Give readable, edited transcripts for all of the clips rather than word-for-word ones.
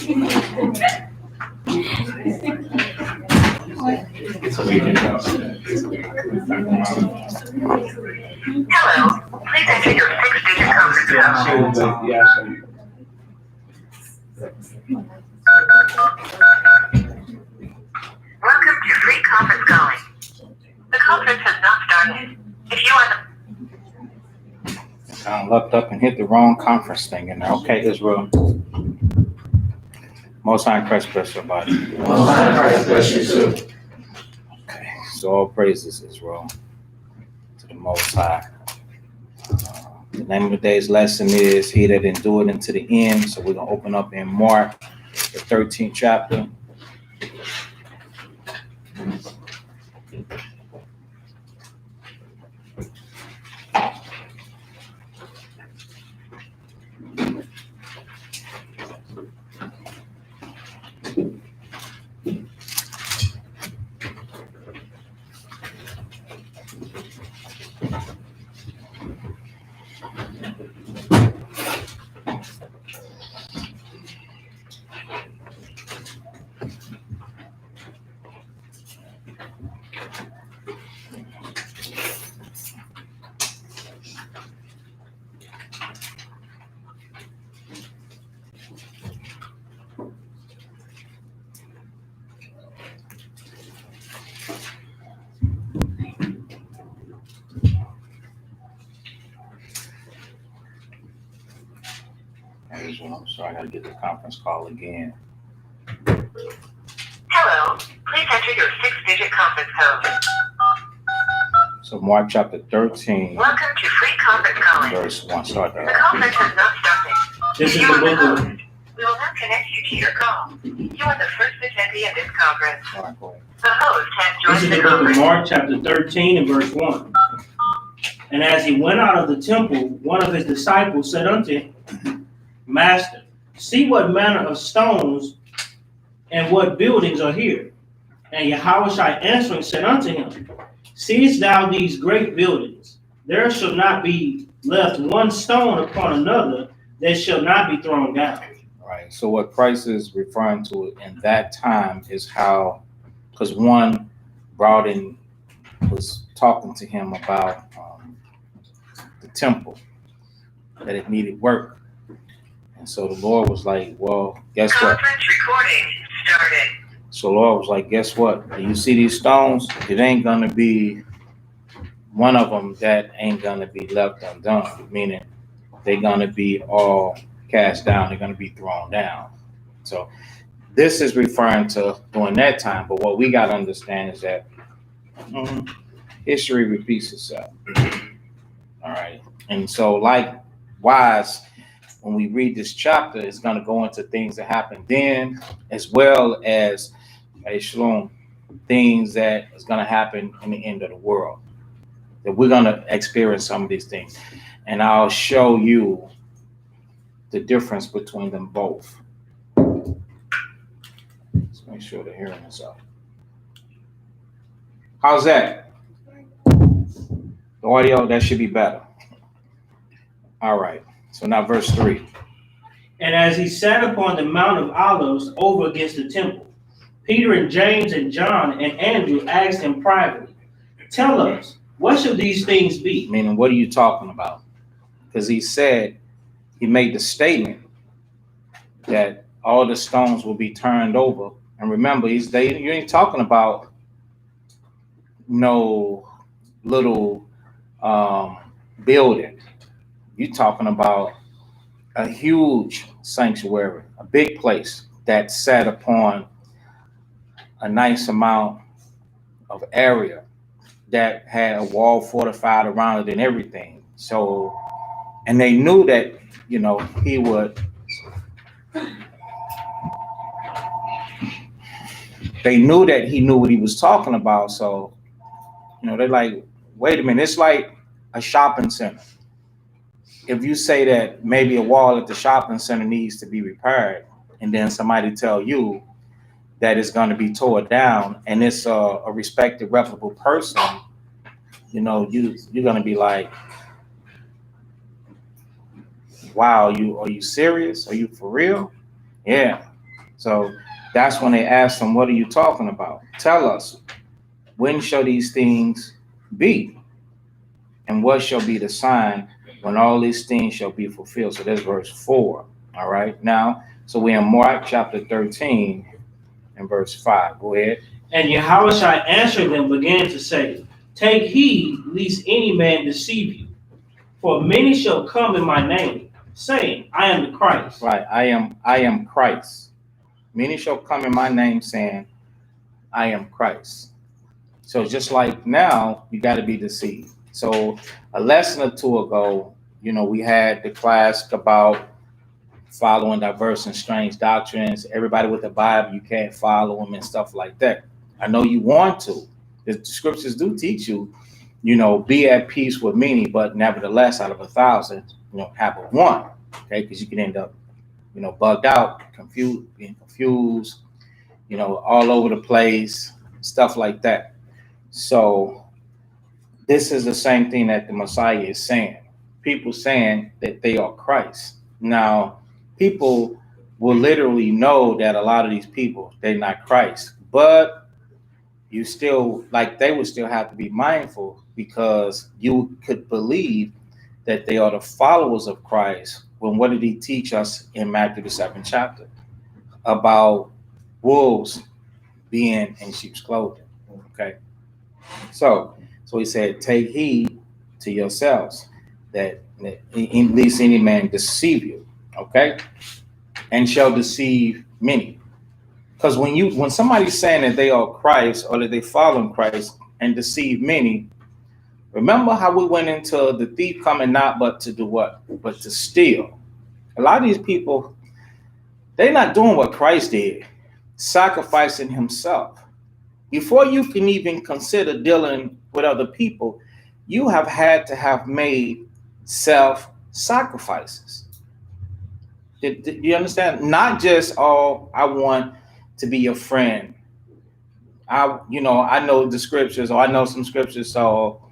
Hello, please enter your six-digit conference code. Welcome to free conference calling. The conference has not started. If you are I looked up and hit the wrong conference thing in there. Okay, Israel. Most High in Christ bless your body. Most High in Christ bless you too. Okay, so all praises, Israel, to the Most High. The name of today's lesson is He That Endureth Unto the End. So we're going to open up in Mark, the 13th chapter. I'm sorry, I got to get the conference call again. Hello, please enter your six-digit conference code. So Mark chapter 13, Welcome to free conference calling. verse 1. Start The there. conference has not started. This is You the are book the of host. We will now connect you to your call. You are the first attendee of this conference. All right, go ahead. The host has This is joined the the book of conference. Mark, chapter 13 and verse 1. And as he went out of the temple, one of his disciples said unto him, Master, see what manner of stones and what buildings are here. And Yahushua answering said unto him, Seest thou these great buildings? There shall not be left one stone upon another that shall not be thrown down. All right, so what Christ is referring to in that time is how, because one brought in, was talking to him about the temple, that it needed work. And so the Lord was like, well, guess what? Conference recording started. So the Lord was like, guess what? Do you see these stones? It ain't going to be one of them that ain't going to be left undone, meaning they're going to be all cast down. They're going to be thrown down. So this is referring to during that time. But what we got to understand is that history repeats itself. All right. And so likewise, when we read this chapter, it's going to go into things that happened then, as well as Shalom, things that is going to happen in the end of the world. That we're going to experience some of these things. And I'll show you the difference between them both. Let's make sure the hearing is up. How's that? The audio, that should be better. All right. So now verse 3. And as he sat upon the Mount of Olives over against the temple, Peter and James and John and Andrew asked him privately, Tell us, what shall these things be? Meaning, what are you talking about? Because he made the statement that all the stones will be turned over. And remember, you ain't talking about no little building. You're talking about a huge sanctuary, a big place that sat upon a nice amount of area that had a wall fortified around it and everything. So, and they knew that, he would, they knew that he knew what he was talking about. So, they're like, wait a minute, it's like a shopping center. If you say that maybe a wall at the shopping center needs to be repaired, and then somebody tell you that it's going to be torn down, and it's a respected, reputable person, you're going to be like, wow, are you serious? Are you for real? Yeah. So that's when they asked him, what are you talking about? Tell us, when shall these things be? And what shall be the sign when all these things shall be fulfilled? So that's verse 4. All right. Now, so we're in Mark chapter 13 and verse 5. Go ahead. And Yahushua answered them, began to say, Take heed, lest any man deceive you. For many shall come in my name, saying, I am the Christ. Right. I am Christ. Many shall come in my name saying, I am Christ. So just like now, you got to be deceived. So a lesson or two ago, we had the class about following diverse and strange doctrines. Everybody with the Bible, you can't follow them and stuff like that. I know you want to. The scriptures do teach you, be at peace with many, but nevertheless, out of 1,000, have a one. Okay, because you can end up, bugged out, being confused, all over the place, stuff like that. So this is the same thing that the Messiah is saying. People saying that they are Christ. Now, people will literally know that a lot of these people, they're not Christ, but you still, they would still have to be mindful, because you could believe that they are the followers of Christ. When what did he teach us in Matthew the 7th chapter? About wolves being in sheep's clothing. Okay. So he said, take heed to yourselves that in least any man deceive you. Okay. And shall deceive many. Because when somebody's saying that they are Christ or that they follow Christ and deceive many, remember how we went into the thief coming not but to do what? But to steal. A lot of these people, they're not doing what Christ did, sacrificing himself. Before you can even consider dealing with other people, you have had to have made self-sacrifices. Do you understand? Not just, I want to be your friend. I know the scriptures, or I know some scriptures, so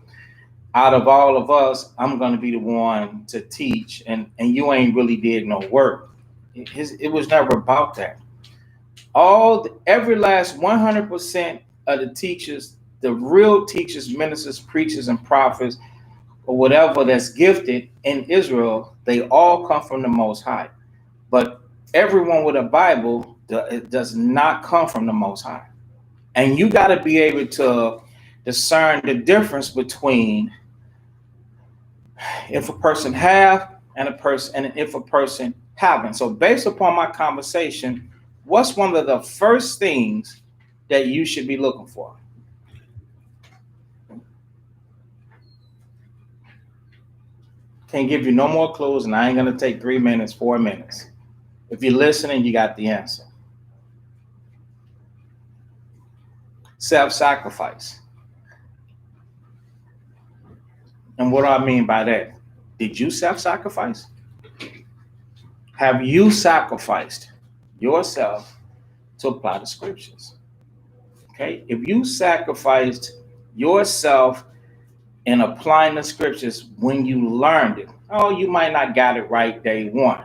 out of all of us, I'm going to be the one to teach, and you ain't really did no work. It was never about that. Every last 100% of the teachers, the real teachers, ministers, preachers, and prophets, or whatever that's gifted in Israel, they all come from the Most High. But everyone with a Bible, it does not come from the Most High. And you got to be able to discern the difference between if a person have and if a person haven't. So based upon my conversation, what's one of the first things that you should be looking for? Can't give you no more clues, and I ain't going to take 3 minutes, 4 minutes. If you're listening, you got the answer. Self-sacrifice. And what do I mean by that? Did you self-sacrifice? Have you sacrificed yourself to apply the scriptures? Okay, if you sacrificed yourself in applying the scriptures when you learned it, you might not got it right day one.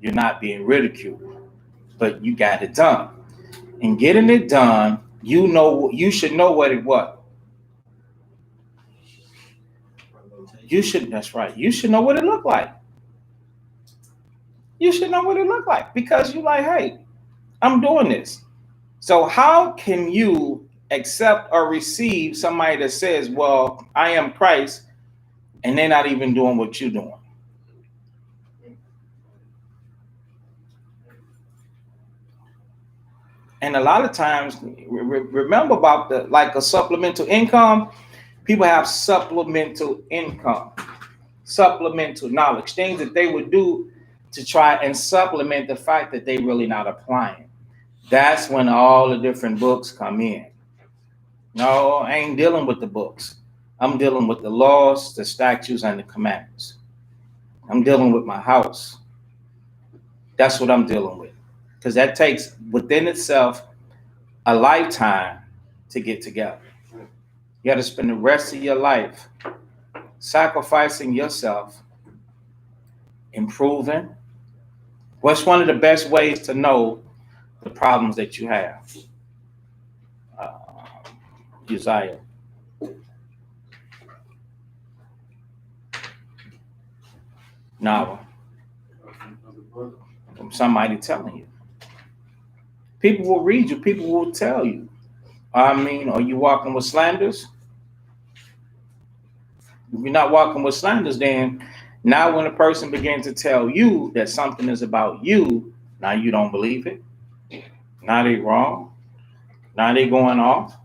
You're not being ridiculed, but you got it done. And getting it done, you should know what it was. That's right. You should know what it looked like. You should know what it looked like, because you're like, hey, I'm doing this. So how can you accept or receive somebody that says, well, I am Christ, and they're not even doing what you're doing? And a lot of times, remember about a supplemental income. People have supplemental income, supplemental knowledge, things that they would do to try and supplement the fact that they really not applying. That's when all the different books come in. No, I ain't dealing with the books. I'm dealing with the laws, the statutes, and the commandments. I'm dealing with my house. That's what I'm dealing with. Because that takes within itself a lifetime to get together. You got to spend the rest of your life sacrificing yourself, improving. What's one of the best ways to know the problems that you have? Uzziah. Now, from somebody telling you. People will read you. People will tell you. I mean, are you walking with slanders? If you're not walking with slanders, then now when a person begins to tell you that something is about you, now you don't believe it. Now they wrong. Now they going off.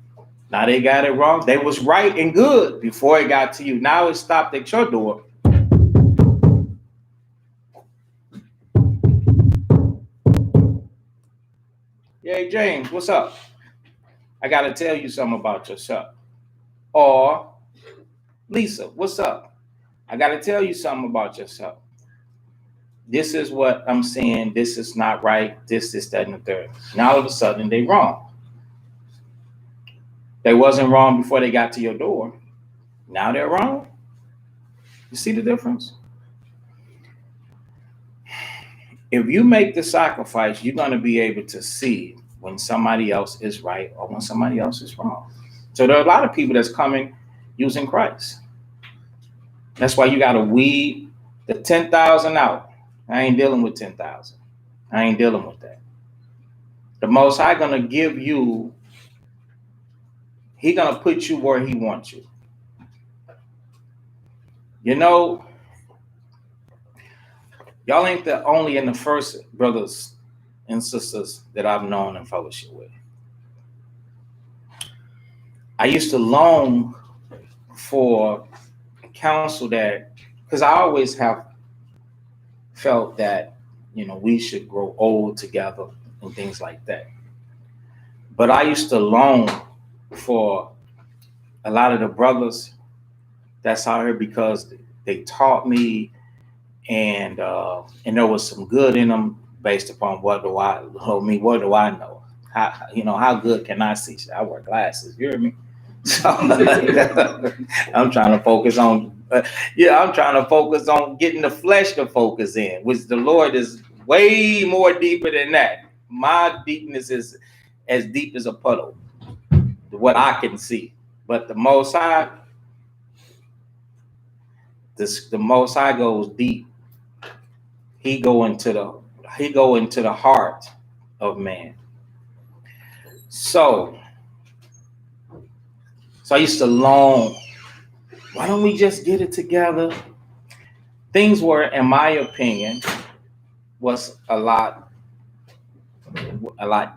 Now they got it wrong. They was right and good before it got to you. Now it stopped at your door. Hey, James, what's up? I got to tell you something about yourself. Or, Lisa, what's up? I got to tell you something about yourself. This is what I'm saying. This is not right. This, that, and the third. Now all of a sudden they wrong. They wasn't wrong before they got to your door. Now they're wrong. You see the difference? If you make the sacrifice, you're going to be able to see when somebody else is right or when somebody else is wrong. So there are a lot of people that's coming using Christ. That's why you got to weed the 10,000 out. I ain't dealing with 10,000. I ain't dealing with that. The Most High going to give you, He going to put you where He wants you. You know, y'all ain't the only in the first brothers and sisters that I've known and fellowship with. I used to long for counsel that, because I always have felt that, you know, we should grow old together and things like that. But I used to long for a lot of the brothers that's out here because they taught me and there was some good in them based upon what do I know? How good can I see? I wear glasses, you hear me? So I'm trying to focus on getting the flesh to focus in, which the Lord is way more deeper than that. My deepness is as deep as a puddle, what I can see. But the Most High, the Most High goes deep. He go into the heart of man. So I used to long, why don't we just get it together? Things were, in my opinion, was a lot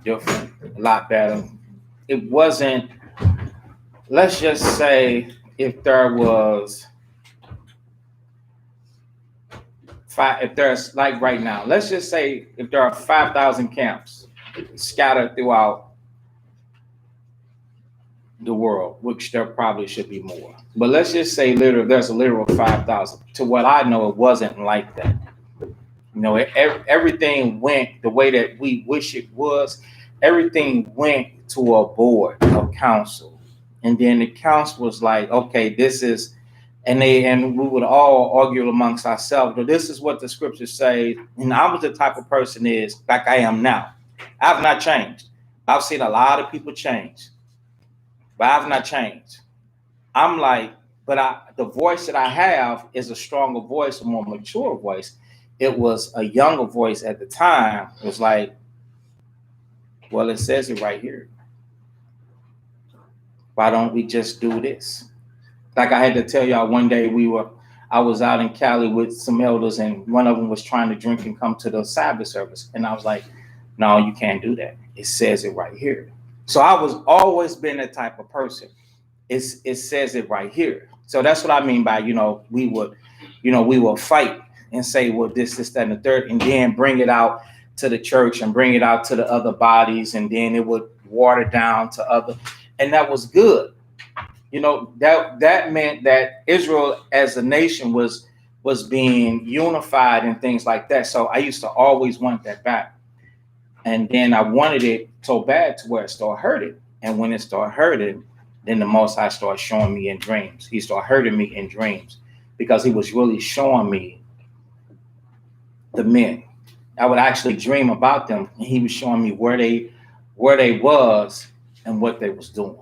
different, a lot better. It wasn't, let's just say if there's like right now, let's just say if there are 5,000 camps scattered throughout the world, which there probably should be more. But let's just say there's a literal 5,000. To what I know, it wasn't like that. You know, everything went the way that we wish it was. Everything went to a board of council. And then the council was like, okay, this is, and we would all argue amongst ourselves, but this is what the scriptures say. And I was the type of person is like I am now. I've not changed. I've seen a lot of people change, but I've not changed. I'm like, but the voice that I have is a stronger voice, a more mature voice. It was a younger voice at the time. It was like, well, it says it right here. Why don't we just do this? Like I had to tell y'all one day I was out in Cali with some elders and one of them was trying to drink and come to the Sabbath service. And I was like, no, you can't do that. It says it right here. So I was always been that type of person. It says it right here. So that's what I mean by, we would fight and say, well, this, that, and the third, and then bring it out to the church and bring it out to the other bodies. And then it would water down to other, and that was good. That meant that Israel as a nation was being unified and things like that. So I used to always want that back. And then I wanted it so bad to where it started hurting. And when it started hurting, then the Most High started showing me in dreams. He started hurting me in dreams because he was really showing me the men. I would actually dream about them, and he was showing me where they was and what they was doing.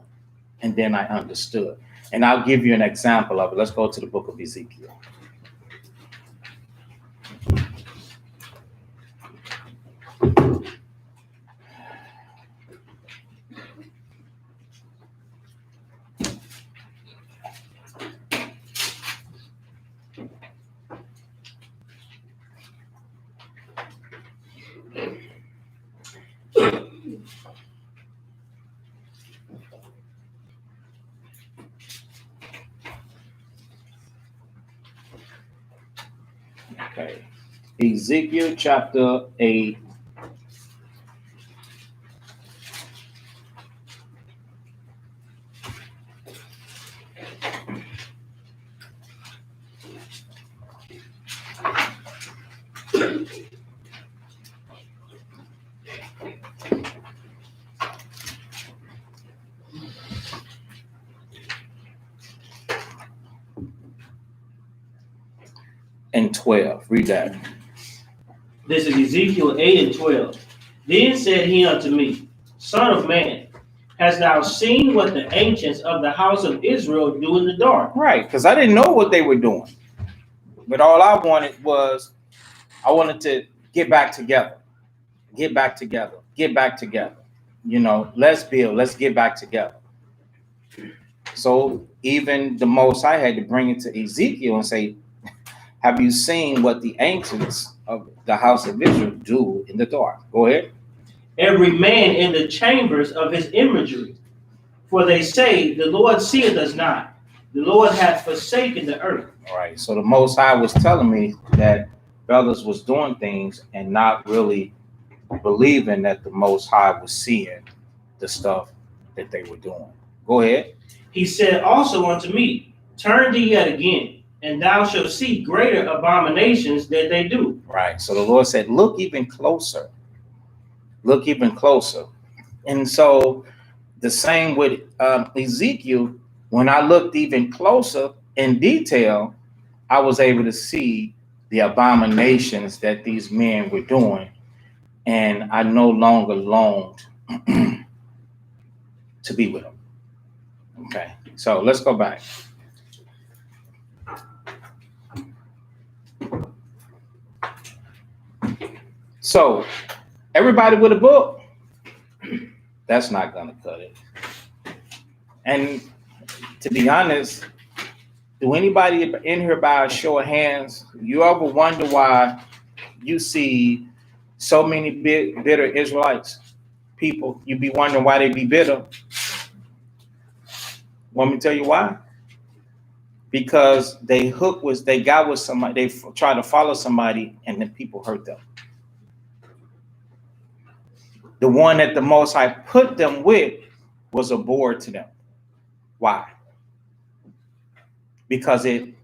And then I understood. And I'll give you an example of it. Let's go to the book of Ezekiel. Okay. Ezekiel chapter 8. And 12. Read that. This is Ezekiel 8 and 12. Then said he unto me, Son of man, hast thou seen what the ancients of the house of Israel do in the dark? Right, because I didn't know what they were doing. But all I wanted was, I wanted to get back together. Get back together. Get back together. You know, let's build. Let's get back together. So even the most I had to bring it to Ezekiel and say, have you seen what the ancients of the house of Israel do in the dark? Go ahead. Every man in the chambers of his imagery. For they say, the Lord seeth us not. The Lord hath forsaken the earth. All right. So the Most High was telling me that brothers was doing things and not really believing that the Most High was seeing the stuff that they were doing. Go ahead. He said also unto me, Turn thee yet again, and thou shalt see greater abominations that they do. Right. So the Lord said, look even closer. Look even closer. And so the same with Ezekiel, when I looked even closer in detail, I was able to see the abominations that these men were doing. And I no longer longed to be with them. Okay. So let's go back. So everybody with a book, that's not going to cut it. And to be honest, do anybody in here by a show of hands, you ever wonder why you see so many bitter Israelites people? You be wondering why they be bitter. Want me to tell you why? Because they got with somebody, they tried to follow somebody, and then people hurt them. The one that the Most High put them with was a bore to them. Why? Because it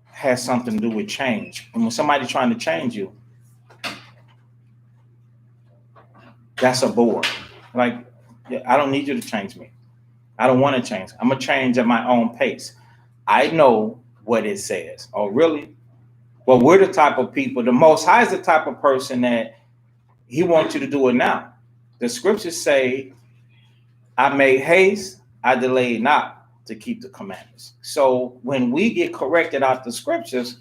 has something to do with change. And when somebody's trying to change you, that's a bore. Like, I don't need you to change me. I don't want to change. I'm going to change at my own pace. I know what it says. Oh, really? Well, we're the type of people, the Most High is the type of person that he wants you to do it now. The scriptures say, I made haste, I delayed not to keep the commandments. So when we get corrected out the scriptures,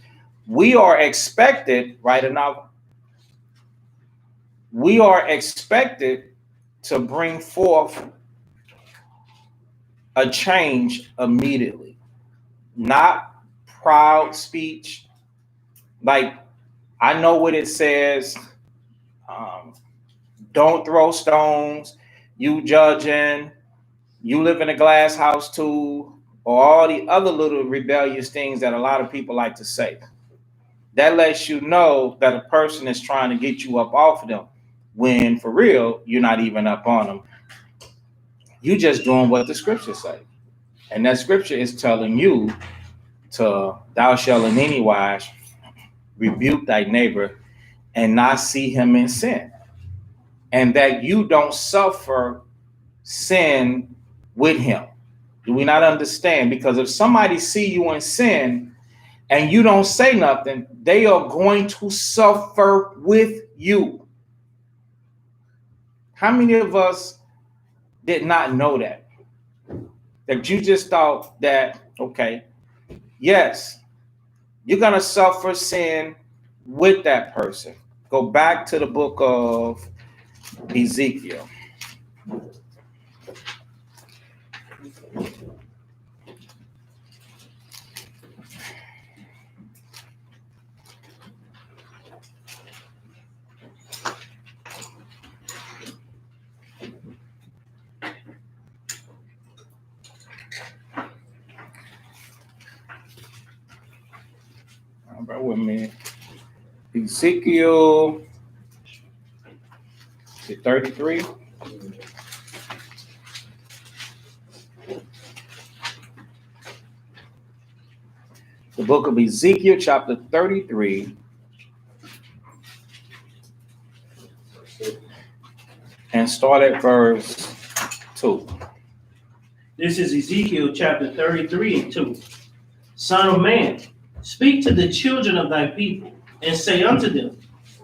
we are expected, right enough, we are expected to bring forth a change immediately, not proud speech. Like, I know what it says. Don't throw stones. You judging. You live in a glass house too, or all the other little rebellious things that a lot of people like to say. That lets you know that a person is trying to get you up off of them, when for real, you're not even up on them. You just doing what the scriptures say. And that scripture is telling you to, thou shalt in any wise rebuke thy neighbor and not see him in sin. And that you don't suffer sin with him. Do we not understand? Because if somebody see you in sin and you don't say nothing, they are going to suffer with you. How many of us did not know that? That you just thought that, okay, yes, you're going to suffer sin with that person. Go back to the book of Ezekiel. Bear with me. Ezekiel 33. The book of Ezekiel, chapter 33. And start at verse 2. This is Ezekiel chapter 33 and 2. Son of man, speak to the children of thy people, and say unto them,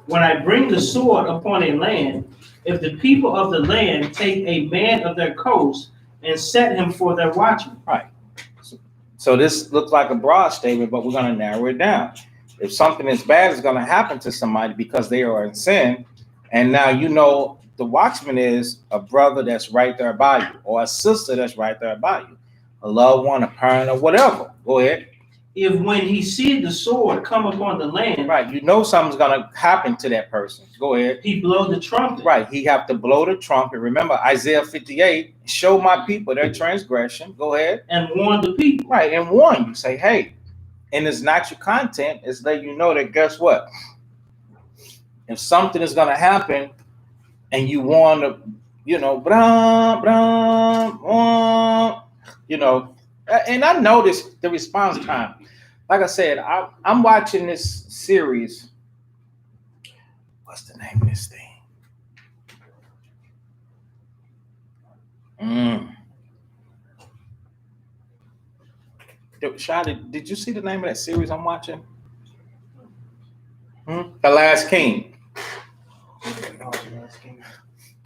when I bring the sword upon a land, if the people of the land take a man of their coast and set him for their watchman. Right. So this looks like a broad statement, but we're going to narrow it down. If something as bad is going to happen to somebody because they are in sin, and now you know the watchman is a brother that's right there by you, or a sister that's right there by you, a loved one, a parent, or whatever. Go ahead. If when he seeth the sword come upon the land, Right, you know something's going to happen to that person. Go ahead. he blow the trumpet. Right, he have to blow the trumpet. Remember Isaiah 58, show my people their transgression. Go ahead. And warn the people. Right, and warn you. Say, hey, in this natural content, is letting you know that guess what? If something is going to happen and you want to, blah, blah, blah, and I noticed the response time. Like I said, I'm watching this series. What's the name of this thing? Shadi, did you see the name of that series I'm watching? The Last King.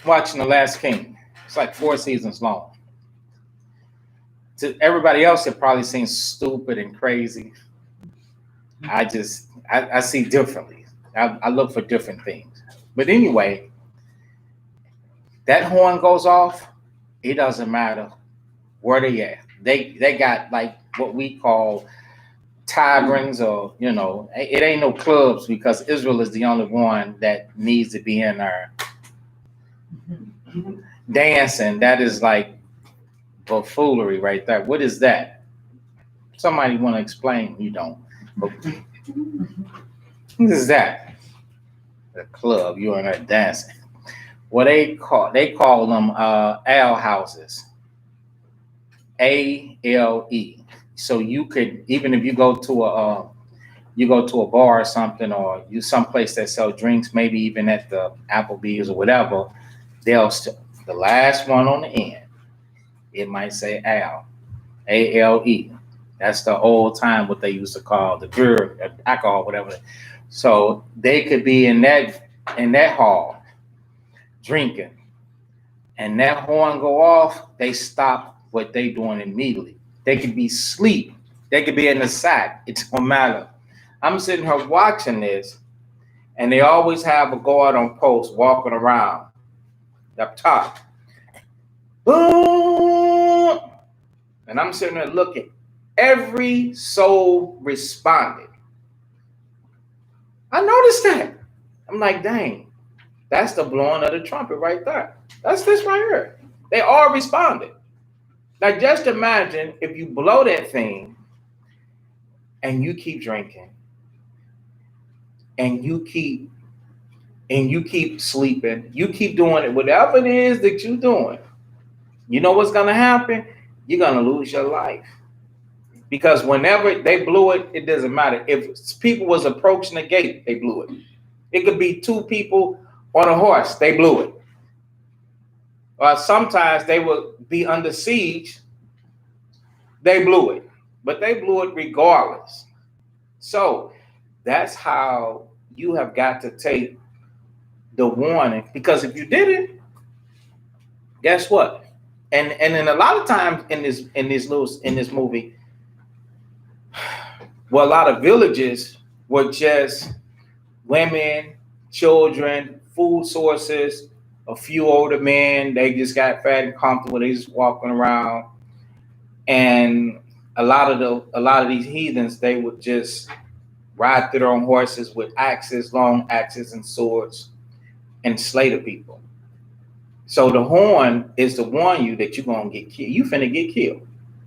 Watching The Last King. It's like 4 seasons long. To everybody else, it probably seems stupid and crazy. I see differently. I look for different things. But anyway, that horn goes off. It doesn't matter where they at. They got like what we call taverns, or it ain't no clubs, because Israel is the only one that needs to be in there dancing. That is like buffoonery right there. What is that? Somebody want to explain? You don't. But what is that? The club. You're in there dancing. What they call them ale houses. ALE. So you could, even if you go to a bar or something, or you someplace that sell drinks, maybe even at the Applebee's or whatever, the last one on the end, it might say ALE. ALE. That's the old time what they used to call the beer, alcohol, whatever. So they could be in that hall drinking, and that horn go off, they stop what they doing immediately. They could be asleep. They could be in the sack. It don't matter. I'm sitting here watching this, and they always have a guard on post walking around up top. Boom! And I'm sitting there looking. Every soul responded. I noticed that. I'm like, dang, that's the blowing of the trumpet right there. That's this right here. They all responded. Now, just imagine if you blow that thing and you keep drinking and you keep sleeping, you keep doing it, whatever it is that you're doing, you know what's going to happen? You're going to lose your life. Because whenever they blew it, it doesn't matter. If people was approaching the gate, they blew it. It could be 2 people on a horse, they blew it. Or sometimes they would be under siege, they blew it. But they blew it regardless. So that's how you have got to take the warning, because if you didn't, guess what? And then a lot of times in this movie, well, a lot of villages were just women, children, food sources, a few older men. They just got fat and comfortable. They just walking around, and a lot of these heathens, they would just ride through on horses with axes, long axes and swords, and slay the people. So the horn is to warn you that you're gonna get killed. You finna get killed.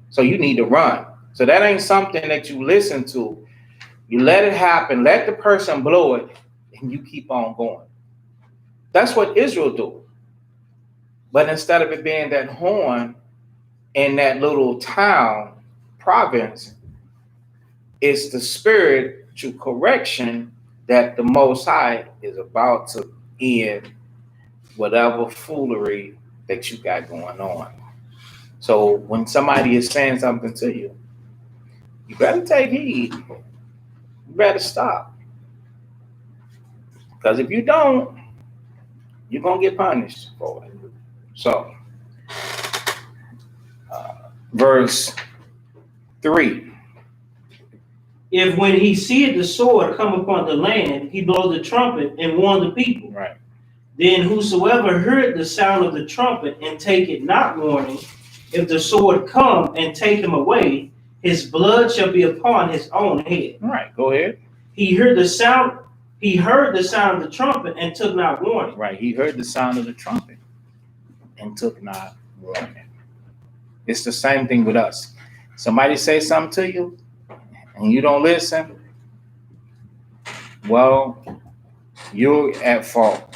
So you need to run. So that ain't something that you listen to. You let it happen, let the person blow it, and you keep on going. That's what Israel do. But instead of it being that horn in that little town, province, it's the spirit to correction that the Most High is about to end whatever foolery that you got going on. So when somebody is saying something to you, you better take heed. You better stop. Because if you don't, you're going to get punished for it. So, verse 3. If when he seeth the sword come upon the land, he blow the trumpet and warn the people. Right. Then whosoever heard the sound of the trumpet and take it not warning, if the sword come and take him away, his blood shall be upon his own head. All right, go ahead. He heard the sound of the trumpet and took not warning. Right, he heard the sound of the trumpet and took not warning. It's the same thing with us. Somebody say something to you and you don't listen, well, you're at fault.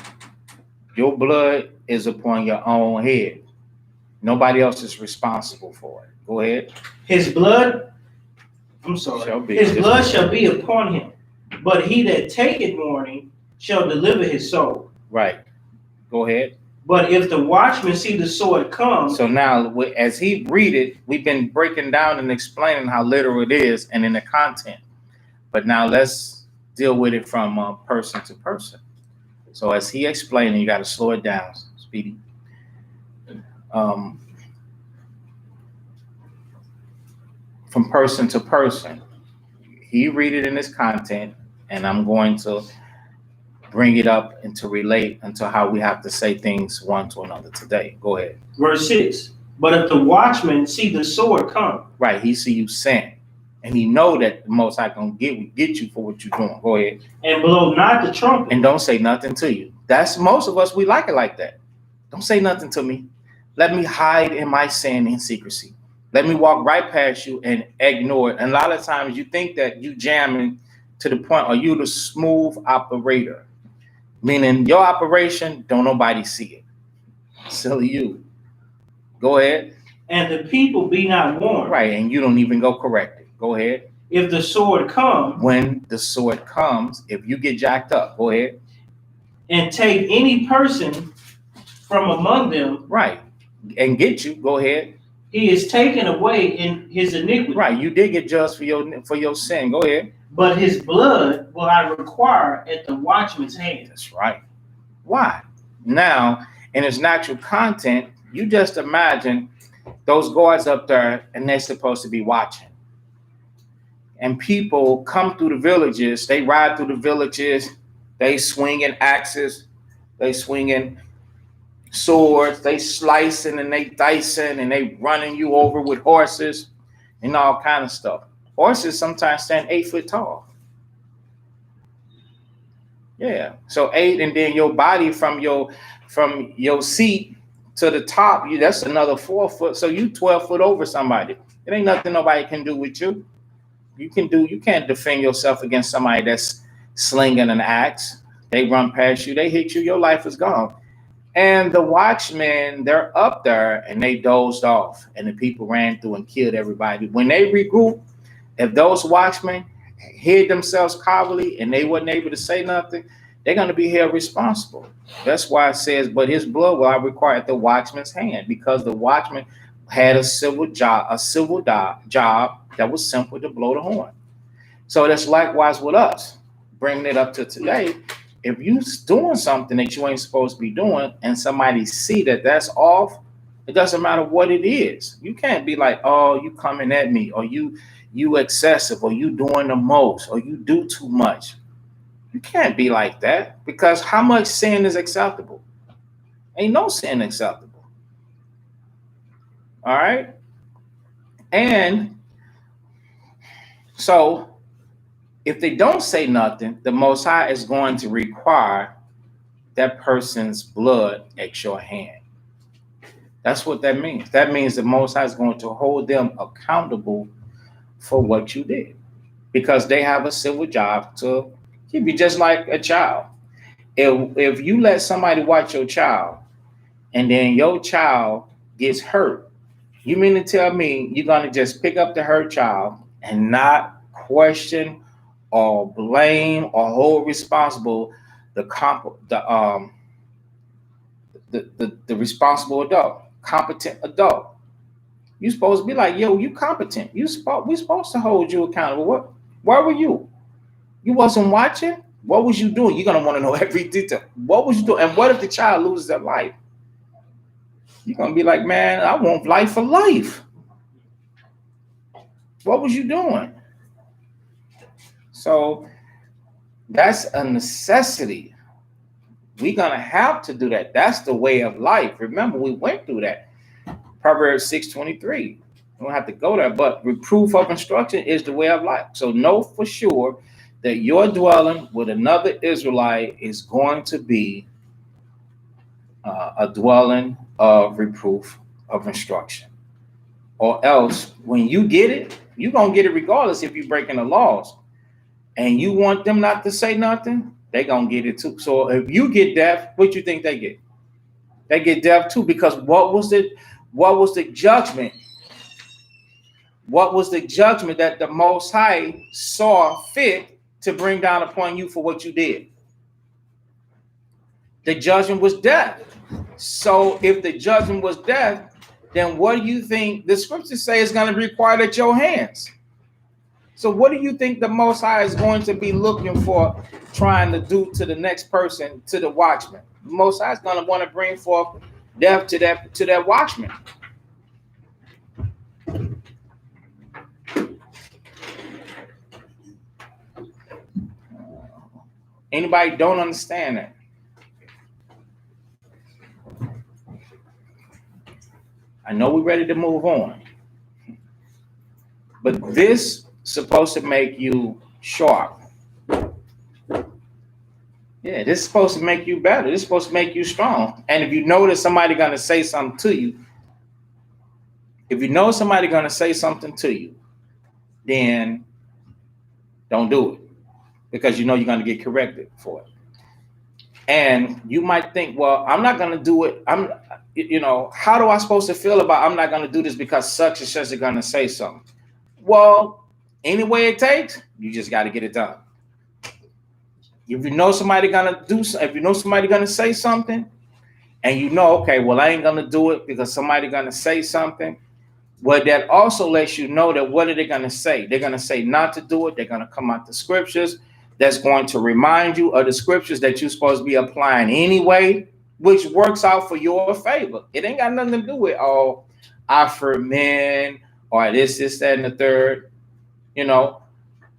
Your blood is upon your own head. Nobody else is responsible for it. Go ahead. His blood shall be upon him, but he that taketh warning shall deliver his soul. Right. Go ahead. But if the watchman see the sword come. So now, as he read it, we've been breaking down and explaining how literal it is and in the content. But now let's deal with it from person to person. So as he explained, you got to slow it down, Speedy. From person to person, he read it in his content, and I'm going to bring it up and to relate into how we have to say things one to another today. Go ahead. Verse 6. But if the watchman see the sword come. Right, he see you sin. And he know that the Most High gonna get you for what you're doing. Go ahead. And blow not the trumpet. And don't say nothing to you. That's most of us, we like it like that. Don't say nothing to me. Let me hide in my sin in secrecy. Let me walk right past you and ignore it. And a lot of times you think that you jamming to the point, are you the smooth operator? Meaning your operation, don't nobody see it. Silly you. Go ahead. And the people be not warned. Right, and you don't even go correct it. Go ahead. If the sword come. When the sword comes, if you get jacked up, go ahead. And take any person from among them. Right, and get you, go ahead. He is taken away in his iniquity. Right, you did get judged for your sin. Go ahead. But his blood will I require at the watchman's hand. That's right. Why? Now, in its natural content, you just imagine those guards up there, and they're supposed to be watching. And people come through the villages. They ride through the villages. They swinging axes. They swinging swords. They slicing and they dicing and they running you over with horses and all kind of stuff. Horses sometimes stand 8 foot tall. Yeah. So 8, and then your body from your seat to the top, that's another 4 foot. So you 12 foot over somebody. It ain't nothing nobody can do with you. You can't defend yourself against somebody that's slinging an axe. They run past you, they hit you, your life is gone. And the watchmen, they're up there and they dozed off, and the people ran through and killed everybody. When they regroup, if those watchmen hid themselves covertly and they wasn't able to say nothing, they're going to be held responsible. That's why it says, but his blood will I require at the watchman's hand, because the watchman had a civil job that was simple to blow the horn. So that's likewise with us. Bringing it up to today, if you doing something that you ain't supposed to be doing and somebody see that that's off, it doesn't matter what it is. You can't be like, oh, you coming at me, or you excessive, or you doing the most, or you do too much. You can't be like that, because how much sin is acceptable? Ain't no sin acceptable. All right? And so if they don't say nothing, the Most High is going to require that person's blood at your hand. That's what that means. That means the Most High is going to hold them accountable for what you did, because they have a civil job to keep you, just like a child. If you let somebody watch your child and then your child gets hurt, you mean to tell me you're going to just pick up the hurt child and not question or blame or hold responsible the responsible adult, competent adult? You're supposed to be like, yo, you competent. We're supposed to hold you accountable. Where were you? You wasn't watching? What was you doing? You're going to want to know every detail. What was you doing? And what if the child loses their life? You're going to be like, man, I want life for life. What was you doing? So that's a necessity. We're going to have to do that. That's the way of life. Remember, we went through that. Proverbs 6:23. We don't have to go there, but reproof of instruction is the way of life. So know for sure that your dwelling with another Israelite is going to be a dwelling of reproof of instruction. Or else, when you get it, you're going to get it regardless if you're breaking the laws. And you want them not to say nothing, they're going to get it too. So if you get death, what you think they get? They get death too, because what was the judgment? What was the judgment that the Most High saw fit to bring down upon you for what you did? The judgment was death. So if the judgment was death, then what do you think the scriptures say is going to be required at your hands? So what do you think the Most High is going to be looking for, trying to do to the next person, to the watchman? The Most High is going to want to bring forth death to that watchman. Anybody don't understand that? I know we're ready to move on, but this supposed to make you sharp. Yeah, this is supposed to make you better. This is supposed to make you strong. And if you know that somebody's going to say something to you, then don't do it, because you know you're going to get corrected for it. And you might think, well, I'm not going to do it. How do I supposed to feel about I'm not going to do this because such and such are going to say something? Well, any way it takes, you just got to get it done. If you know somebody going to say something, and you know, okay, well, I ain't going to do it because somebody going to say something, well, that also lets you know that what are they going to say? They're going to say not to do it. They're going to come out the scriptures that's going to remind you of the scriptures that you're supposed to be applying anyway, which works out for your favor. It ain't got nothing to do with, I for men, or this, that, and the third. It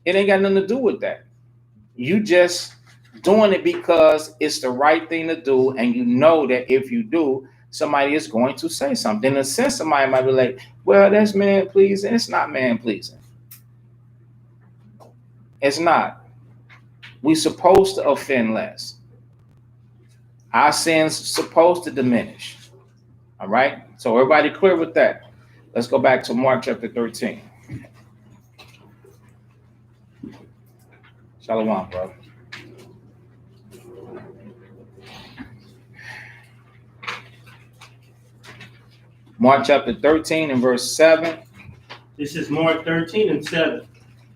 ain't got nothing to do with that. You just doing it because it's the right thing to do, and you know that if you do, somebody is going to say something. In a sense, somebody might be like, well, that's man pleasing. It's not man pleasing. It's not. We're supposed to offend less. Our sin's supposed to diminish. All right? So everybody clear with that? Let's go back to Mark chapter 13. Shalom, bro. Mark chapter 13 and verse 7. This is Mark 13 and 7.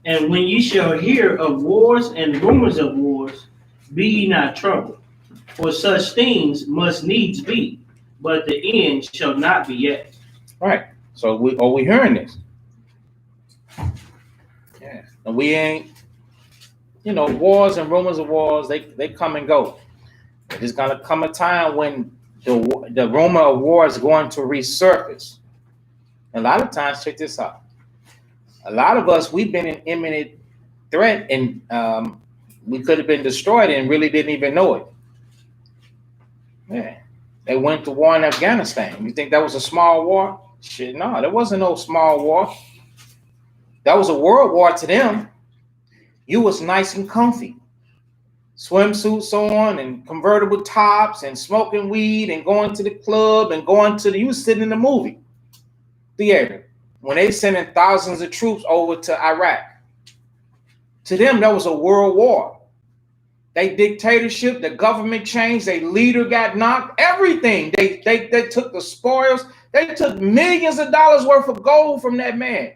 And when ye shall hear of wars and rumors of wars, be ye not troubled, for such things must needs be, but the end shall not be yet. Right. So we hearing this? Yeah. And we ain't wars and rumors of wars, they come and go. There's gonna come a time when the rumor of war is going to resurface. A lot of times, check this out. A lot of us, we've been in imminent threat, and we could have been destroyed and really didn't even know it. Yeah. They went to war in Afghanistan. You think that was a small war? Shit, no, there wasn't no small war. That was a world war to them. You was nice and comfy. Swimsuits on and convertible tops and smoking weed and going to the club and you was sitting in the movie theater when they sending thousands of troops over to Iraq. To them, that was a world war. They dictatorship, the government changed, their leader got knocked, everything. They took the spoils. They took millions of dollars worth of gold from that man.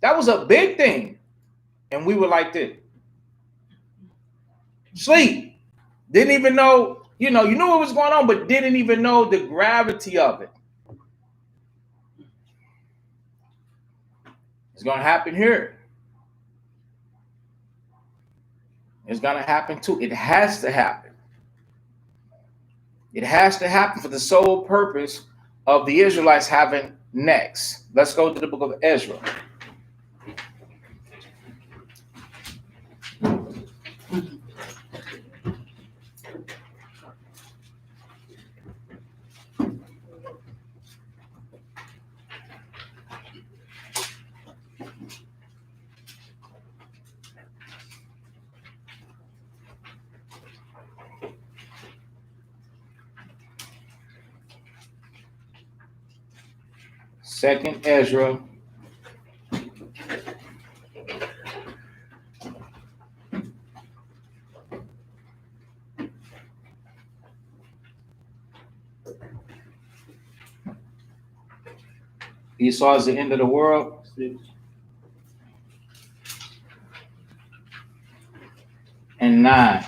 That was a big thing. And we were like this. Sleep. Didn't even know, you knew what was going on, but didn't even know the gravity of it. It's going to happen here. It's going to happen too. It has to happen. It has to happen for the sole purpose of the Israelites having next. Let's go to the book of Ezra. Second Ezra. Esau is the end of the world. 6. And 9.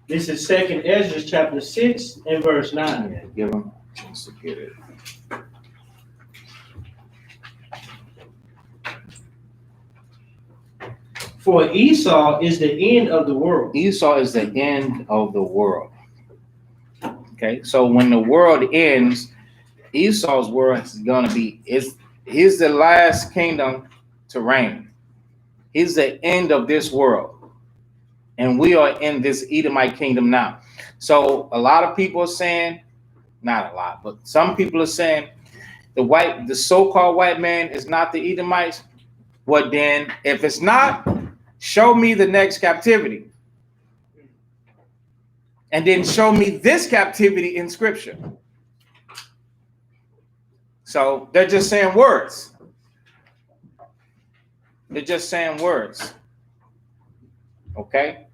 This is 2nd Ezra chapter 6 and verse 9. Yeah, give them a chance to get it. For Esau is the end of the world. Esau is the end of the world. Okay, so when the world ends, Esau's world is going to be, he's the last kingdom to reign. He's the end of this world. And we are in this Edomite kingdom now. So a lot of people are saying, not a lot, but some people are saying the so-called white man is not the Edomites. Well, then, if it's not, show me the next captivity. And then show me this captivity in scripture. So they're just saying words. They're just saying words. Okay?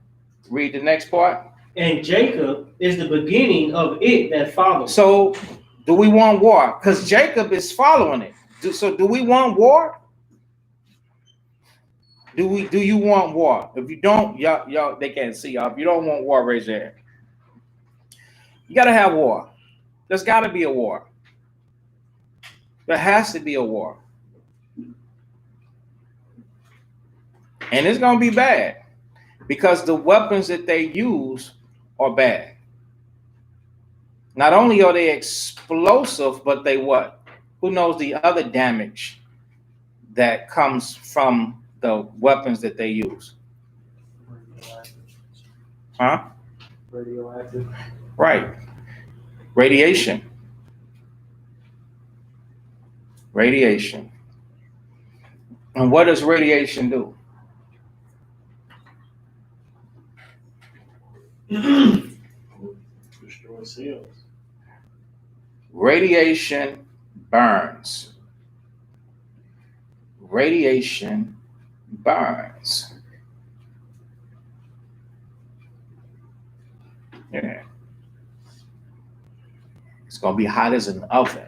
Read the next part. And Jacob is the beginning of it that follows. So do we want war? Because Jacob is following it. Do we want war? Do you want war? If you don't, y'all, they can't see y'all. If you don't want war, raise your hand. You gotta have war. There's gotta be a war. There has to be a war. And it's gonna be bad because the weapons that they use are bad. Not only are they explosive, but they what? Who knows the other damage that comes from the weapons that they use? Huh? Radioactive. Right. Radiation. Radiation. And what does radiation do? Destroy cells. Radiation burns. Radiation burns. Yeah. It's going to be hot as an oven.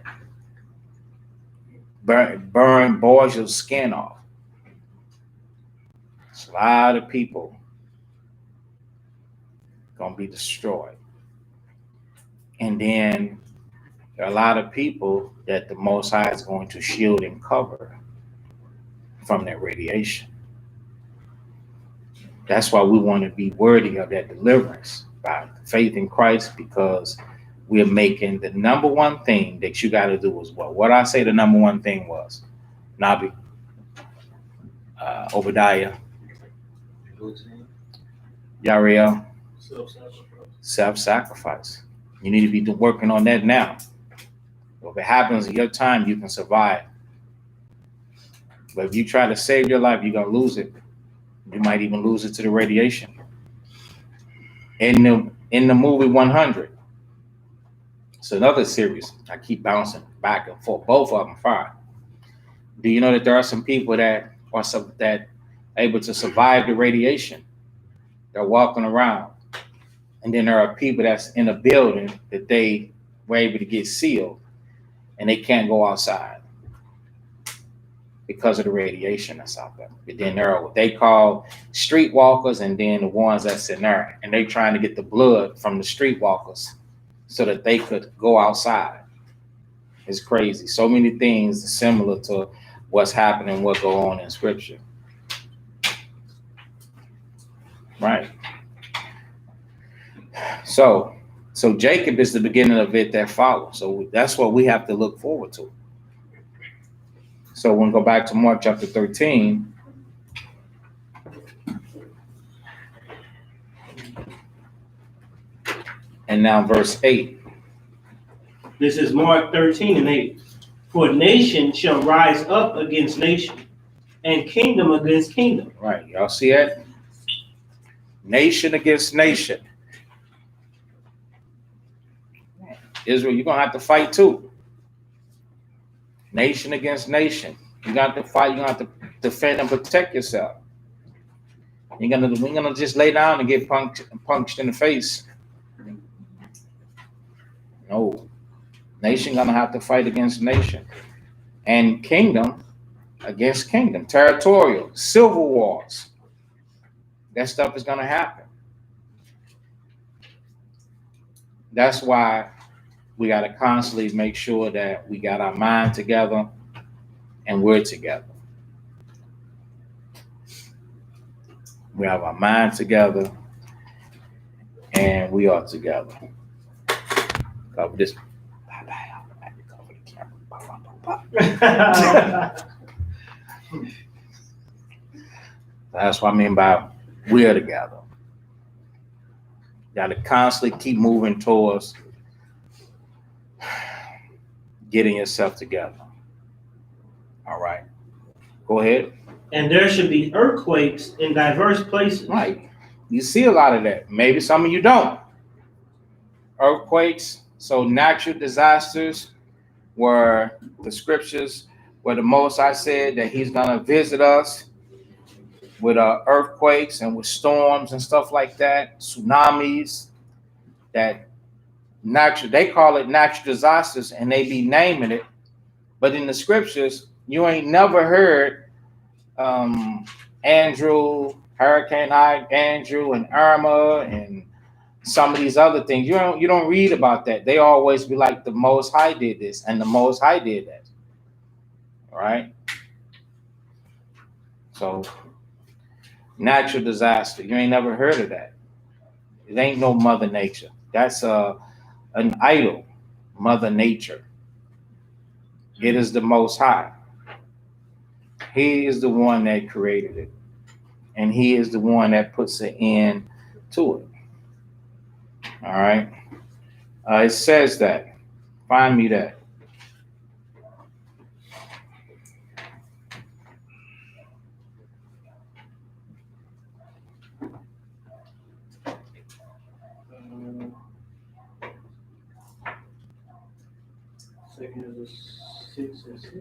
Burn, boils your skin off. It's a lot of people going to be destroyed. And then there are a lot of people that the Most High is going to shield and cover from that radiation. That's why we want to be worthy of that deliverance by faith in Christ, because we're making the number one thing that you got to do is what? What I say the number one thing was, Nabi, Obadiah, Yariel, self-sacrifice. You need to be working on that now. If it happens in your time, you can survive. But if you try to save your life, you're going to lose it. You might even lose it to the radiation. In the movie 100, it's another series. I keep bouncing back and forth. Both of them fire. Do you know that there are some people that are able to survive the radiation? They're walking around. And then there are people that's in a building that they were able to get sealed and they can't go outside because of the radiation that's out there. But then there are what they call streetwalkers, and then the ones that's in there, and they trying to get the blood from the streetwalkers so that they could go outside. It's crazy. So many things similar to what's happening, what go on in Scripture. Right. So Jacob is the beginning of it that follows. So that's what we have to look forward to. So when we go back to Mark chapter 13, and now verse 8. This is Mark 13 and 8. For nation shall rise up against nation, and kingdom against kingdom. Right, y'all see that? Nation against nation. Israel, you're going to have to fight too. Nation against nation. You got to fight. You're going to have to defend and protect yourself. We're gonna just lay down and get punched in the face. No. Nation going to have to fight against nation. And kingdom against kingdom. Territorial. Civil wars. That stuff is going to happen. That's why we got to constantly make sure that we got our mind together and we're together. We have our mind together and we are together. Cover this. Cover the camera. That's what I mean by we're together. Got to constantly keep moving towards getting yourself together. All right. Go ahead. And there should be earthquakes in diverse places. Right. You see a lot of that. Maybe some of you don't. Earthquakes, so natural disasters, where the scriptures, where the Most High said that he's going to visit us with earthquakes and with storms and stuff like that, tsunamis, that natural, they call it natural disasters and they be naming it. But in the scriptures, you ain't never heard Hurricane Andrew and Irma and some of these other things. You don't read about that. They always be like the Most High did this and the Most High did that. All right. So natural disaster. You ain't never heard of that. It ain't no Mother Nature. That's an idol, Mother Nature. It is the Most High. He is the one that created it. And he is the one that puts an end to it. All right. It says that. Find me that. Second is 6 and 6.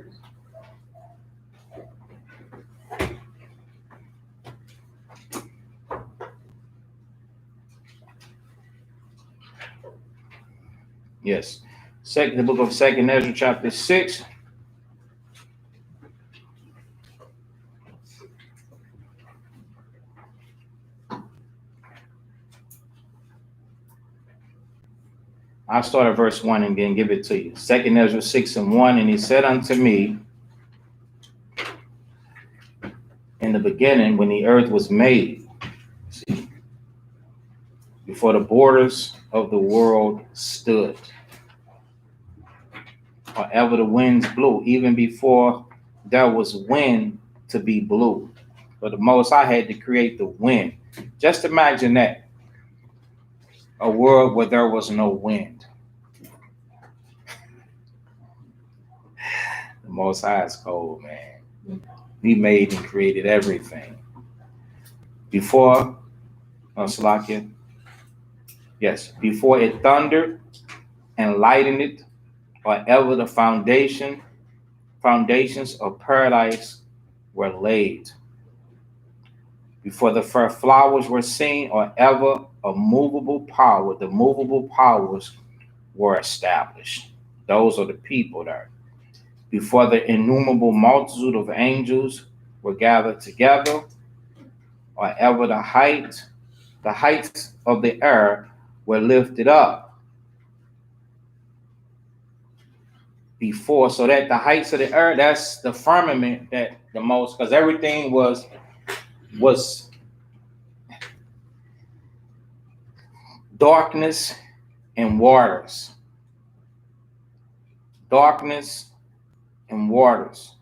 Yes. The book of 2nd Ezra, chapter 6. I'll start at verse 1 and then give it to you. 2nd Ezra 6 and 1, and he said unto me, in the beginning, when the earth was made, before the borders of the world stood, or ever the winds blew, even before there was wind to be blew. But the Most High had to create the wind. Just imagine that, a world where there was no wind. The Most High is cold, man. He made and created everything. Before, Salakia, yes, before it thundered and lightened it, or ever the foundations of paradise were laid. Before the first flowers were seen, or ever a movable power, the movable powers were established. Those are the people there. Before the innumerable multitude of angels were gathered together, or ever the heights of the air were lifted up. Before, so that the heights of the earth, that's the firmament that the most, because everything was darkness and waters. Darkness and waters.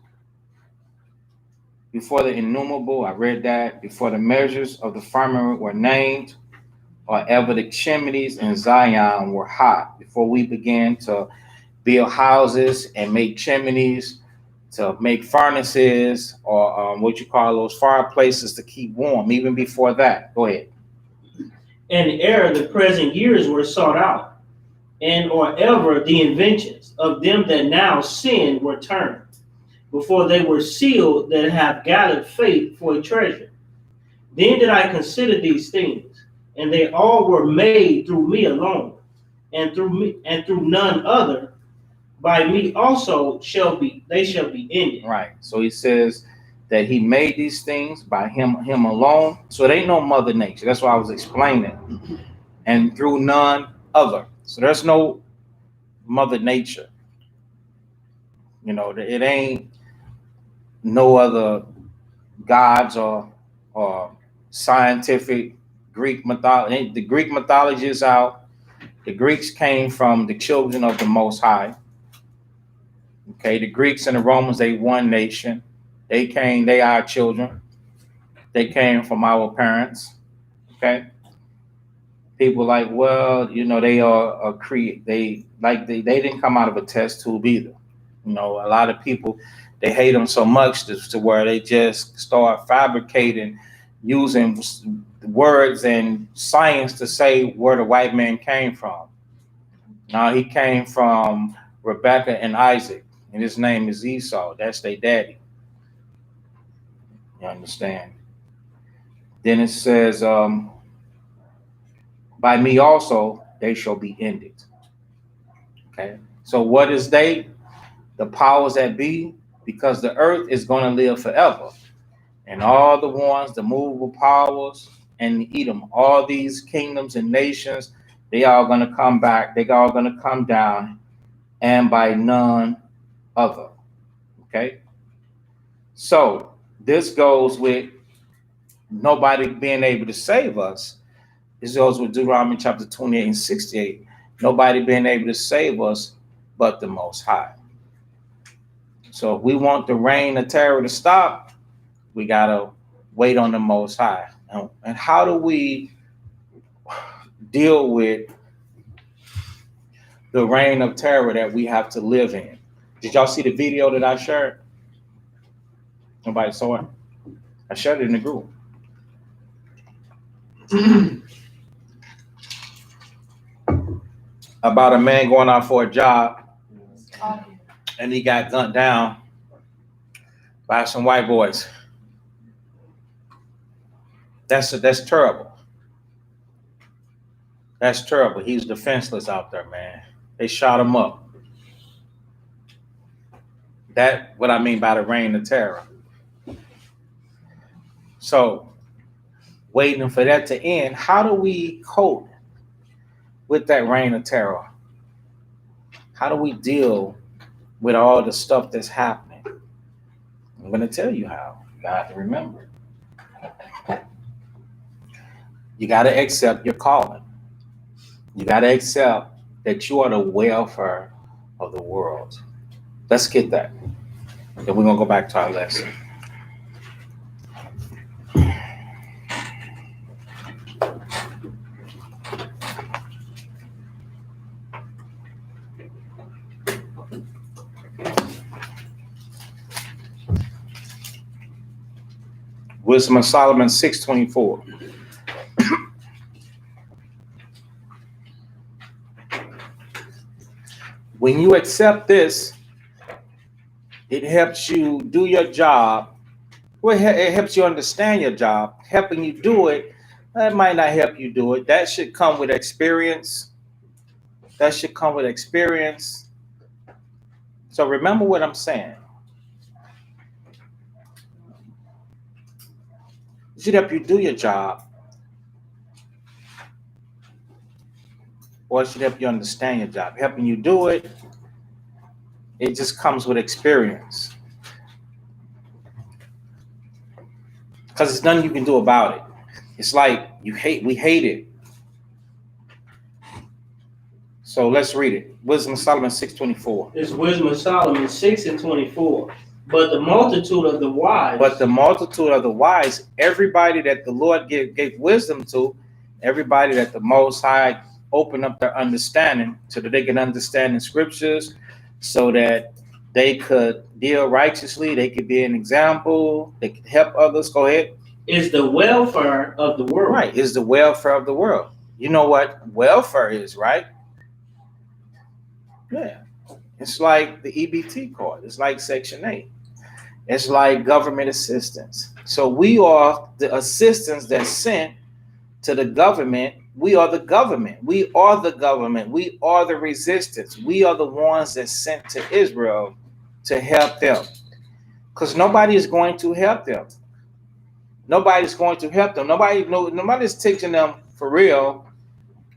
Before the innumerable, I read that, before the measures of the firmament were named, or ever the chimneys in Zion were hot, before we began to build houses and make chimneys, to make furnaces, or what you call those fireplaces to keep warm, even before that. Go ahead. And ere the present years were sought out, and or ever the inventions of them that now sin were turned, before they were sealed that have gathered faith for a treasure. Then did I consider these things, and they all were made through me alone, and through none other. By me also shall be ended. Right. So he says that he made these things by him alone. So it ain't no mother nature. That's what I was explaining. And through none other. So there's no mother nature. You know, it ain't no other gods or scientific Greek mythology. The Greek mythology is out. The Greeks came from the children of the Most High. Okay, the Greeks and the Romans, they one nation. They are children. They came from our parents. Okay. People like, well, you know, they are they didn't come out of a test tube either. You know, a lot of people, they hate them so much to where they just start fabricating, using words and science to say where the white man came from. Now he came from Rebecca and Isaac, and his name is Esau. That's their daddy. You understand? Then it says, by me also they shall be ended. Okay. So what is they? The powers that be, because the earth is going to live forever. And all the ones, the movable powers, and Edom, all these kingdoms and nations, they are going to come back. They are going to come down, and by none other. Okay. So this goes with nobody being able to save us. This goes with Deuteronomy chapter 28 and 68. Nobody being able to save us but the Most High. So if we want the reign of terror to stop, we got to wait on the Most High. And how do we deal with the reign of terror that we have to live in? Did y'all see the video that I shared? Nobody saw it? I shared it in the group. About a man going out for a job, and he got gunned down by some white boys. That's terrible. That's terrible. He's defenseless out there, man. They shot him up. That's what I mean by the reign of terror. So, waiting for that to end, how do we cope with that reign of terror? How do we deal with all the stuff that's happening? I'm going to tell you how. You got to remember. You got to accept your calling. You got to accept that you are the welfare of the world. Let's get that. Then we're going to go back to our lesson. Wisdom of Solomon 6:24. When you accept this, it helps you do your job. Well, it helps you understand your job. Helping you do it, that might not help you do it. That should come with experience. That should come with experience. So remember what I'm saying. It should help you do your job, or it should help you understand your job. Helping you do it, it just comes with experience. Because there's nothing you can do about it. It's like we hate it. So let's read it. Wisdom of Solomon 6:24. It's Wisdom of Solomon 6:24. But the multitude of the wise. But the multitude of the wise, everybody that the Lord gave wisdom to, everybody that the Most High opened up their understanding so that they can understand the scriptures, so that they could deal righteously, they could be an example, they could help others. Go ahead. Is the welfare of the world. Right, is the welfare of the world. You know what welfare is, right? Yeah. It's like the EBT card. It's like Section 8. It's like government assistance. So we are the assistants that's sent to the government. We are the government. We are the government. We are the resistance. We are the ones that sent to Israel to help them. Because nobody is going to help them. Nobody's going to help them. Nobody's teaching them for real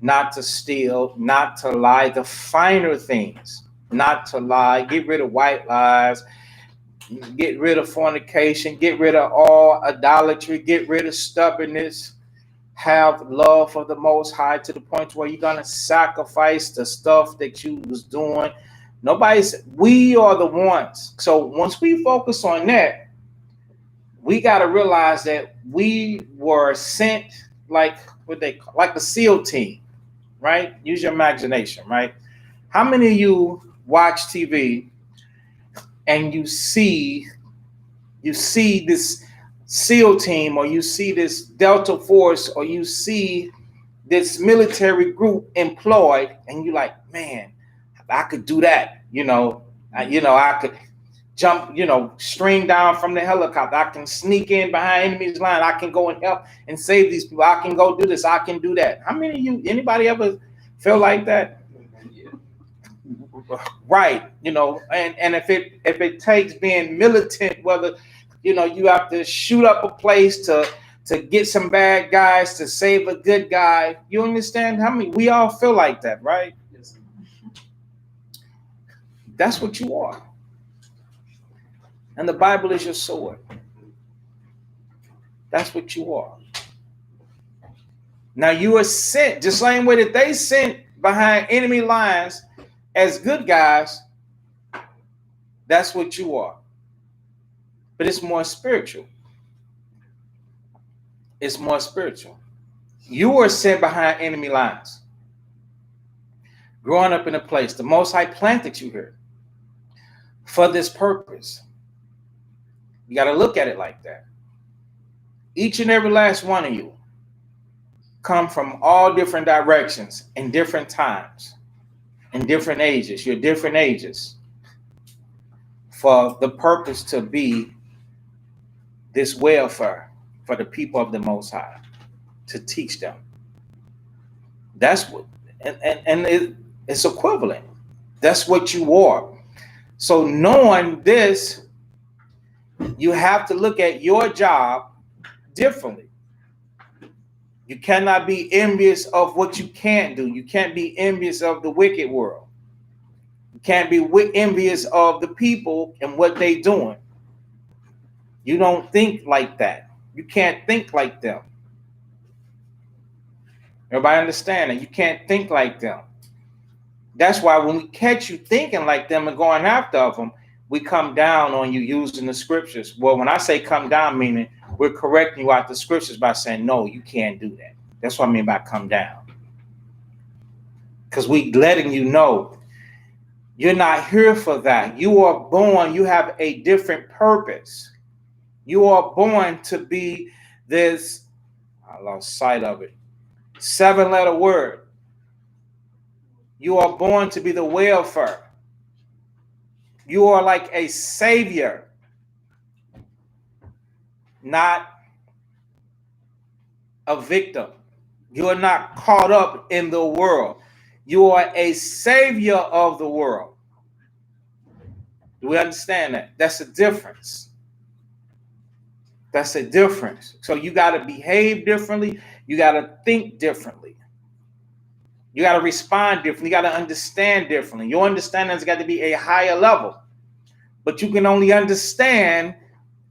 not to steal, not to lie, the finer things. Not to lie, get rid of white lies, get rid of fornication, get rid of all idolatry, get rid of stubbornness, have love for the Most High to the point where you're going to sacrifice the stuff that you was doing. We are the ones. So once we focus on that, we got to realize that we were sent like the SEAL team, right? Use your imagination, right? How many of you watch TV and you see this SEAL team, or you see this Delta Force, or you see this military group employed, and you're like, man, I could do that. I could jump, stream down from the helicopter. I can sneak in behind enemy's line. I can go and help and save these people. I can go do this. I can do that. How many of you, anybody ever feel like that? Right, and if it takes being militant, whether you have to shoot up a place to get some bad guys to save a good guy, you understand how many we all feel like that, right? Yes. That's what you are, and the Bible is your sword. That's what you are. Now you are sent the same way that they sent behind enemy lines as good guys. That's what you are. But it's more spiritual. It's more spiritual. You are sent behind enemy lines. Growing up in a place, the Most High planted you here for this purpose. You got to look at it like that. Each and every last one of you come from all different directions in different times. In different ages, you're different ages, for the purpose to be this welfare for the people of the Most High, to teach them. That's what, it's equivalent. That's what you are. So knowing this, you have to look at your job differently. You cannot be envious of what you can't do. You can't be envious of the wicked world. You can't be envious of the people and what they're doing. You don't think like that. You can't think like them. Everybody understand that you can't think like them. That's why when we catch you thinking like them and going after them, we come down on you using the scriptures. Well, when I say come down, meaning we're correcting you out the scriptures by saying, no, you can't do that. That's what I mean by come down. Because we letting you know you're not here for that. You are born, you have a different purpose. You are born to be this, I lost sight of it, 7-letter word. You are born to be the welfare. You are like a savior, not a victim. You are not caught up in the world. You are a savior of the world. Do we understand that? That's a difference. That's a difference. So you got to behave differently. You got to think differently. You got to respond differently. You got to understand differently. Your understanding has got to be a higher level. But you can only understand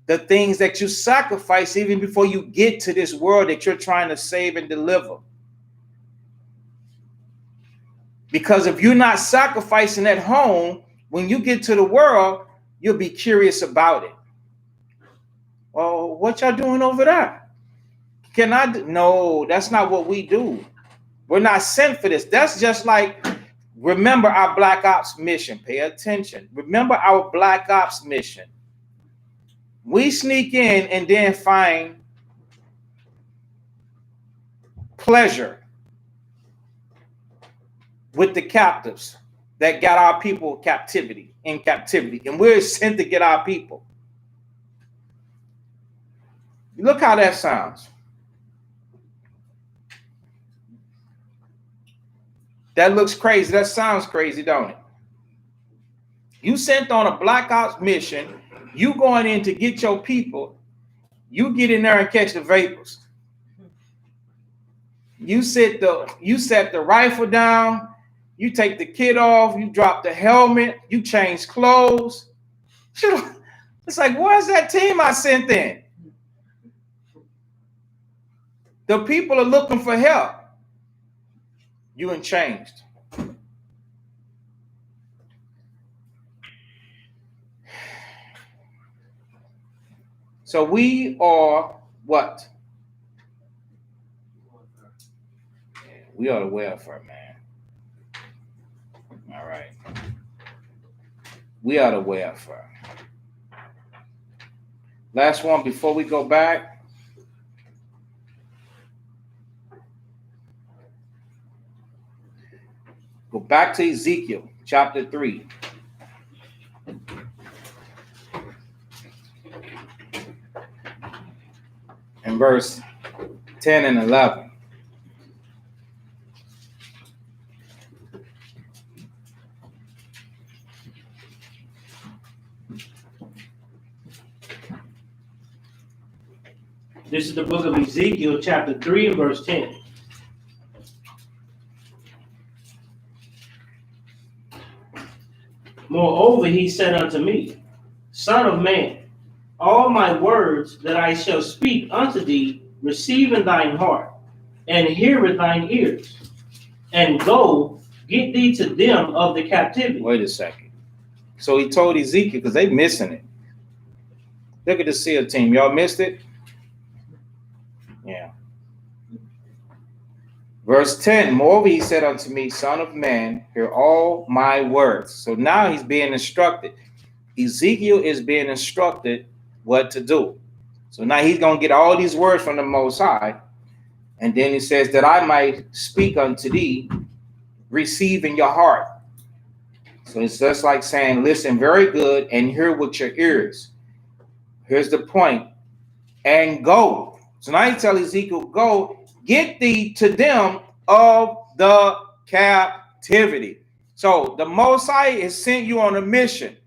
the things that you sacrifice even before you get to this world that you're trying to save and deliver. Because if you're not sacrificing at home, when you get to the world, you'll be curious about it. Well, what y'all doing over there? Can I do? No, that's not what we do. We're not sent for this. That's just like, remember our Black Ops mission. Pay attention. Remember our Black Ops mission. We sneak in and then find pleasure with the captives that got our people in captivity. And we're sent to get our people. Look how that sounds. That looks crazy. That sounds crazy, don't it? You sent on a Black Ops mission. You going in to get your people. You get in there and catch the vapors. You set the rifle down. You take the kid off. You drop the helmet. You change clothes. It's like, where's that team I sent in? The people are looking for help. You ain't changed. So we are what? Yeah, we are the welfare, man. All right. We are the welfare. Last one before we go back. Go back to Ezekiel chapter 3. And verse 10 and 11. This is the book of Ezekiel, chapter 3 and verse 10. Moreover, he said unto me, Son of man, all my words that I shall speak unto thee, receive in thine heart, and hear with thine ears, and go, get thee to them of the captivity. Wait a second. So he told Ezekiel, because they missing it. Look at the SEAL team. Y'all missed it? Yeah. Verse 10, moreover, he said unto me, Son of man, hear all my words. So now he's being instructed. Ezekiel is being instructed what to do. So now he's going to get all these words from the Most High. And then he says that I might speak unto thee, receive in your heart. So it's just like saying, listen very good and hear with your ears. Here's the point. And go. So now he tells Ezekiel, go, get thee to them of the captivity. So the Most High has sent you on a mission.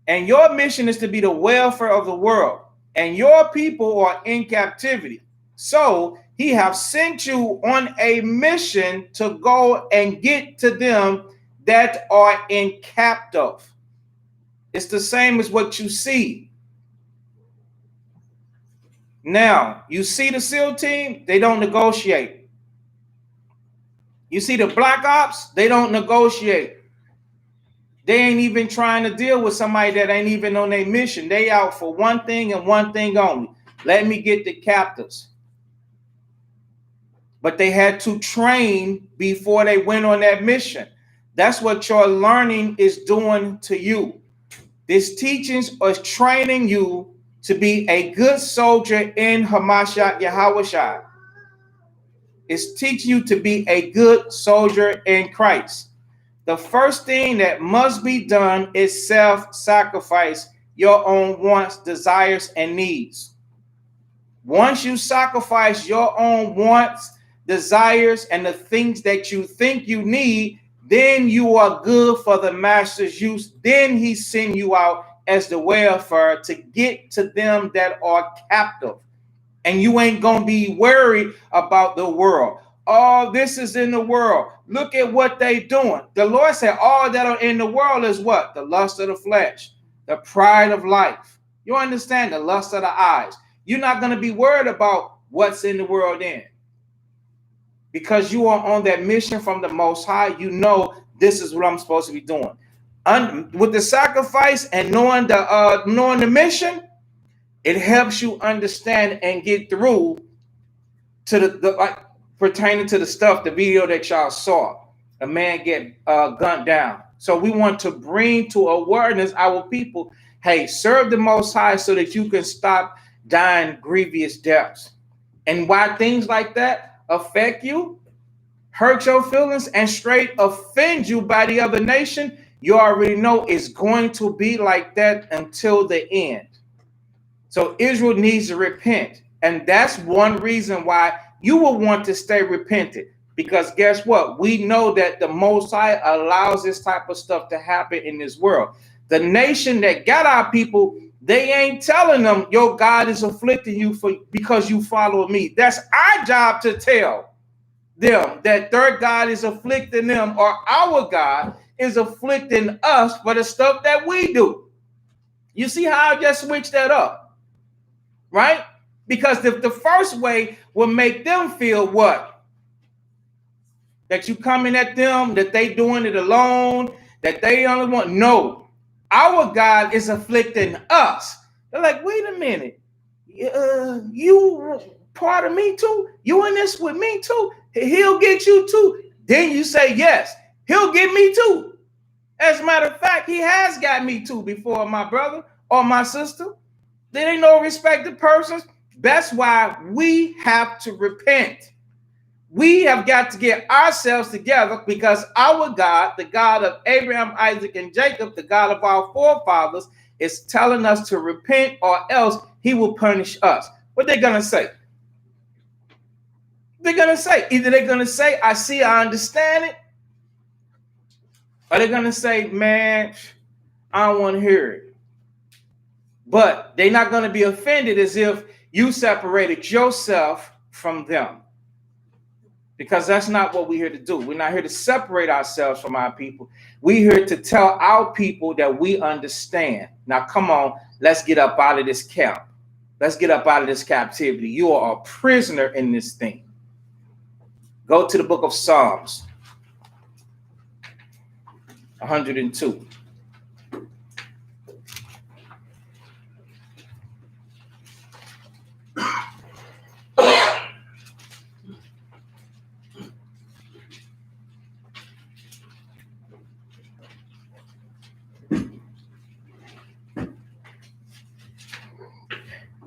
And your mission is to be the welfare of the world. And your people are in captivity. So he have sent you on a mission to go and get to them that are in captive. It's the same as what you see. Now, you see the SEAL team, they don't negotiate. You see the black ops, they don't negotiate. They ain't even trying to deal with somebody that ain't even on their mission. They out for one thing and one thing only. Let me get the captives. But they had to train before they went on that mission. That's what your learning is doing to you. This teachings is training you to be a good soldier in Hamashiach Yahushua. It's teaching you to be a good soldier in Christ. The first thing that must be done is self-sacrifice your own wants, desires, and needs. Once you sacrifice your own wants, desires, and the things that you think you need, then you are good for the master's use. Then he send you out as the welfare to get to them that are captive. And you ain't going to be worried about the world. All this is in the world. Look at what they doing. The Lord said all that are in the world is what? The lust of the flesh, the pride of life. You understand? The lust of the eyes. You're not going to be worried about what's in the world then. Because you are on that mission from the Most High. You know this is what I'm supposed to be doing. With the sacrifice and knowing the mission, it helps you understand and get through to the pertaining to the stuff, the video that y'all saw, a man get gunned down. So we want to bring to awareness our people, hey, serve the Most High so that you can stop dying grievous deaths. And why things like that affect you, hurt your feelings, and straight offend you by the other nation, you already know it's going to be like that until the end. So Israel needs to repent. And that's one reason why you will want to stay repentant. Because guess what? We know that the Most High allows this type of stuff to happen in this world. The nation that got our people, they ain't telling them, your God is afflicting you because you follow me. That's our job to tell them that their God is afflicting them, or our God is afflicting us for the stuff that we do. You see how I just switched that up, right? Because the first way will make them feel what? That you coming at them, that they doing it alone, that they only want. No, our God is afflicting us. They're like, wait a minute, you part of me too? You in this with me too? He'll get you too. Then you say, yes, he'll get me too. As a matter of fact, he has got me too before, my brother or my sister. There ain't no respected persons. That's why we have to repent. We have got to get ourselves together because our God, the God of Abraham, Isaac, and Jacob, the God of our forefathers, is telling us to repent, or else he will punish us. What they're going to say? They're going to say, either they're going to say, I see, I understand it, or they're going to say, man, I don't want to hear it. But they're not going to be offended as if you separated yourself from them. Because that's not what we're here to do. We're not here to separate ourselves from our people. We're here to tell our people that we understand. Now, come on, let's get up out of this camp. Let's get up out of this captivity. You are a prisoner in this thing. Go to the book of Psalms 102.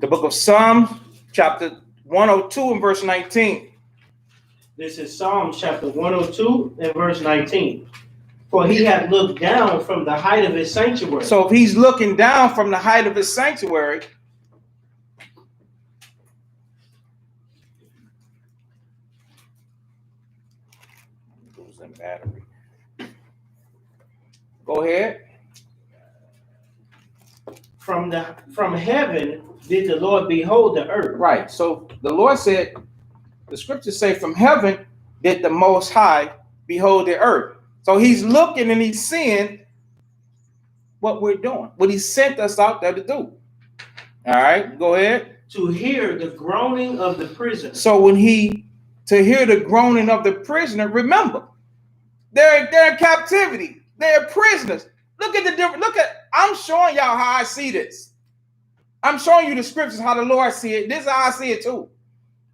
The book of Psalms, chapter 102 and verse 19. This is Psalms chapter 102 and verse 19. For he hath looked down from the height of his sanctuary. So if he's looking down from the height of his sanctuary, losing battery. Go ahead. From heaven did the Lord behold the earth. Right. So the Lord said, the scriptures say, from heaven did the Most High behold the earth. So he's looking and he's seeing what we're doing, what he sent us out there to do. All right, go ahead. To hear the groaning of the prison. So when he to hear the groaning of the prisoner. Remember, they're in captivity. They're prisoners. Look at the difference. I'm showing y'all how I see this. I'm showing you the scriptures, how the Lord see it. This is how I see it too.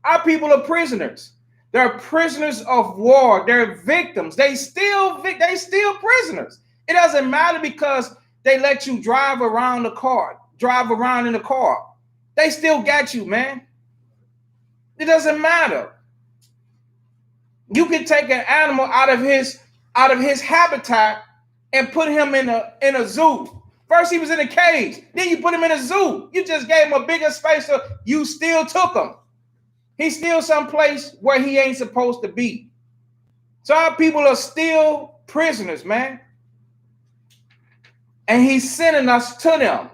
Our people are prisoners. They're prisoners of war. They're victims. They still prisoners. It doesn't matter because they let you drive around in the car. They still got you, man. It doesn't matter. You can take an animal out of his habitat and put him in a zoo. First he was in a cage, then you put him in a zoo. You just gave him a bigger space, so you still took him. He's still someplace where he ain't supposed to be. So our people are still prisoners, man. And he's sending us to them.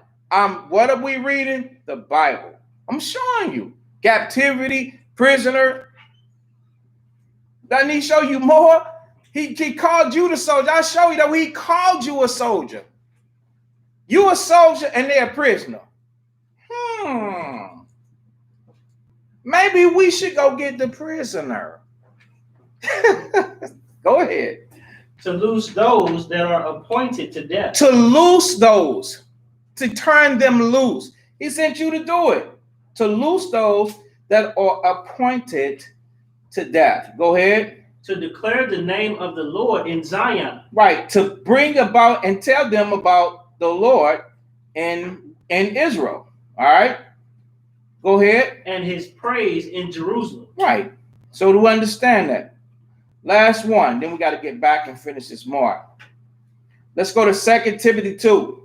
What are we reading? The Bible. I'm showing you. Captivity, prisoner. Doesn't he show you more? He called you the soldier. I show you that he called you a soldier. You a soldier and they're a prisoner. Maybe we should go get the prisoner. Go ahead. To loose those that are appointed to death. To loose those. To turn them loose. He sent you to do it. To loose those that are appointed to death. Go ahead. To declare the name of the Lord in Zion. Right. To bring about and tell them about the Lord in Israel. All right. Go ahead. And his praise in Jerusalem. Right. So to understand that. Last one. Then we got to get back and finish this mark. Let's go to 2 Timothy 2.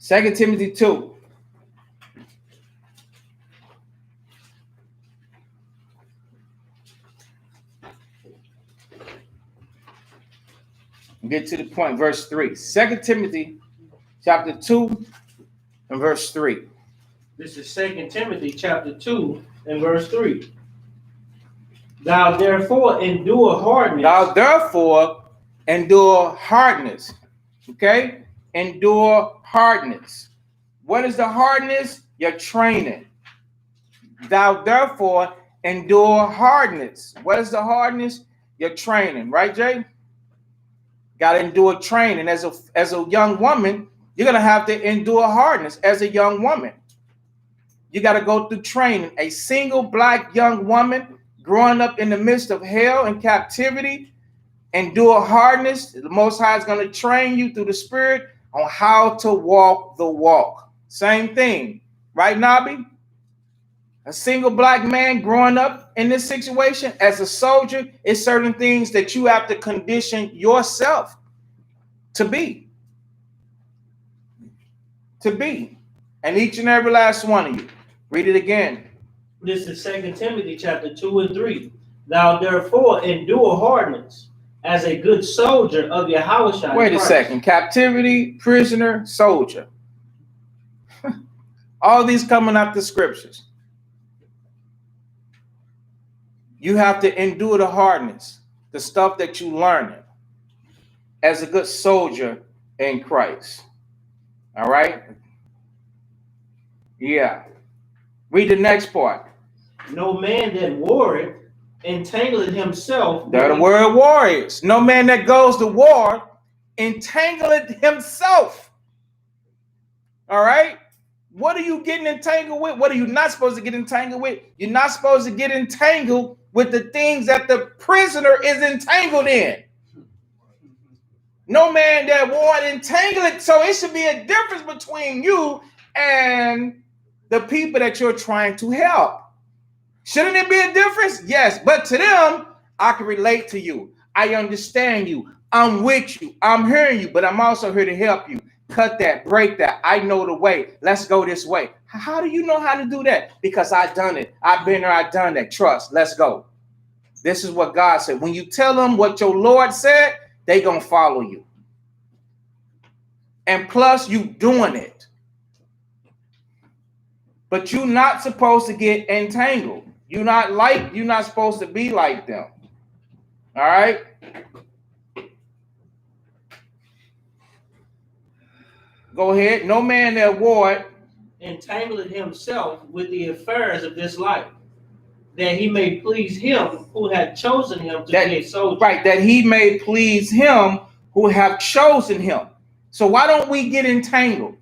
2 Timothy 2. Get to the point, verse 3. 2 Timothy chapter 2 and verse 3. This is 2 Timothy chapter 2 and verse 3. Thou therefore endure hardness. Thou therefore endure hardness. Okay? Endure hardness. What is the hardness? Your training. Thou therefore endure hardness. What is the hardness? Your training. Right, Jay? Got to endure training. As a young woman, you're going to have to endure hardness as a young woman. You got to go through training. A single black young woman growing up in the midst of hell and captivity, endure hardness. The Most High is going to train you through the Spirit on how to walk the walk. Same thing. Right, Nabi? A single black man growing up in this situation as a soldier is certain things that you have to condition yourself to be. To be. And each and every last one of you. Read it again. This is 2 Timothy chapter 2 and 3. Thou therefore endure hardness as a good soldier of Yahushua. Wait a second. Captivity, prisoner, soldier. All these coming up the scriptures. You have to endure the hardness, the stuff that you learning as a good soldier in Christ. All right? Yeah. Read the next part. No man that warreth entangleth himself. They're the word warriors. No man that goes to war entangleth himself. All right? What are you getting entangled with? What are you not supposed to get entangled with? You're not supposed to get entangled with the things that the prisoner is entangled in. No man that won't entangle it. So it should be a difference between you and the people that you're trying to help. Shouldn't it be a difference? Yes. But to them, I can relate to you. I understand you. I'm with you. I'm hearing you, but I'm also here to help you. Cut that, break that. I know the way. Let's go this way. How do you know how to do that? Because I've done it. I've been there. I've done that. Trust. Let's go. This is what God said. When you tell them what your Lord said, they gonna follow you. And plus, you doing it. But you're not supposed to get entangled. You're not supposed to be like them. All right. Go ahead. No man that warred entangled himself with the affairs of this life, that he may please him who had chosen him to be a soldier. Right, that he may please him who have chosen him. So why don't we get entangled?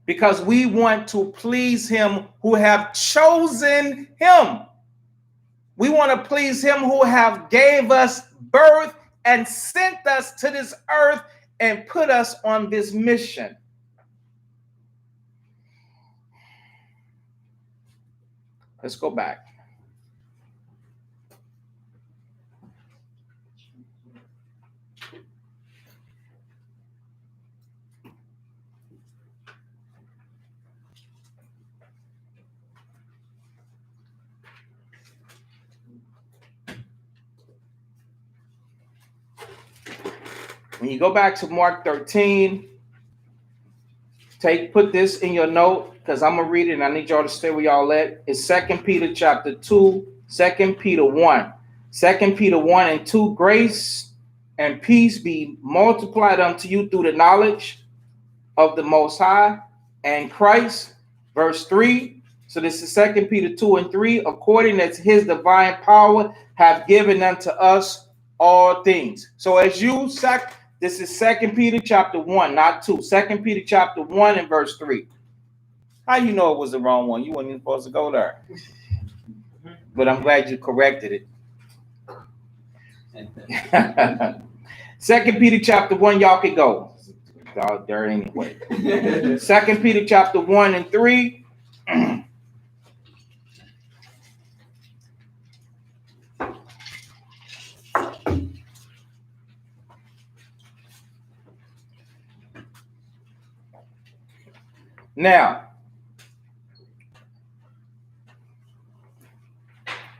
Because we want to please him who have chosen him. We want to please him who have gave us birth and sent us to this earth and put us on this mission. Let's go back. When you go back to Mark 13, put this in your note because I'm gonna read it and I need y'all to stay where y'all at. It's 2 Peter chapter 2, 2 Peter 1. 2 Peter 1 and 2, grace and peace be multiplied unto you through the knowledge of the Most High and Christ. Verse 3. So this is 2 Peter 2 and 3. According as his divine power have given unto us all things. So as you this is 2 Peter chapter 1, not 2. 2 Peter chapter 1 and verse 3. How you know it was the wrong one? You weren't even supposed to go there. But I'm glad you corrected it. 2 Peter chapter 1, y'all can go. Y'all there anyway. 2 Peter chapter 1 and 3. Now,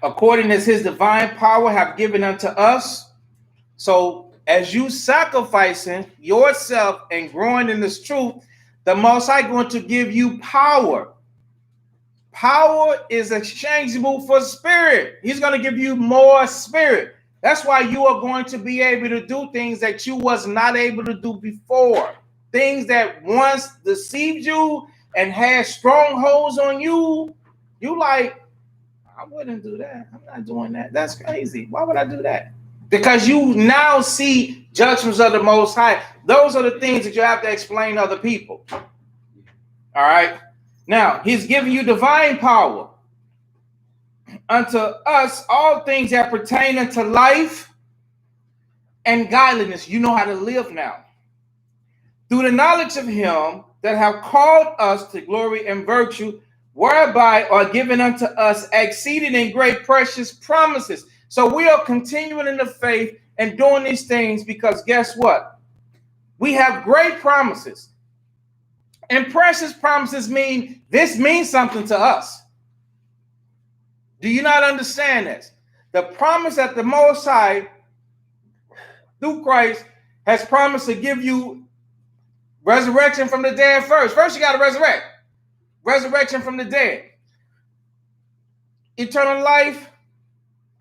according as his divine power have given unto us, so as you sacrificing yourself and growing in this truth, the Most High going to give you power. Power is exchangeable for spirit. He's going to give you more spirit. That's why you are going to be able to do things that you was not able to do before. Things that once deceived you and had strongholds on you, you like, I wouldn't do that. I'm not doing that. That's crazy. Why would I do that? Because you now see judgments of the Most High. Those are the things that you have to explain to other people. All right. Now, he's giving you divine power. Unto us, all things that pertain unto life and godliness. You know how to live now. Through the knowledge of him that have called us to glory and virtue, whereby are given unto us exceeding and great precious promises. So we are continuing in the faith and doing these things because guess what? We have great promises. And precious promises mean, this means something to us. Do you not understand this? The promise that the Most High, through Christ, has promised to give you resurrection from the dead first. First, you got to resurrect. Resurrection from the dead. Eternal life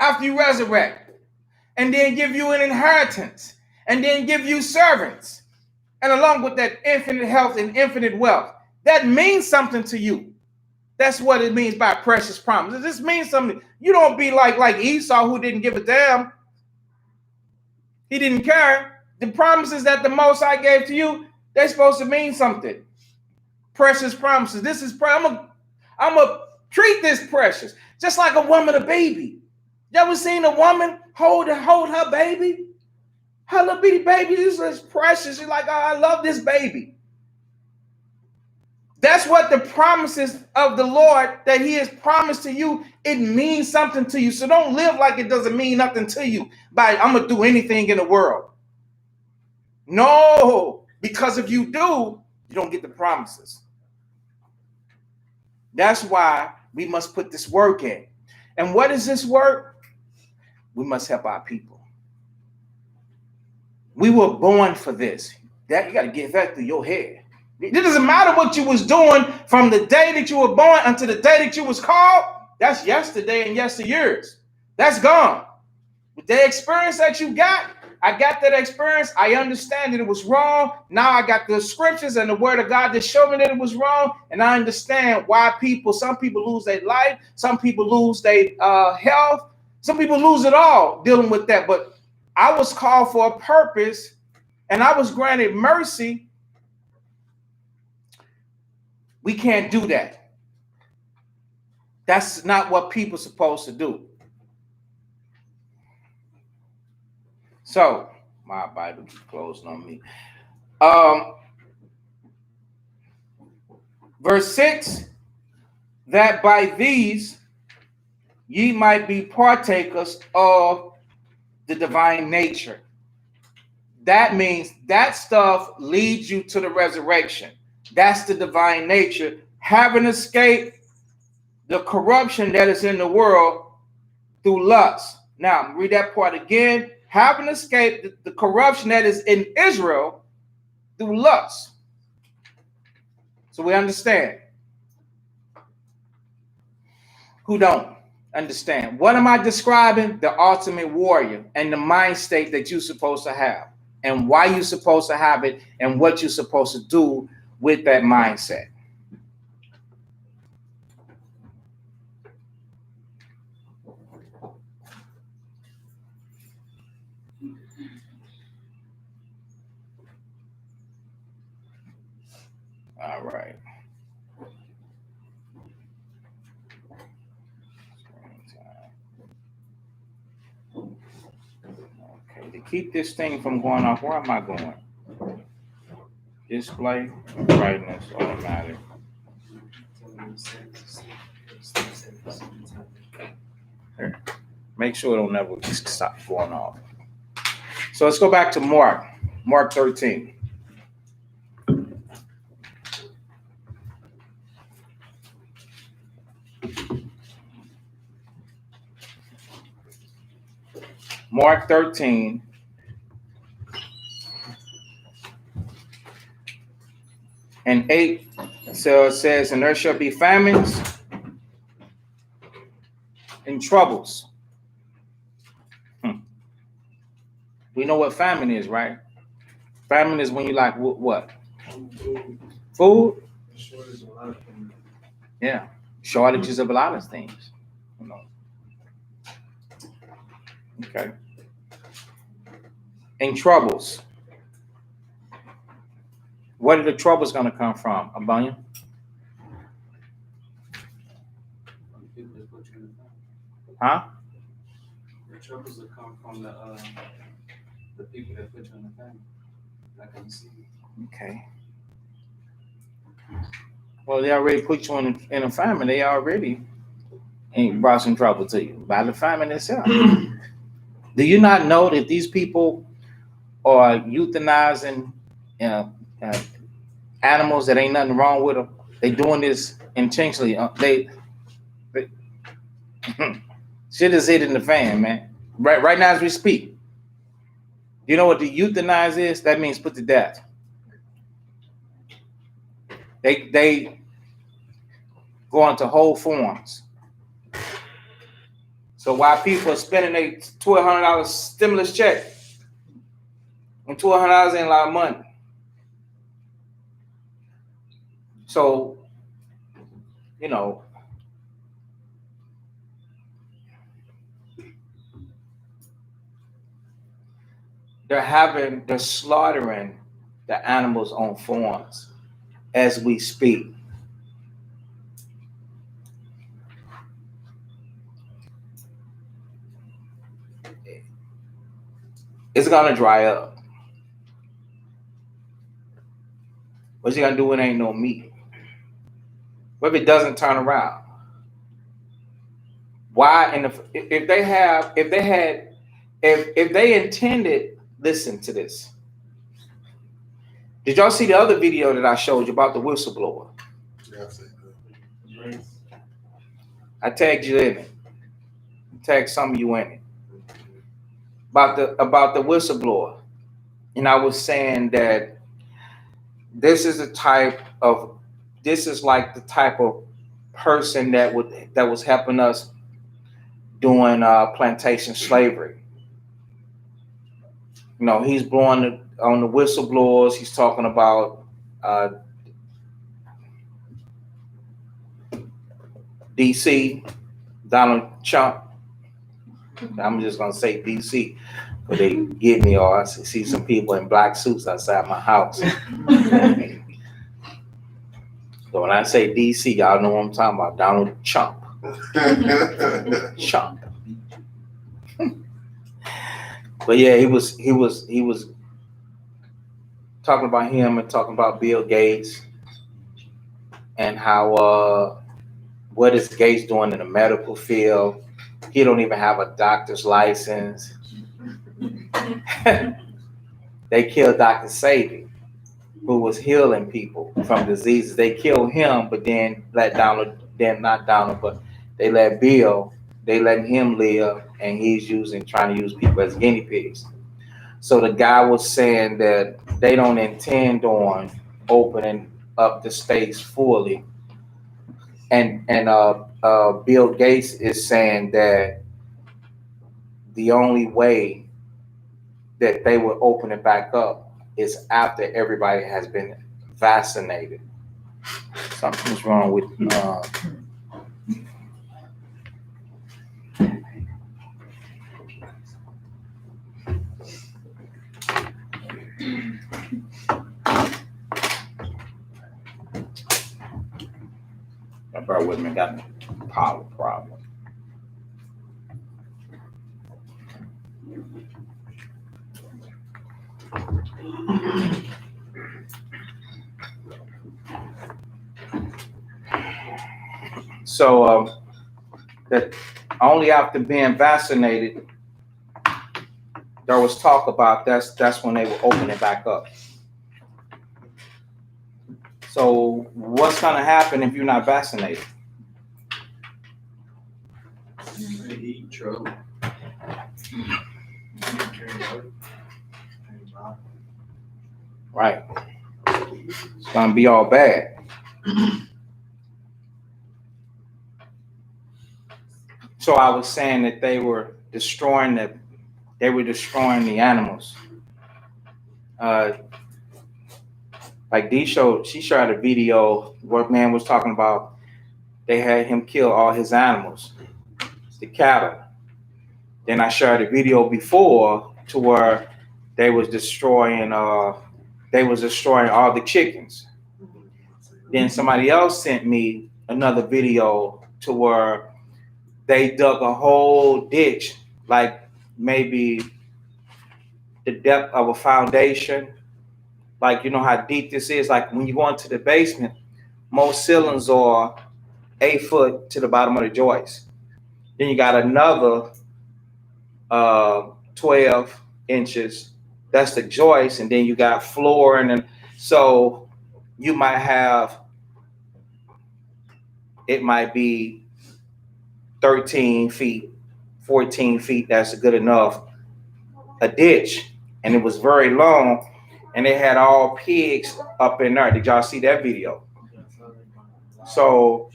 after you resurrect. And then give you an inheritance. And then give you servants. And along with that, infinite health and infinite wealth. That means something to you. That's what it means by precious promises. This means something. You don't be like Esau, who didn't give a damn. He didn't care. The promises that the Most High gave to you, they're supposed to mean something. Precious promises. This is I'm gonna treat this precious, just like a woman, a baby. You ever seen a woman hold her baby? Her little bitty baby, this is precious. You're like, oh, I love this baby. That's what the promises of the Lord that he has promised to you, it means something to you. So don't live like it doesn't mean nothing to you by I'm gonna do anything in the world. No, because if you do, you don't get the promises. That's why we must put this work in. And what is this work? We must help our people. We were born for this. That you got to get that through your head. It doesn't matter what you was doing from the day that you were born until the day that you was called. That's yesterday and yesteryears. That's gone. With the experience that you got, I got that experience. I understand that it was wrong. Now I got the scriptures and the word of God that showed me that it was wrong. And I understand why some people lose their life. Some people lose their health. Some people lose it all dealing with that. But I was called for a purpose and I was granted mercy. We can't do that. That's not what people are supposed to do. So, my Bible keeps closing on me. Verse 6, that by these ye might be partakers of the divine nature. That means that stuff leads you to the resurrection. That's the divine nature. Having escaped the corruption that is in the world through lust. Now, read that part again. Having escaped the corruption that is in Israel through lust. So we understand. Who don't understand? What am I describing? The ultimate warrior and the mind state that you're supposed to have and why you're supposed to have it and what you're supposed to do with that mindset. All right. Okay, to keep this thing from going off, where am I going? Display, brightness, automatic. Here. Make sure it don't never stop going off. So let's go back to Mark 13. Mark 13. And 8, so it says, and there shall be famines and troubles. We know what famine is, right? Famine is when you like what? Food? Yeah. Shortages of a lot of things. You know. Okay. And troubles. Where are the troubles going to come from, Abanya? Huh? The troubles that come from the people that put you in the family. Like I see. Okay. Well, they already put you in a famine. They already ain't brought some trouble to you by the famine itself. Do you not know that these people are euthanizing animals that ain't nothing wrong with them? They doing this intentionally. They shit is hitting the fan, man. Right now as we speak. You know what the euthanize is? That means put to death. They go on to whole forms. So while people are spending their $1,200 stimulus check, and $1,200 ain't a lot of money. So, you know, they're slaughtering the animals on farms as we speak. It's gonna dry up. What you gonna do when ain't no meat? What if it doesn't turn around? Why? And if they intended, listen to this. Did y'all see the other video that I showed you about the whistleblower? Yeah, I've seen that. I tagged you in it. Tagged some of you in it. About the whistleblower. And I was saying that this is like the type of person that was helping us during plantation slavery. he's blowing on the whistleblowers. He's talking about DC, Donald Trump. I'm just gonna say DC, but they get me, or I see some people in black suits outside my house. So when I say DC, y'all know what I'm talking about. Donald Trump. Trump. But yeah, he was talking about him and talking about Bill Gates and how what is Gates doing in the medical field. He don't even have a doctor's license. They killed Dr. Sabi, who was healing people from diseases. They killed him, but then let Bill, they let him live, and he's trying to use people as guinea pigs. So the guy was saying that they don't intend on opening up the states fully. And Bill Gates is saying that the only way that they will open it back up is after everybody has been vaccinated. Something's wrong with bear with me, got a power problem. So that only after being vaccinated, there was talk about that's when they will open it back up. So what's gonna happen if you're not vaccinated? Eat trouble. Right. It's gonna be all bad. So I was saying that they were destroying the animals. Like she showed a video where man was talking about they had him kill all his animals, the cattle. Then I shared a video before to where they was destroying all the chickens. Then somebody else sent me another video to where they dug a whole ditch, like maybe the depth of a foundation. Like, you know how deep this is? Like when you go into the basement, most ceilings are 8 foot to the bottom of the joist. Then you got another 12 inches. That's the joist. And then you got floor. And then, so you might have, it might be 13 feet, 14 feet. That's good enough. A ditch. And it was very long. And they had all pigs up in there. Did y'all see that video? So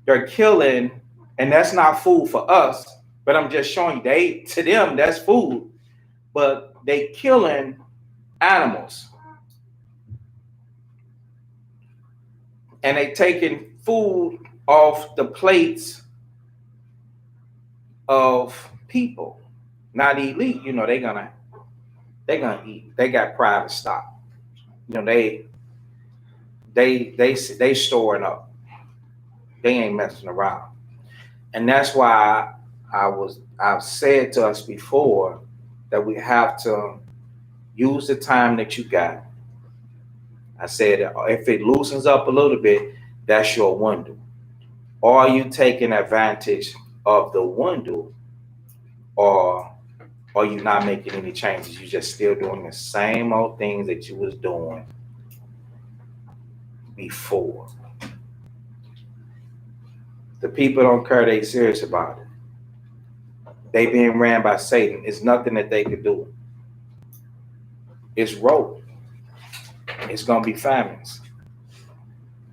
they're killing, and that's not food for us, but I'm just showing you, to them, that's food. But they killing animals. And they taking food off the plates of people, not elite. You know, they're gonna eat. They got private stock. You know, they storing up. They ain't messing around. And that's why I've said to us before that we have to use the time that you got. I said, if it loosens up a little bit, that's your window. Or are you taking advantage of the window, or are you not making any changes? You're just still doing the same old things that you was doing before. The people don't care. They serious about it. They being ran by Satan. It's nothing that they could do. It's rope. It's gonna be famines.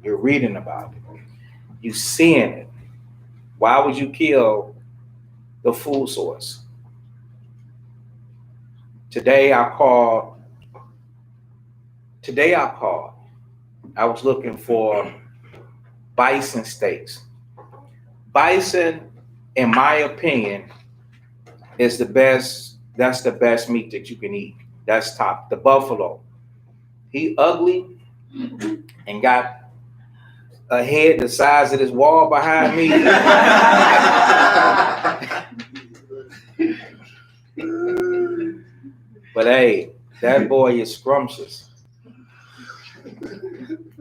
You're reading about it. You seeing it. Why would you kill the food source? Today I called. I was looking for bison steaks. Bison, in my opinion, is the best. That's the best meat that you can eat. That's top. The buffalo. He ugly and got a head the size of this wall behind me. But hey, that boy is scrumptious.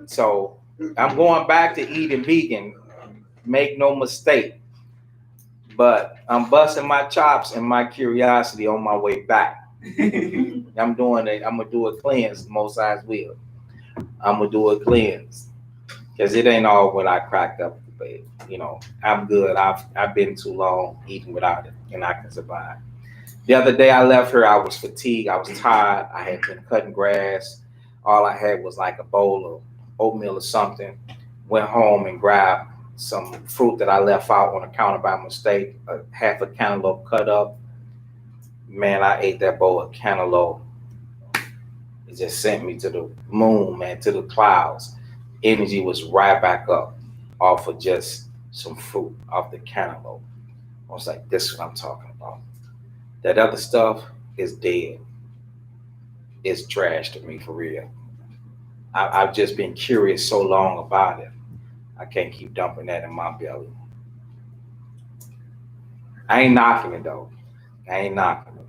So I'm going back to eating vegan. Make no mistake. But I'm busting my chops and my curiosity on my way back. I'm gonna do a cleanse, most eyes will. I'm gonna do a cleanse. Because it ain't all what I cracked up, but I'm good. I've been too long eating without it, and I can survive. The other day I left her, I was fatigued, I was tired, I had been cutting grass. All I had was like a bowl of oatmeal or something. Went home and grabbed some fruit that I left out on the counter by mistake, half a cantaloupe cut up. Man, I ate that bowl of cantaloupe. It just sent me to the moon, man, to the clouds. Energy was right back up off of just some fruit, off the cantaloupe. I was like, this is what I'm talking about. That other stuff is dead. It's trash to me, for real. I've just been curious so long about it. I can't keep dumping that in my belly. I ain't knocking it though. I ain't knocking it.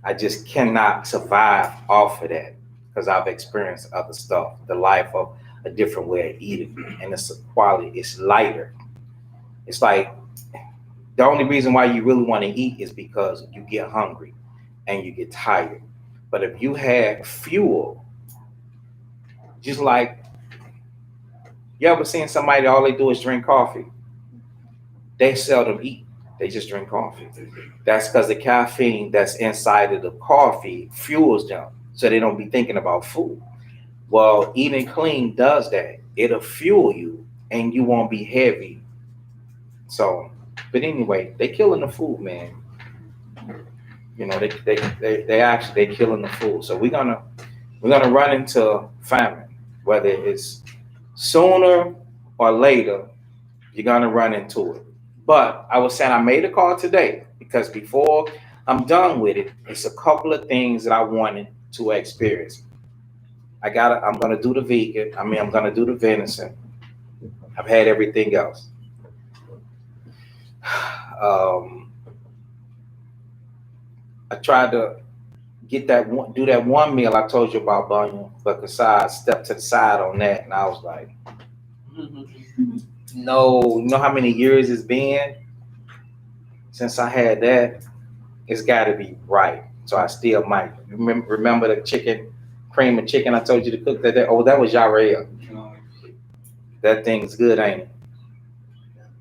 I just cannot survive off of that because I've experienced other stuff, the life of a different way of eating, and it's a quality, it's lighter. It's like the only reason why you really want to eat is because you get hungry and you get tired. But if you had fuel, just like you ever seen somebody all they do is drink coffee? They seldom eat. They just drink coffee. That's because the caffeine that's inside of the coffee fuels them, so they don't be thinking about food. Well, eating clean does that. It'll fuel you, and you won't be heavy. So, but anyway, they killing the food, man. They killing the food. So we're gonna run into famine, whether it's sooner or later. You're gonna run into it. But I was saying I made a call today because before I'm done with it, it's a couple of things that I wanted to experience. I'm gonna do the vegan. I'm gonna do the venison. I've had everything else. I tried to do that one meal I told you about, Bunyan, but Kasai stepped to the side on that, and I was like, no, you know how many years it's been since I had that? It's got to be right. So I still might remember the chicken, cream and chicken I told you to cook that day. Oh, that was Yarel. That thing's good, ain't it?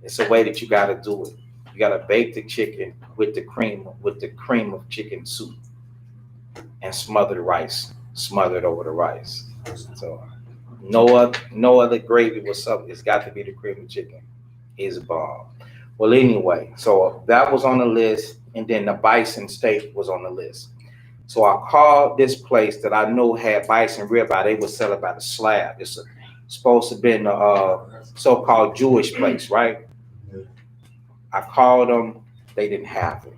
It's a way that you got to do it. You got to bake the chicken with the cream of chicken soup, and smother the rice, smother it over the rice. So no other gravy. What's up? It's got to be the cream of chicken. Is bomb. Well, anyway, so that was on the list, and then the bison steak was on the list. So I called this place that I know had bison ribeye. They would sell it by the slab. It's supposed to be a so-called Jewish place, right? I called them. They didn't have it.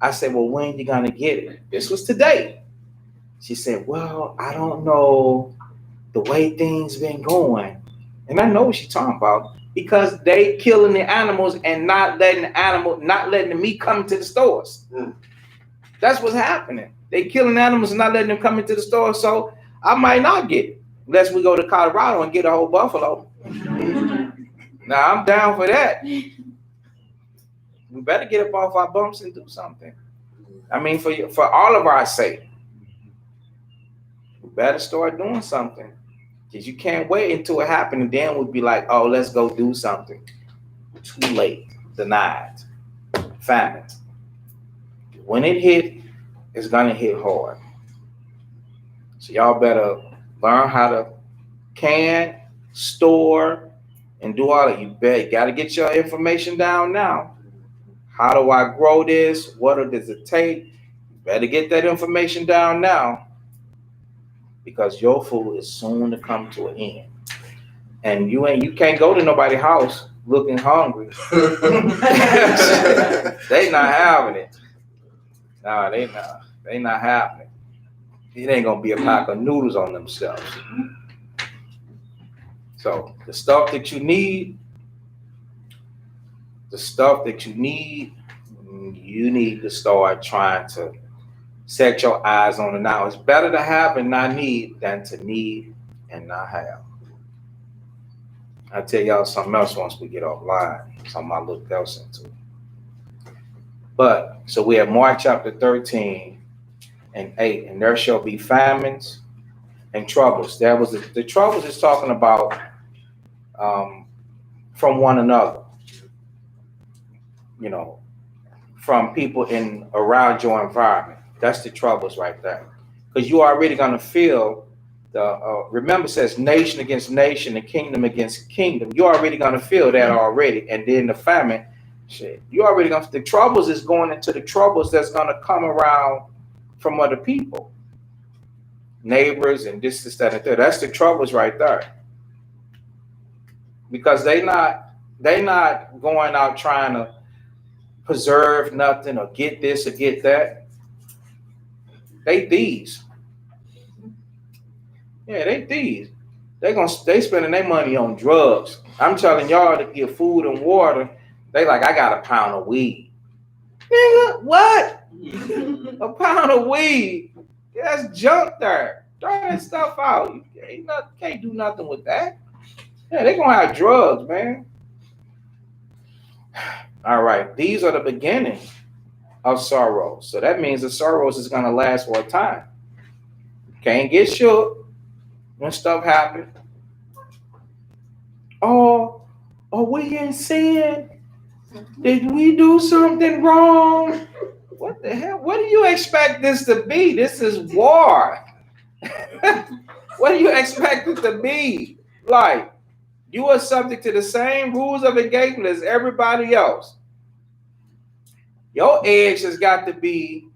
I said, well, when you gonna get it? This was today. She said, well, I don't know the way things been going. And I know what she's talking about because they killing the animals and not letting the meat come into the stores. That's what's happening. They killing animals and not letting them come into the store. So I might not get it unless we go to Colorado and get a whole buffalo. Now I'm down for that. We better get up off our bumps and do something. For all of our sake, we better start doing something. Because you can't wait until it happens and then we'll be like, oh, let's go do something. Too late. Denied. Famine. When it hit, it's gonna hit hard. So y'all better learn how to can, store, and do all that. You gotta get your information down now. How do I grow this? What does it take? Better get that information down now, because your food is soon to come to an end. And you can't go to nobody's house looking hungry. They not having it. No, they not having it. It ain't gonna be a pack of noodles on themselves. So the stuff that you need, you need to start trying to set your eyes on it now. It's better to have and not need than to need and not have. I'll tell y'all something else once we get offline, something I looked else into. But, so we have Mark chapter 13 and 8, and there shall be famines and troubles. That was the troubles is talking about from one another, you know, from people in around your environment. That's the troubles right there. Because you already gonna feel remember it says nation against nation and kingdom against kingdom. You're already gonna feel that already. And then the famine, shit, you already gonna, the troubles is going into the troubles that's gonna come around from other people. Neighbors and this, that, and that. That's the troubles right there. Because they not going out trying to preserve nothing or get this or get that. They thieves. Yeah, they thieves. They spending their money on drugs. I'm telling y'all to get food and water. They like, I got a pound of weed. Nigga, what? A pound of weed? That's junk there. Throw that stuff out. You can't do nothing with that. Yeah, they gonna have drugs, man. All right, these are the beginning of sorrow. So that means the sorrows is gonna last for a time. Can't get shook when stuff happens. Oh, we in sin? Did we do something wrong? What the hell? What do you expect this to be? This is war. What do you expect it to be? Like, you are subject to the same rules of engagement as everybody else. Your edge has got to be,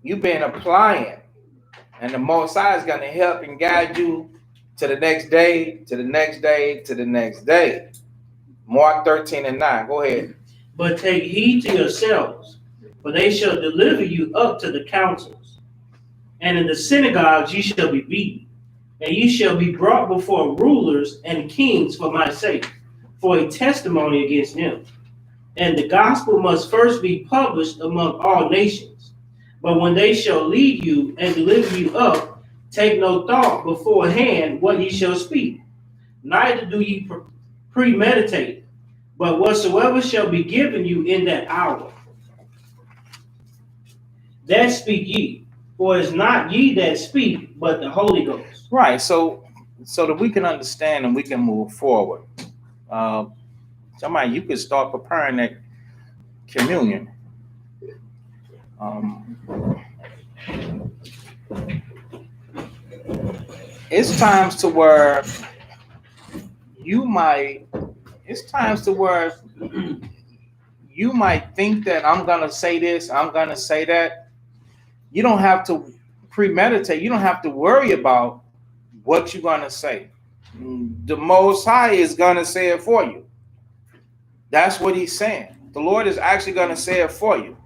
you've been applying, and the Most High is going to help and guide you to the next day, to the next day, to the next day. Mark 13 and 9. Go ahead. But take heed to yourselves, for they shall deliver you up to the councils, and in the synagogues ye shall be beaten, and ye shall be brought before rulers and kings for my sake, for a testimony against them. And the gospel must first be published among all nations. But when they shall lead you and deliver you up, take no thought beforehand what ye shall speak, neither do ye premeditate, but whatsoever shall be given you in that hour, that speak ye. For it's not ye that speak, but the Holy Ghost. Right. So that we can understand and we can move forward. Somebody, you could start preparing that communion. It's times to where you might think that I'm gonna say this, I'm gonna say that. You don't have to premeditate. You don't have to worry about what you're gonna say. The Most High is gonna say it for you. That's what he's saying. The Lord is actually gonna say it for you.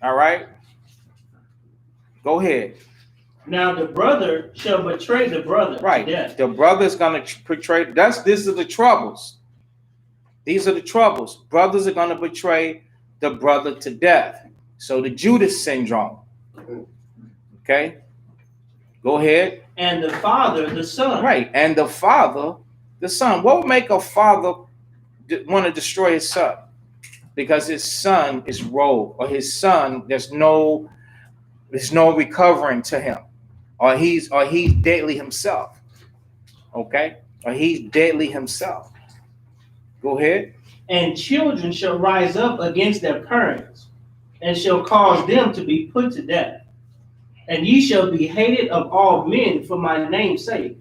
All right? Go ahead. Now the brother shall betray the brother. Right. To death. The brother's gonna betray. These are the troubles. These are the troubles. Brothers are gonna betray the brother to death. So the Judas syndrome. Okay? Go ahead. And the father, the son. Right. And the father, the son. What would make a father want to destroy his son? Because his son is rogue, or his son, there's no recovering to him, or he's deadly himself. Okay? Or he's deadly himself. Go ahead. And children shall rise up against their parents, and shall cause them to be put to death. And ye shall be hated of all men for my name's sake.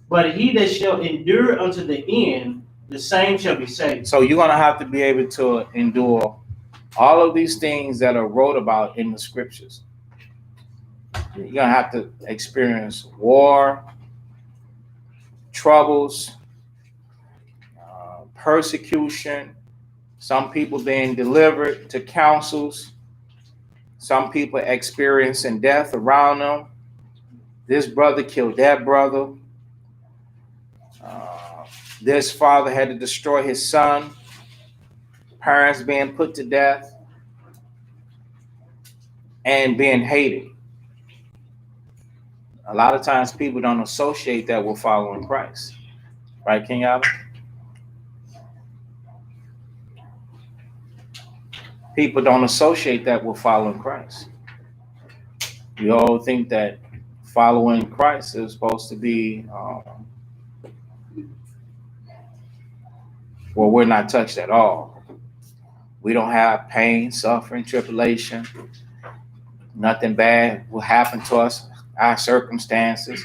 But he that shall endure unto the end, the same shall be saved. So you're going to have to be able to endure All of these things that are wrote about in the scriptures. You're going to have to experience war, troubles, persecution, some people being delivered to councils, some people experiencing death around them. This brother killed that brother. This father had to destroy his son. Parents being put to death and being hated. A lot of times people don't associate that with following Christ. Right, King Allen? People don't associate that with following Christ. We all think that following Christ is supposed to be, well, we're not touched at all. We don't have pain, suffering, tribulation. Nothing bad will happen to us, our circumstances.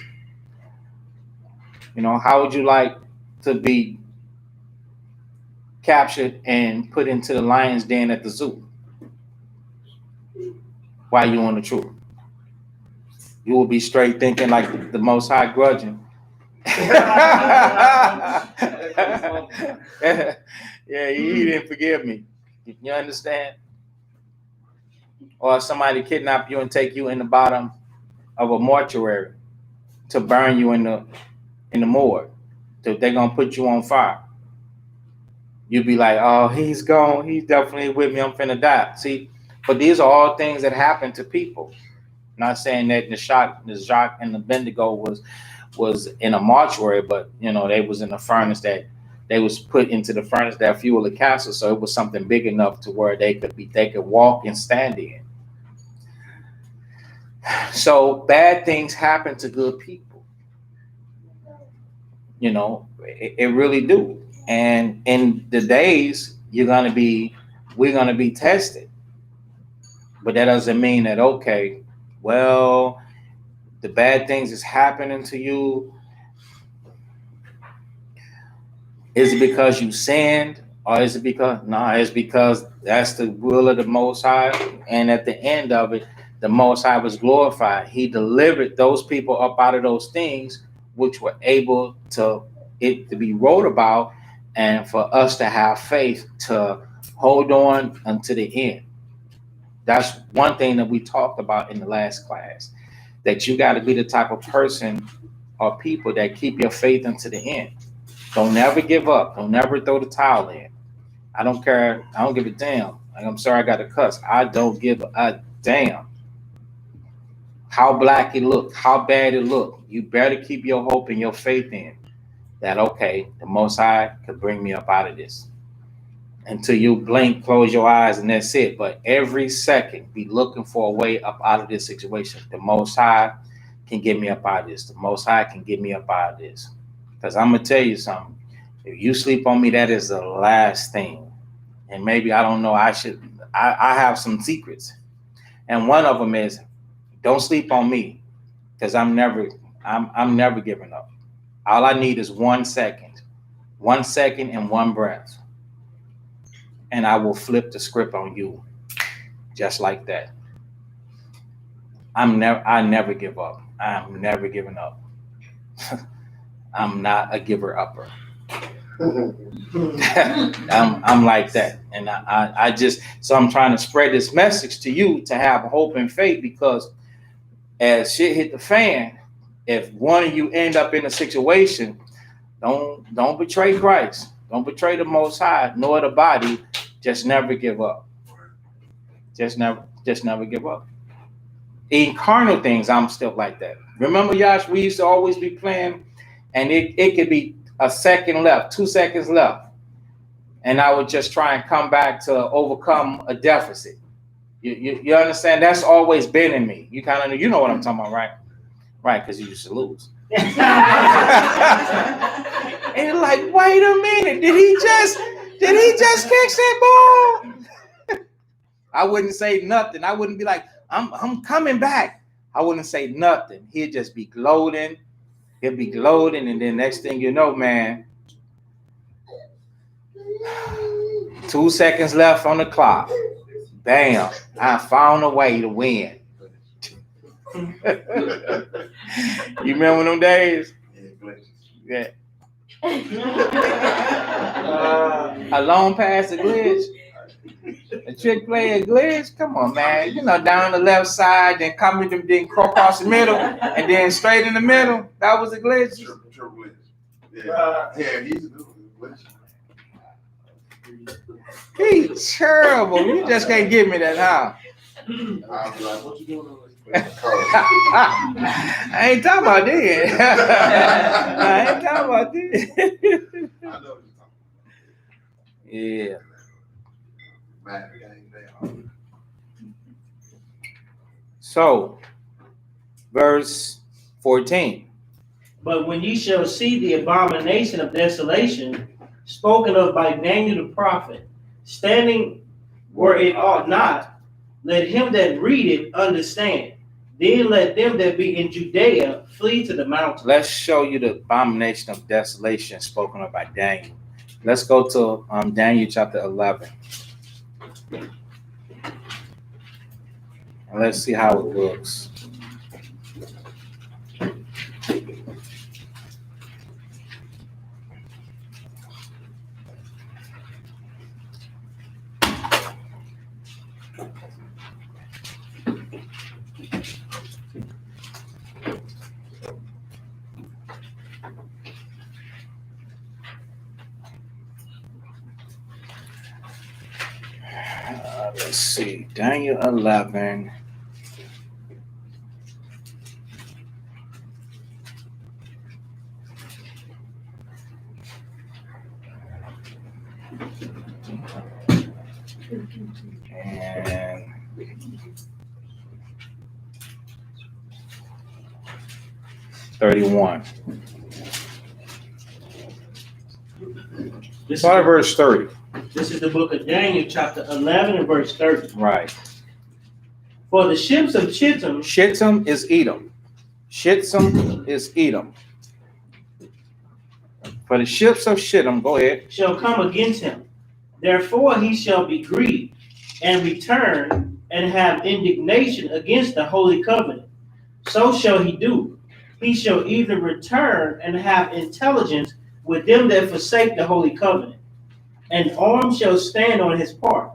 You know, how would you like to be captured and put into the lion's den at the zoo while you're on the truth? You will be straight thinking like the Most High grudging. Yeah, he didn't forgive me. You understand? Or somebody kidnap you and take you in the bottom of a mortuary to burn you in the morgue. So they're gonna put you on fire. You'd be like, oh, he's gone. He's definitely with me. I'm finna die. See, but these are all things that happen to people. Not saying that the Jacques and the Bendigo was in a mortuary, but you know, they was in a furnace that they was put into the furnace that fueled the castle. So it was something big enough to where they could walk and stand in. So bad things happen to good people. You know, it really do. And in the days we're gonna be tested. But that doesn't mean that, okay, well, the bad things is happening to you. Is it because you sinned? Or is it because, it's because that's the will of the Most High. And at the end of it, the Most High was glorified. He delivered those people up out of those things, which were able to be wrote about, and for us to have faith to hold on until the end. That's one thing that we talked about in the last class, that you got to be the type of person or people that keep your faith until the end. Don't never give up. Don't never throw the towel in. I don't care. I don't give a damn. I'm sorry I got to cuss. I don't give a damn how black it look, how bad it look. You better keep your hope and your faith in that, okay, the Most High could bring me up out of this. Until you blink, close your eyes, and that's it. But every second, be looking for a way up out of this situation. The Most High can get me up out of this. The Most High can get me up out of this. Because I'm going to tell you something. If you sleep on me, that is the last thing. And maybe, I don't know, I have some secrets. And one of them is, don't sleep on me. Because I'm never giving up. All I need is 1 second. 1 second and one breath. And I will flip the script on you. Just like that. I never give up. I'm never giving up. I'm not a giver upper. I'm like that. And I just, so I'm trying to spread this message to you to have hope and faith, because as shit hit the fan, if one of you end up in a situation, don't betray Christ. Don't betray the Most High, nor the body. Just never give up. Just never give up. In carnal things, I'm still like that. Remember, Yash, we used to always be playing, and it could be a second left, 2 seconds left. And I would just try and come back to overcome a deficit. You understand? That's always been in me. You kind of you know what I'm talking about, right? Right, because you used to lose. And you're like, wait a minute, did he just catch that ball? I wouldn't say nothing. I wouldn't be like, I'm coming back. I wouldn't say nothing. He'd just be gloating. He'll be gloating, and then next thing you know, man, 2 seconds left on the clock. Bam! I found a way to win. You remember them days? Yeah. A long pass, a glitch. A trick play, a glitch. Come on, man. You know, down the left side, then come them, then across the middle, and then straight in the middle. That was a glitch. Triple glitch. Yeah, he's a glitch. He's terrible. You just can't give me that, huh? I'll be like, what you doing? I ain't talking about that. I ain't talking about that. I know what you're talking Yeah. about. Man, gang, So, verse 14. But when ye shall see the abomination of desolation spoken of by Daniel the prophet, standing where it ought not, let him that read it understand. Then let them that be in Judea flee to the mountains. Let's show you the abomination of desolation spoken of by Daniel. Let's go to Daniel chapter 11. And let's see how it looks. Let's see, Daniel 11. And 31. Start at verse 30. This is the book of Daniel, chapter 11 and verse 30. Right. For the ships of Chittim Shittim is Edom. Shittim is Edom. For the ships of Shittim, go ahead. shall come against him. Therefore he shall be grieved and return and have indignation against the holy covenant. So shall he do. He shall even return and have intelligence with them that forsake the holy covenant. And arms shall stand on his part,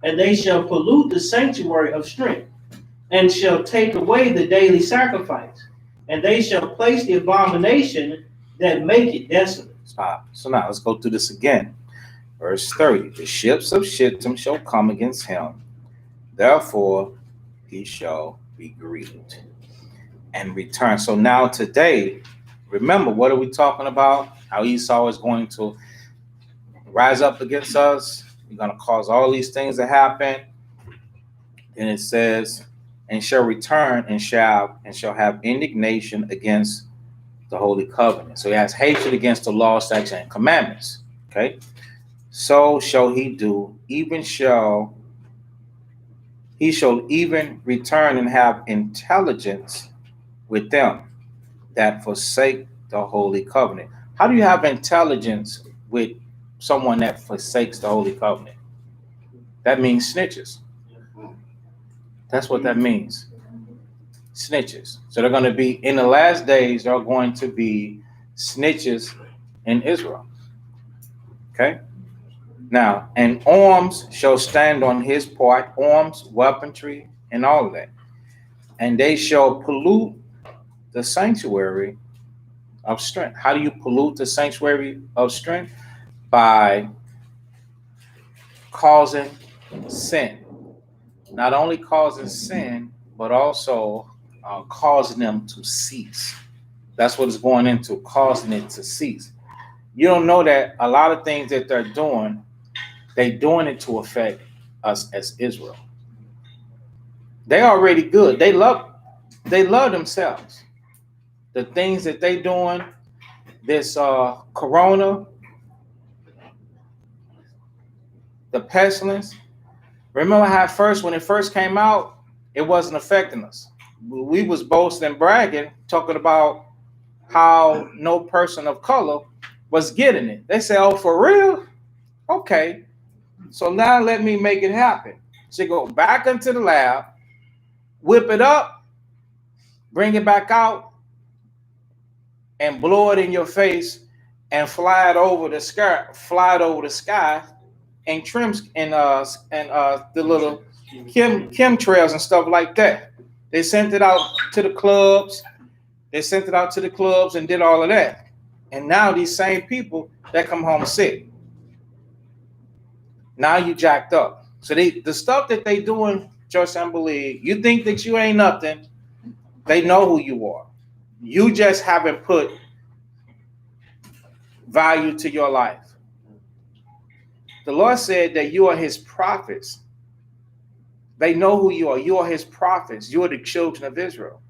and they shall pollute the sanctuary of strength, and shall take away the daily sacrifice, and they shall place the abomination that make it desolate. Stop. So now let's go through this again. Verse 30. The ships of Shittim shall come against him. Therefore he shall be grieved and return. So now today, remember, what are we talking about? How Esau is going to rise up against us. We're going to cause all these things to happen. And it says, and shall return and shall have indignation against the holy covenant. So he has hatred against the law, statutes, and commandments. Okay. So shall he do, he shall even return and have intelligence with them that forsake the holy covenant. How do you have intelligence with someone that forsakes the holy covenant? That means snitches. That's what that means. Snitches. So they're going to be, in the last days, there are going to be snitches in Israel. Okay? Now, and arms shall stand on his part, arms, weaponry, and all of that. And they shall pollute the sanctuary of strength. How do you pollute the sanctuary of strength? By causing sin. Not only causing sin, but also causing them to cease. That's what it's going into, causing it to cease. You don't know that a lot of things that they're doing it to affect us as Israel. They're already good. They love themselves. The things that they doing, this corona, the pestilence. Remember how when it first came out, it wasn't affecting us. We was boasting and bragging, talking about how no person of color was getting it. They say, oh, for real? Okay. So now let me make it happen. should go back into the lab, whip it up, bring it back out, and blow it in your face and fly it over the sky, and trims and the little chemtrails and stuff like that. They sent it out to the clubs. And did all of that. And now these same people that come home sick. Now you jacked up. So the stuff that they doing, trust and believe, you think that you ain't nothing. They know who you are. You just haven't put value to your life. The Lord said that you are his prophets. They know who you are. You are his prophets. You are the children of Israel.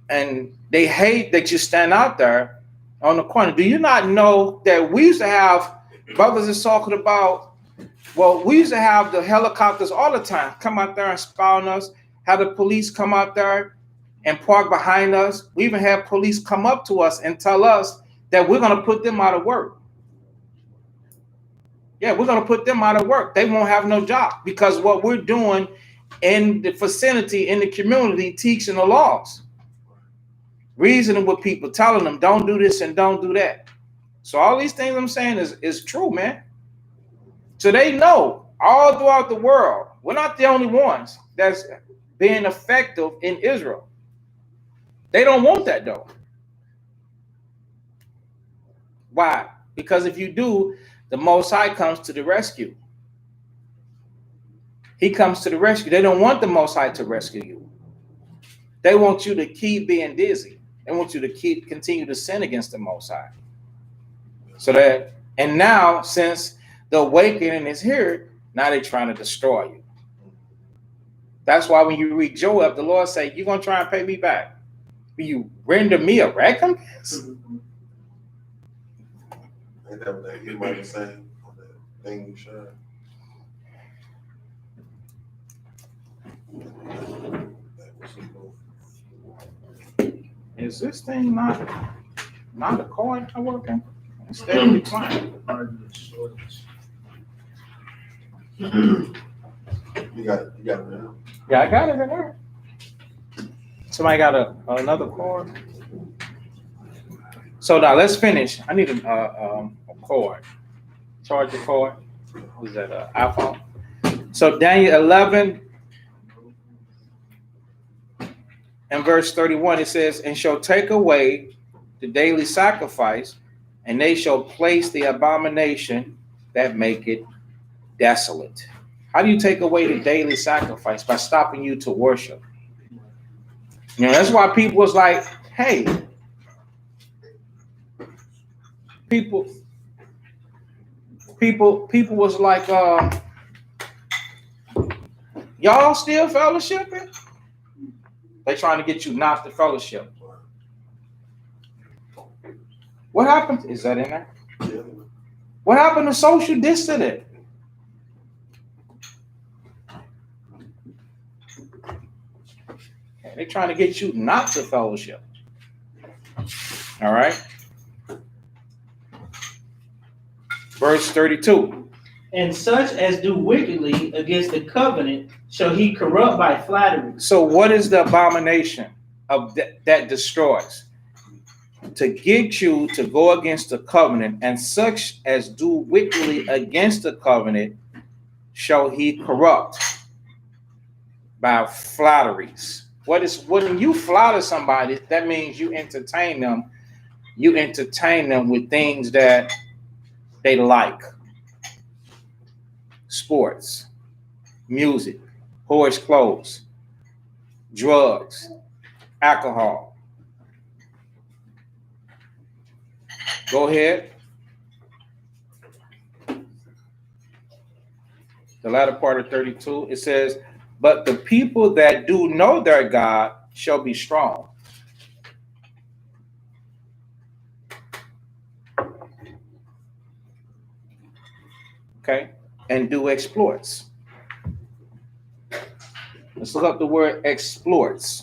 And they hate that you stand out there on the corner. Do you not know that we used to have brothers is talking about, well, we used to have the helicopters all the time come out there and spy on us, have the police come out there and park behind us. We even have police come up to us and tell us that we're going to put them out of work. Yeah, we're going to put them out of work. They won't have no job because what we're doing in the vicinity, in the community, teaching the laws. Reasoning with people, telling them don't do this and don't do that. So all these things I'm saying is true, man. So they know all throughout the world, we're not the only ones that's being effective in Israel. They don't want that though. Why? Because if you do, the Most High comes to the rescue. He comes to the rescue. They don't want the Most High to rescue you. They want you to keep being dizzy. They want you to continue to sin against the Most High. And now, since the awakening is here, now they're trying to destroy you. That's why when you read Joab, the Lord say, you're going to try and pay me back. Will you render me a recompense? Ain't that what that you might be saying on that thing you showed? Is this thing not a coin working? Instead of declining. You got it now. Yeah, I got it in there. Somebody got another cord. So now let's finish. I need a cord. Charge the cord. Who's that? iPhone. So Daniel 11 and verse 31, it says, and shall take away the daily sacrifice, and they shall place the abomination that make it desolate. How do you take away the daily sacrifice? By stopping you to worship. You know, that's why people was like, hey, people was like, y'all still fellowshipping? They trying to get you not to fellowship. What happened? Is that in there? Yeah. What happened to social distancing? They're trying to get you not to fellowship. All right. Verse 32. And such as do wickedly against the covenant shall he corrupt by flattery. So what is the abomination of that destroys? To get you to go against the covenant, and such as do wickedly against the covenant shall he corrupt by flatteries. When you flatter somebody, that means you entertain them. You entertain them with things that they like. Sports, music, horse clothes, drugs, alcohol. Go ahead. The latter part of 32, it says, but the people that do know their God shall be strong. Okay, and do exploits. Let's look up the word exploits.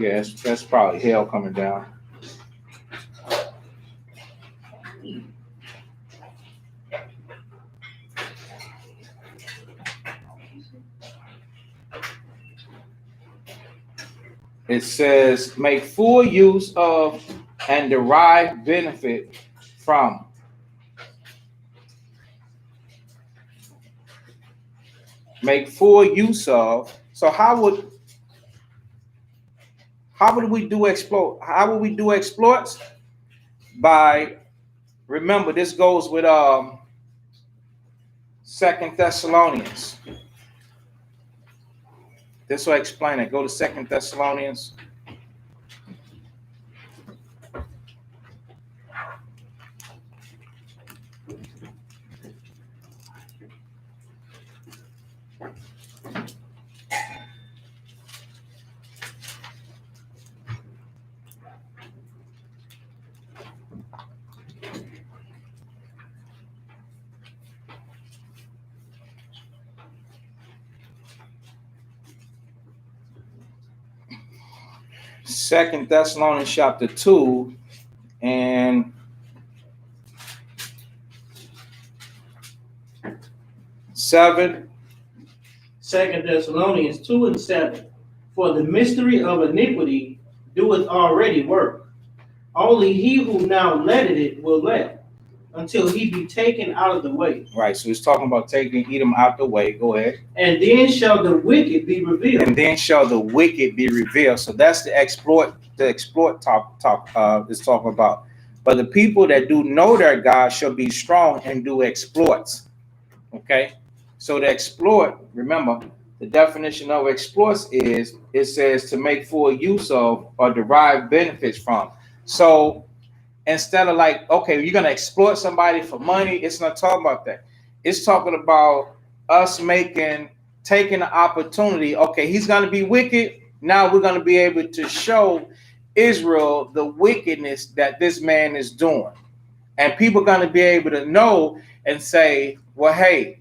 Yeah, that's probably hell coming down. It says, make full use of and derive benefit from. Make full use of. So how would we do exploit? How would we do exploits? By, remember, this goes with 2 Thessalonians. This will explain it. Go to 2 Thessalonians. Second Thessalonians chapter 2 and 7. 2 Thessalonians 2 and 7. For the mystery of iniquity doeth already work. Only he who now letteth it will let, until he be taken out of the way. Right, so he's talking about taking Edom out the way. Go ahead. And then shall the wicked be revealed. And then shall the wicked be revealed. So that's the exploit. The exploit talk is talking about. But the people that do know their God shall be strong and do exploits. Okay, so the exploit. Remember, the definition of exploits is it says to make full use of or derive benefits from. So instead of like, okay, you're gonna exploit somebody for money, it's not talking about that. It's talking about us taking the opportunity. Okay, he's gonna be wicked. Now we're gonna be able to show Israel the wickedness that this man is doing, and people are gonna be able to know and say, well, hey,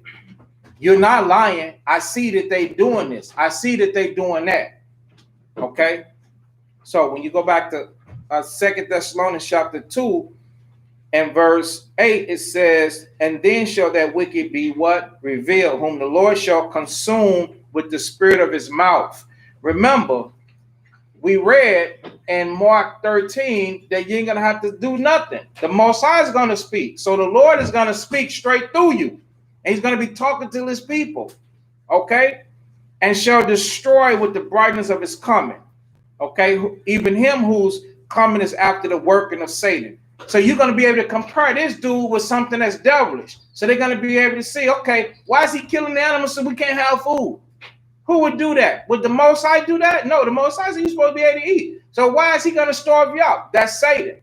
you're not lying. I see that they doing this. I see that they doing that. Okay, so when you go back to 2 Thessalonians chapter 2 and verse 8, it says, and then shall that wicked be what? Revealed, whom the Lord shall consume with the spirit of his mouth. Remember, we read in Mark 13 that you ain't going to have to do nothing. The Most High is going to speak. So the Lord is going to speak straight through you. And he's going to be talking to his people. Okay? And shall destroy with the brightness of his coming. Okay? Even him whose coming is after the working of Satan. So you're going to be able to compare this dude with something that's devilish. So they're going to be able to see, okay, why is he killing the animals so we can't have food? Who would do that? Would the Most High do that? No, the Most High said you're supposed to be able to eat. So why is he going to starve you out? That's Satan.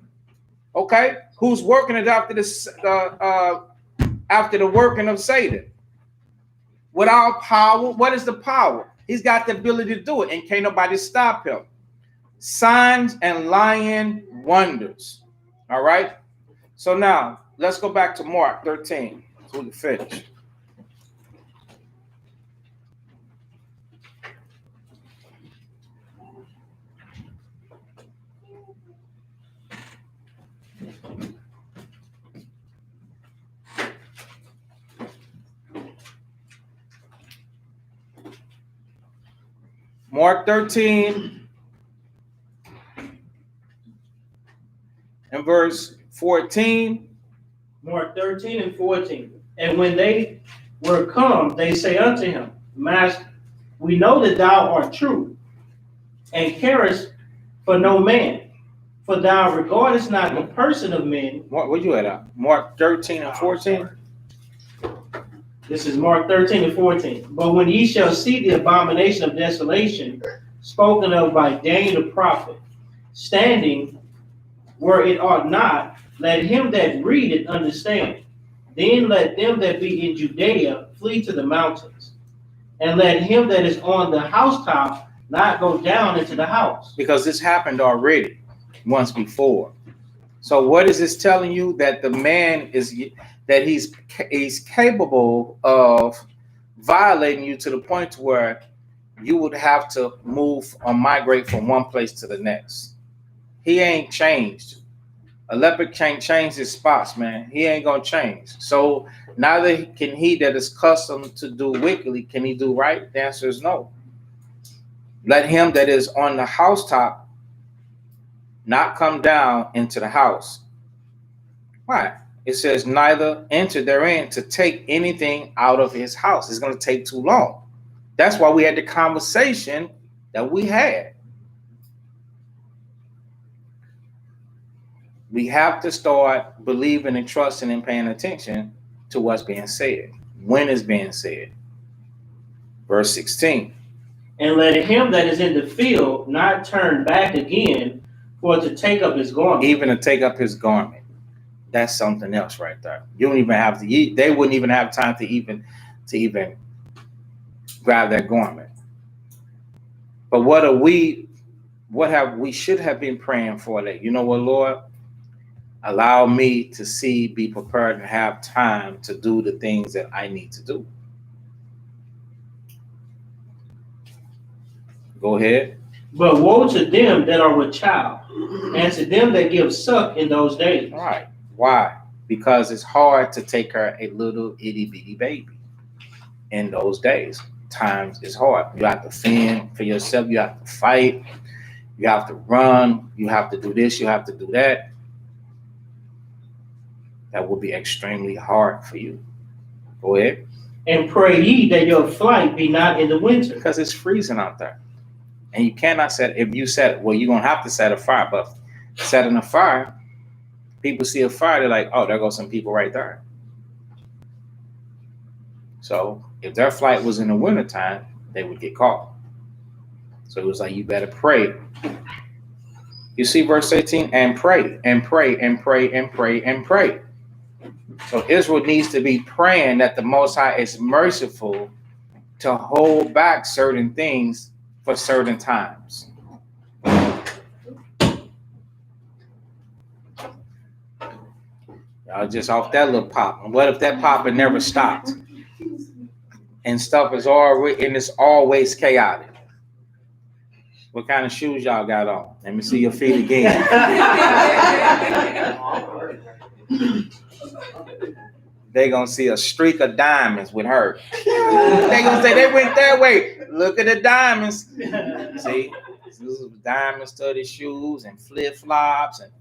Okay? Who's working it after the working of Satan? Without power, what is the power? He's got the ability to do it, and can't nobody stop him. Signs and lying wonders. All right. So now let's go back to Mark 13 so we can finish. Mark 13 and verse 14. Mark 13 and 14. And when they were come, they say unto him, Master, we know that thou art true, and carest for no man, for thou regardest not the person of men. Where you at? Mark 13 and 14? This is Mark 13 and 14. But when ye shall see the abomination of desolation, spoken of by Daniel the prophet, standing where it ought not, let him that readeth understand. Then let them that be in Judea flee to the mountains, and let him that is on the housetop not go down into the house. Because this happened already once before. So what is this telling you? That the man he's capable of violating you to the point where you would have to move or migrate from one place to the next. He ain't changed. A leopard can't change his spots, man. He ain't gonna change. So neither can he that is accustomed to do wickedly, can he do right? The answer is no. Let him that is on the housetop not come down into the house. Why? It says neither enter therein to take anything out of his house. It's gonna take too long. That's why we had the conversation that we had. We have to start believing and trusting and paying attention to what's being said, when it's being said. Verse 16. And let him that is in the field not turn back again for to take up his garment. Even to take up his garment. That's something else right there. You don't even have to eat. They wouldn't even have time to even grab that garment. But we should have been praying for that. You know what, Lord? Allow me to be prepared and have time to do the things that I need to do. Go ahead. But woe to them that are with child, and to them that give suck in those days. All right. Why? Because it's hard to take care of a little itty bitty baby in those days. Times is hard. You have to fend for yourself. You have to fight. You have to run. You have to do this. You have to do that. That will be extremely hard for you. Go ahead. And pray ye that your flight be not in the winter. Because it's freezing out there. And you cannot if you set, well, you're going to have to set a fire. But setting a fire, people see a fire, they're like, oh, there goes some people right there. So if their flight was in the wintertime, they would get caught. So it was like, you better pray. You see verse 18, and pray, and pray, and pray, and pray, and pray. So Israel needs to be praying that the Most High is merciful to hold back certain things for certain times. Y'all just off that little pop. And what if that pop had never stopped? And stuff is it's always chaotic. What kind of shoes y'all got on? Let me see your feet again. They gonna see a streak of diamonds with her. They gonna say they went that way. Look at the diamonds. See, this is diamond studded shoes and flip flops and.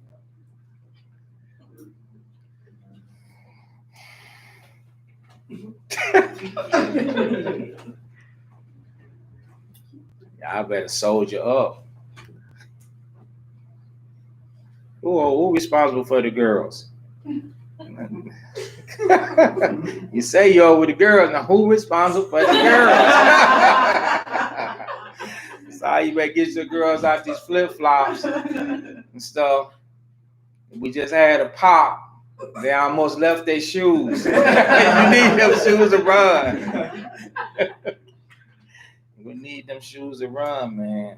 Y'all better soldier up. Who responsible for the girls? You say you're over the girls. Now who responsible for the girls? So you better get your girls out these flip-flops and stuff. We just had a pop. They almost left their shoes. You need them shoes to run. We need them shoes to run, man.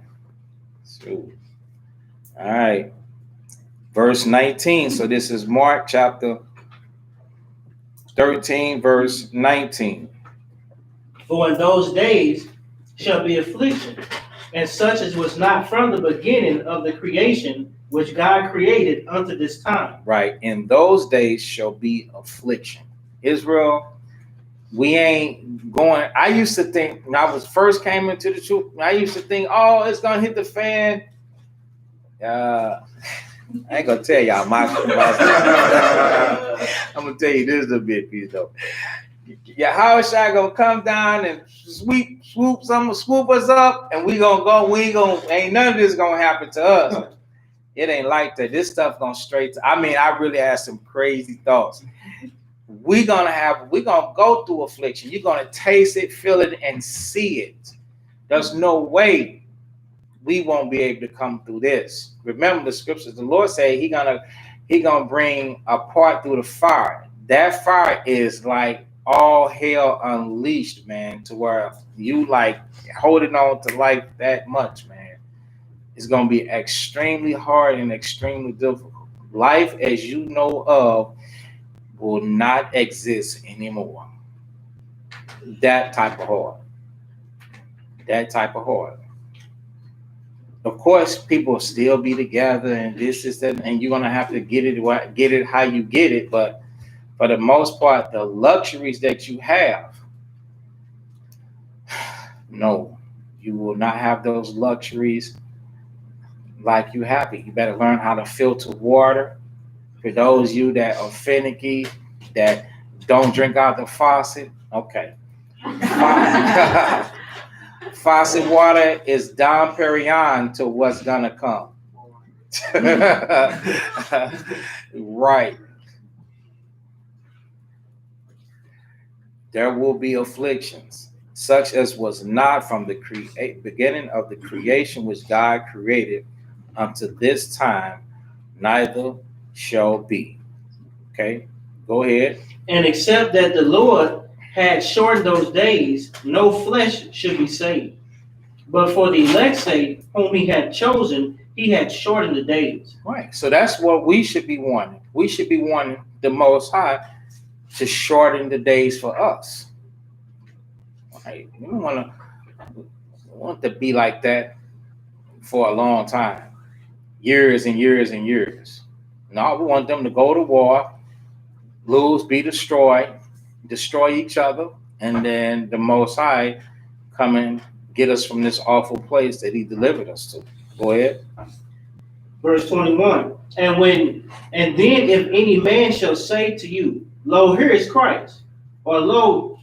Shoot. All right. Verse 19. So this is Mark chapter 13, verse 19. For in those days shall be affliction, and such as was not from the beginning of the creation which God created unto this time. Right. In those days shall be affliction. Israel, we ain't going. I used to think when I was first came into the truth, I used to think, oh, it's gonna hit the fan. I ain't gonna tell y'all my I'm gonna tell you this is a bit piece though. Yeah, how is I gonna come down and swoop us up, and we gonna go? Ain't none of this gonna happen to us. It ain't like that. This stuff gonna straight to. I mean, I really had some crazy thoughts. We're gonna go through affliction. You're gonna taste it, feel it, and see it. There's no way we won't be able to come through this. Remember the scriptures. The Lord said He gonna bring a part through the fire. That fire is like all hell unleashed, man. To where you like holding on to life that much, man. It's gonna be extremely hard and extremely difficult. Life as you know of will not exist anymore. That type of hard. that type of heart. Of course, people will still be together, and this is that, and you're gonna have to get it how you get it. But for the most part, the luxuries that you have, no, you will not have those luxuries like you have it. You better learn how to filter water. For those of you that are finicky, that don't drink out the faucet, okay. Faucet water is Dom Perignon to what's gonna come. Right. There will be afflictions, such as was not from the beginning of the creation which God created unto this time, neither shall be. Okay, go ahead. And except that the Lord had shortened those days, no flesh should be saved. But for the elect's sake, whom he had chosen, he had shortened the days. Right. So that's what we should be wanting. We should be wanting the Most High to shorten the days for us. Right. We don't want to be like that for a long time, years and years and years. No, we want them to go to war, lose, be destroyed, destroy each other, and then the Most High come and get us from this awful place that he delivered us to. Go ahead. Verse 21. And then if any man shall say to you, lo, here is Christ, or lo,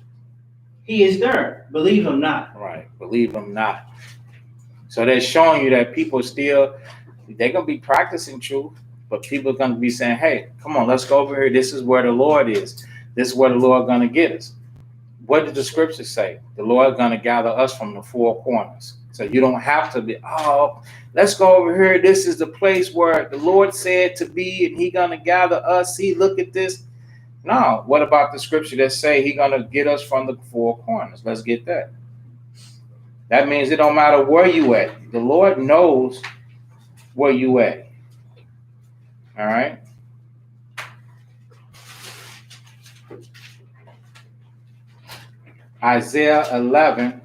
he is there, believe him not. Right. Believe him not. So they're showing you that people still, they're going to be practicing truth, but people are going to be saying, hey, come on, let's go over here. This is where the Lord is. This is where the Lord going to get us. What did the scriptures say? The Lord is going to gather us from the four corners. So you don't have to be, oh, let's go over here. This is the place where the Lord said to be, and he going to gather us. See, look at this. No, what about the scripture that say he going to get us from the four corners? Let's get that. That means it don't matter where you at. The Lord knows where you at. All right. Isaiah 11.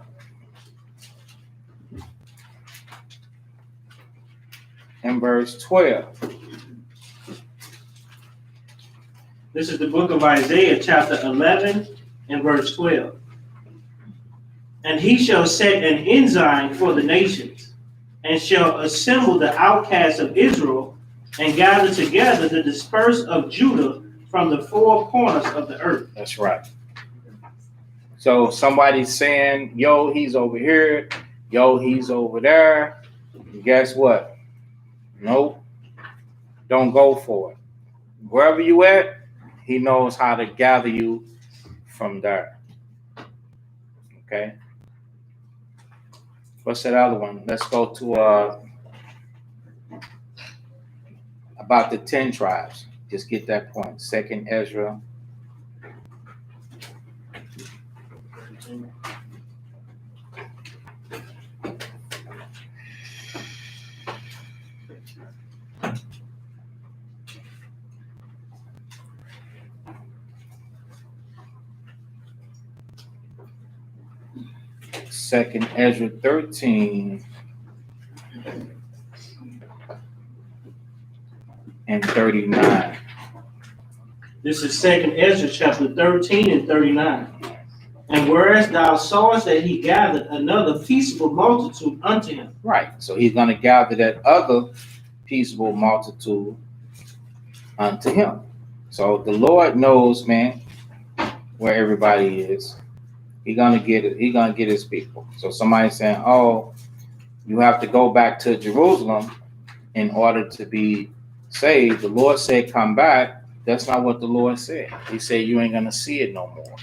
And verse 12. This is the book of Isaiah, chapter 11 and verse 12. And he shall set an ensign for the nations, and shall assemble the outcasts of Israel, and gather together the dispersed of Judah from the four corners of the earth. That's right. So somebody's saying, yo, he's over here. Yo, he's over there. And guess what? Nope. Don't go for it. Wherever you at, he knows how to gather you from there. Okay. What's that other one? Let's go to about the 10 tribes. Just get that point. 2nd Ezra. Second Ezra 13 and 39. This is 2nd Ezra, chapter 13 and 39. And whereas thou sawest that he gathered another peaceable multitude unto him. Right. So he's going to gather that other peaceable multitude unto him. So the Lord knows, man, where everybody is. He's gonna get it. He's gonna get his people. So somebody's saying, "Oh, you have to go back to Jerusalem in order to be saved." The Lord said, "Come back." That's not what the Lord said. He said, "You ain't gonna see it no more.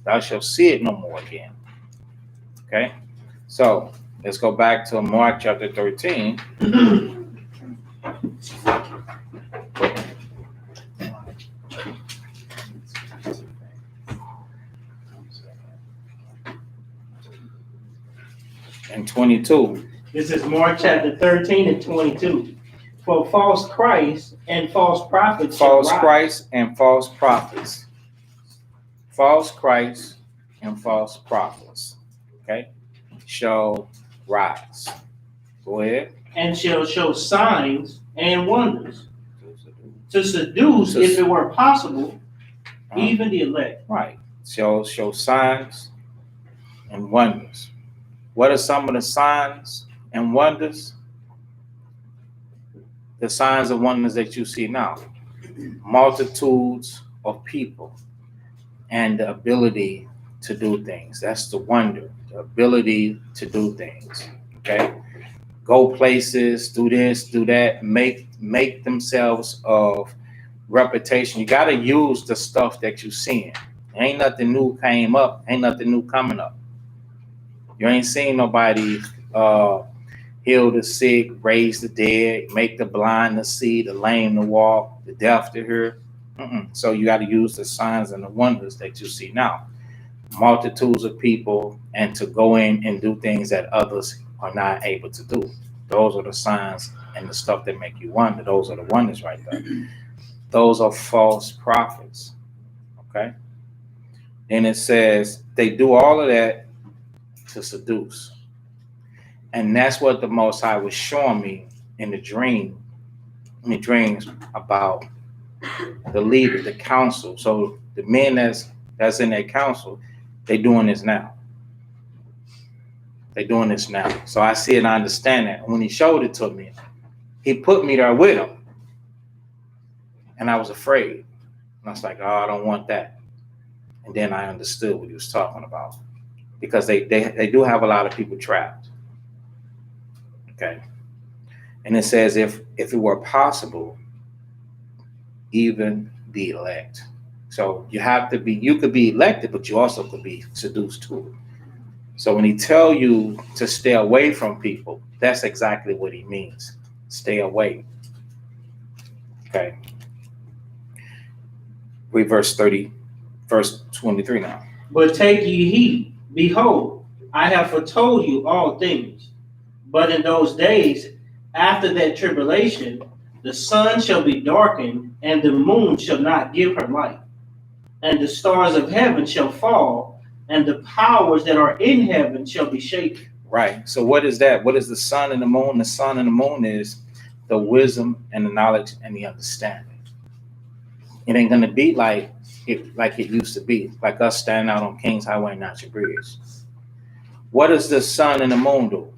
Thou shalt see it no more again." Okay. So let's go back to Mark chapter 13. And 22. This is Mark chapter 13 and 22. For false Christ and false prophets. False Christ and false prophets. False Christ and false prophets. Okay? shall rise. Go ahead. and shall show signs and wonders, to seduce, if it were possible, even the elect. Right. Shall show signs and wonders. What are some of the signs and wonders? The signs and wonders that you see now. Multitudes of people and the ability to do things. That's the wonder, the ability to do things. Okay? Go places, do this, do that, make themselves of reputation. You got to use the stuff that you're seeing. Ain't nothing new came up. Ain't nothing new coming up. You ain't seen nobody heal the sick, raise the dead, make the blind to see, the lame to walk, the deaf to hear. So you got to use the signs and the wonders that you see now. Multitudes of people, and to go in and do things that others are not able to do. Those are the signs and the stuff that make you wonder. Those are the wonders right there. Those are false prophets. Okay? And it says they do all of that to seduce. And that's what the Most High was showing me in the dreams about the leader, the council. So the men that's in that council, they doing this now. They're doing this now. So I see and I understand that. When he showed it to me, he put me there with him. And I was afraid. And I was like, oh, I don't want that. And then I understood what he was talking about. Because they do have a lot of people trapped. Okay. And it says if it were possible, even the elect. So you could be elected, but you also could be seduced too. So when he tell you to stay away from people, that's exactly what he means. Stay away. Okay. Read verse 23 now. But take ye heed, behold, I have foretold you all things. But in those days, after that tribulation, the sun shall be darkened, and the moon shall not give her light, and the stars of heaven shall fall, and the powers that are in heaven shall be shaken. Right. So what is that? What is the sun and the moon? The sun and the moon is the wisdom and the knowledge and the understanding. It ain't gonna be like it used to be, like us standing out on Kings Highway and Natchez Bridge. What does the sun and the moon do?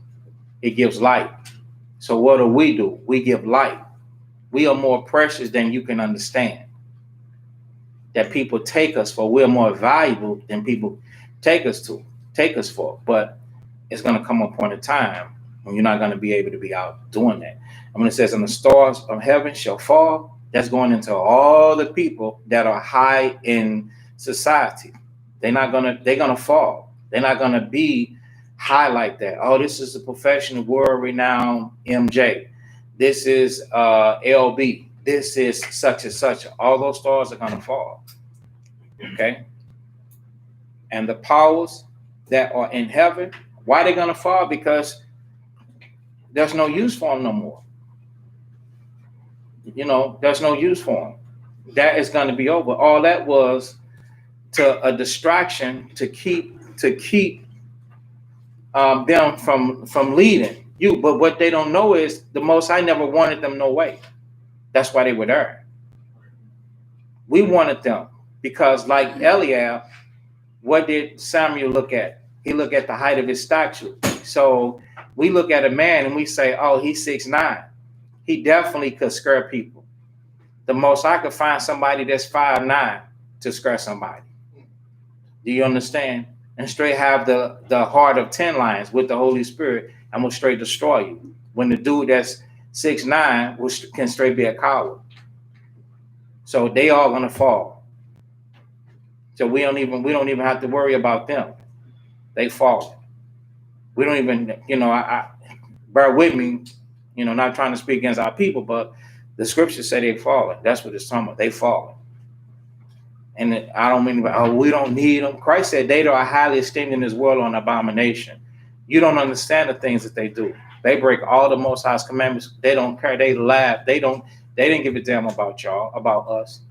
It gives light. So what do? We give light. We are more precious than you can understand. That people take us for. We're more valuable than people take us for. But it's going to come a point in time when you're not going to be able to be out doing that. And when it says, and the stars of heaven shall fall, that's going into all the people that are high in society. They're going to fall. They're not going to be high like that. Oh, this is a professional, world-renowned MJ. This is LB. This is such and such. All those stars are going to fall. Okay? And the powers that are in heaven, why are they going to fall? Because there's no use for them no more. There's no use for them. That is going to be over. All that was to a distraction to keep them from leading you. But what they don't know is the Most High never wanted them no way. That's why they were there. We wanted them because, like Eliab, what did Samuel look at? He looked at the height of his stature. So we look at a man and we say, oh, he's 6'9". He definitely could scare people. The most I could find somebody that's 5'9" to scare somebody. Do you understand? And straight have the heart of 10 lions with the Holy Spirit and will straight destroy you. When the dude that's 6'9" can straight be a coward. So they all gonna fall. So we don't even have to worry about them. They fall. We don't even, I bear with me, not trying to speak against our people, but the scriptures say they fallen. That's what it's talking about. They fallen. And I don't mean, we don't need them. Christ said they that are highly esteemed in this world are an abomination. You don't understand the things that they do. They break all the Most High's commandments. They don't care. They laugh. They didn't give a damn about y'all, about us.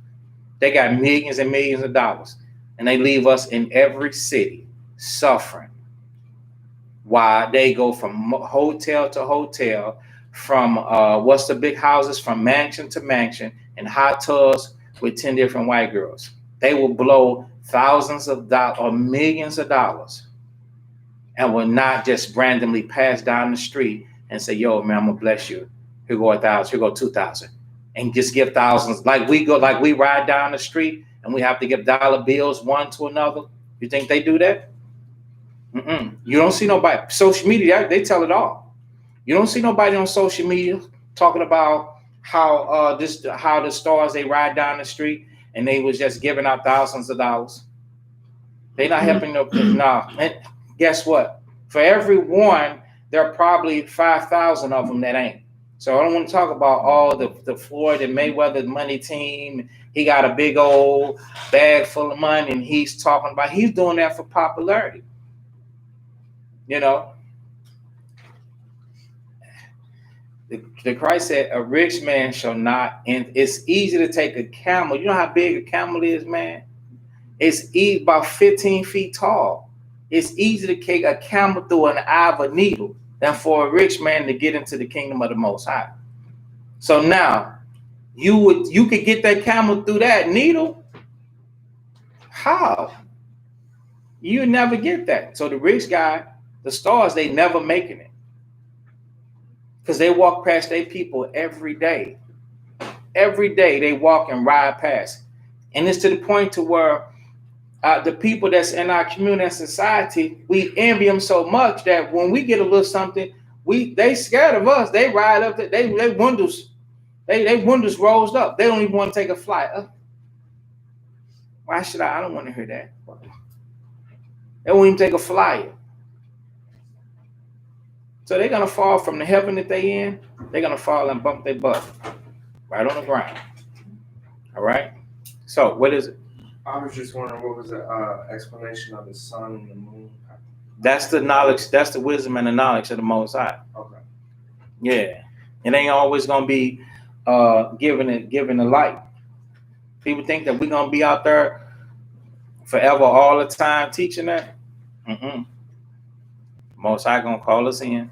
They got millions and millions of dollars. And they leave us in every city suffering why they go from hotel to hotel, from what's the big houses, from mansion to mansion, and hot tubs with 10 different white girls. They will blow thousands of dollars or millions of dollars and will not just randomly pass down the street and say, yo, man, I'm gonna bless you. Here go 1,000, here go 2,000. And just give thousands. Like we ride down the street and we have to give dollar bills one to another. You think they do that? You don't see nobody. Social media, they tell it all. You don't see nobody on social media talking about how the stars they ride down the street and they was just giving out thousands of dollars. They not helping no. And guess what? For every one, there are probably 5,000 of them that ain't. So I don't want to talk about all the Floyd and Mayweather money team. He got a big old bag full of money, and he's doing that for popularity. You know, the Christ said, a rich man shall not, and it's easy to take a camel. You know how big a camel is, man? It's about 15 feet tall. It's easy to take a camel through an eye of a needle than for a rich man to get into the kingdom of the Most High. So now, you could get that camel through that needle. How? You never get that. So the rich guy, the stars, they never making it. Because they walk past their people every day. Every day they walk and ride past. And it's to the point to where the people that's in our community and society, we envy them so much that when we get a little something, they scared of us. They ride up, they windows rose up. They don't even want to take a flight. Why should I? I don't want to hear that. They won't even take a flyer. So they're gonna fall from the heaven that they in. They're gonna fall and bump their butt right on the ground. All right. So what is it? I was just wondering, what was the explanation of the sun and the moon? That's the knowledge. That's the wisdom and the knowledge of the Most High. Okay. Yeah, it ain't always gonna be giving the light. People think that we're gonna be out there forever, all the time, teaching that. Most High gonna call us in.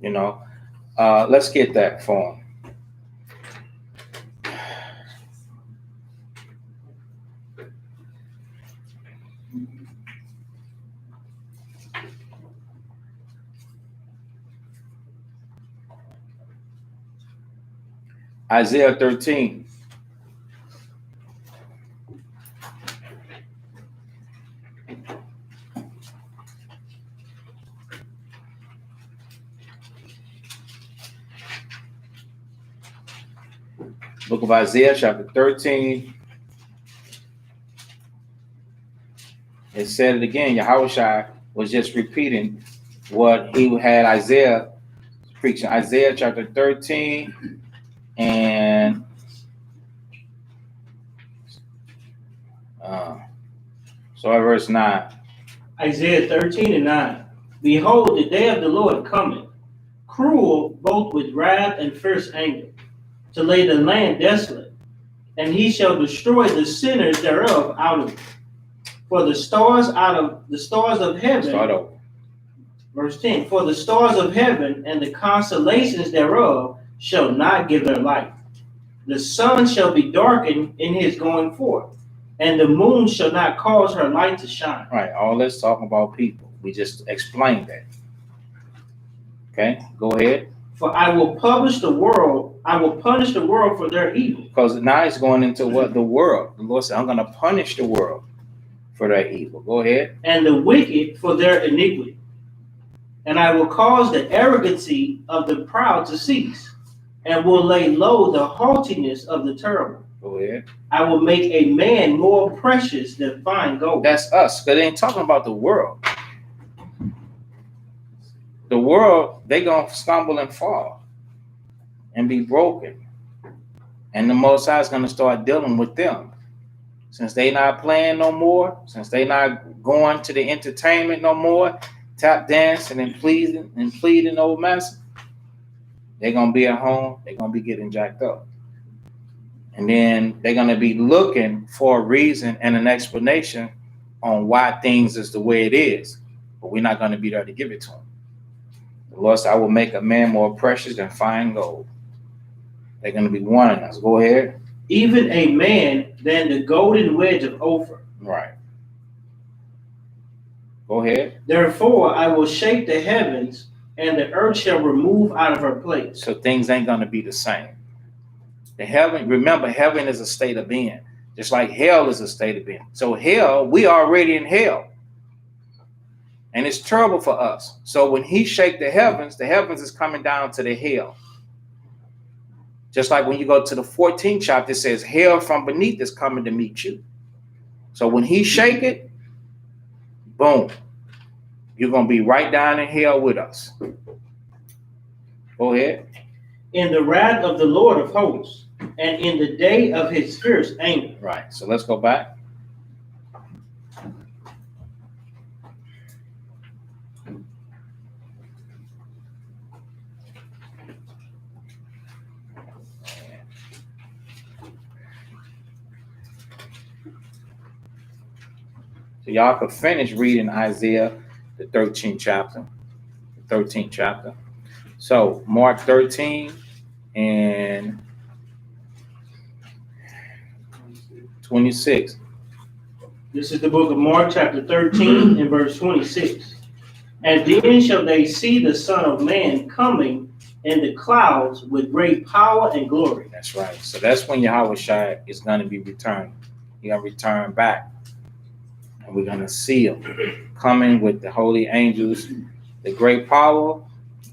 You know, let's get that for him. Isaiah 13. Book of Isaiah, chapter 13. It said it again. Yahushua was just repeating what he had Isaiah preaching. Isaiah chapter 13 and so at verse 9. Isaiah 13 and 9. Behold, the day of the Lord cometh, cruel both with wrath and fierce anger, to lay the land desolate, and he shall destroy the sinners thereof out of it. For the stars of heaven. Start over. Verse 10. For the stars of heaven and the constellations thereof shall not give their light. The sun shall be darkened in his going forth, and the moon shall not cause her light to shine. Right. All this talking about people. We just explained that. Okay, go ahead. For I will punish the world for their evil. Because now it's going into what the world. The Lord said, I'm going to punish the world for their evil. Go ahead. And the wicked for their iniquity. And I will cause the arrogancy of the proud to cease, and will lay low the haughtiness of the terrible. Go ahead. I will make a man more precious than fine gold. That's us, because they ain't talking about the world. The world, they going to stumble and fall and be broken. And the Most High is going to start dealing with them. Since they not playing no more, since they not going to the entertainment no more, tap dancing and pleading old mess, they're going to be at home, they're going to be getting jacked up. And then they're going to be looking for a reason and an explanation on why things is the way it is. But we're not going to be there to give it to them. The Lord said, I will make a man more precious than fine gold. They're going to be wanting us. Go ahead. Even a man than the golden wedge of Ophir. Right. Go ahead. Therefore, I will shake the heavens, and the earth shall remove out of her place. So things ain't going to be the same. The heaven, remember, heaven is a state of being, just like hell is a state of being. So hell, we already in hell. And it's terrible for us. So when he shake the heavens is coming down to the hell. Just like when you go to the 14th chapter, it says hell from beneath is coming to meet you. So when he shake it, boom, you're going to be right down in hell with us. Go ahead. In the wrath of the Lord of hosts, and in the day of his fierce anger. Right. So let's go back. So y'all could finish reading Isaiah, the 13th chapter. So Mark 13 and 26. This is the book of Mark, chapter 13, and verse 26. And then shall they see the Son of Man coming in the clouds with great power and glory. That's right. So that's when Yahushua is going to be returned. He's going to return back. And we're going to see him coming with the holy angels. The great power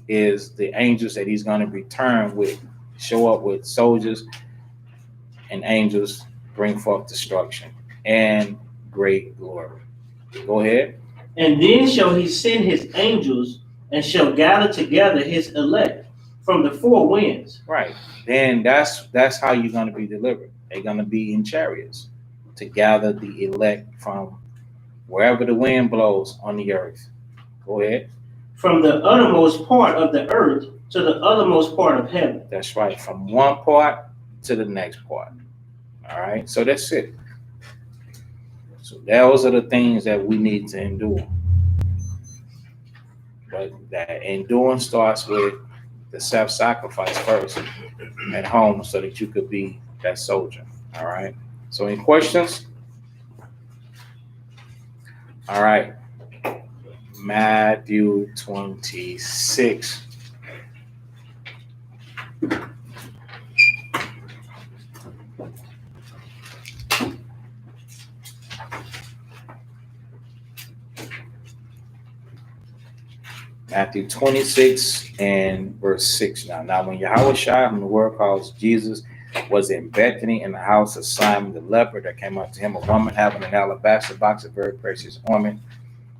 is the angels that he's going to return with, show up with soldiers and angels, bring forth destruction and great glory. Go ahead. And then shall he send his angels and shall gather together his elect from the four winds. Right. Then that's how you're going to be delivered. They're going to be in chariots to gather the elect from wherever the wind blows on the earth. Go ahead. From the uttermost part of the earth to the uttermost part of heaven. That's right. From one part to the next part. All right. So that's it. So those are the things that we need to endure. But that enduring starts with the self-sacrifice first at home so that you could be that soldier. All right. So any questions? All right. Matthew 26. Matthew 26 and verse 6 now. Now when Yahushua, whom the word calls Jesus, was in Bethany in the house of Simon the leper, there came up to him a woman having an alabaster box of very precious ointment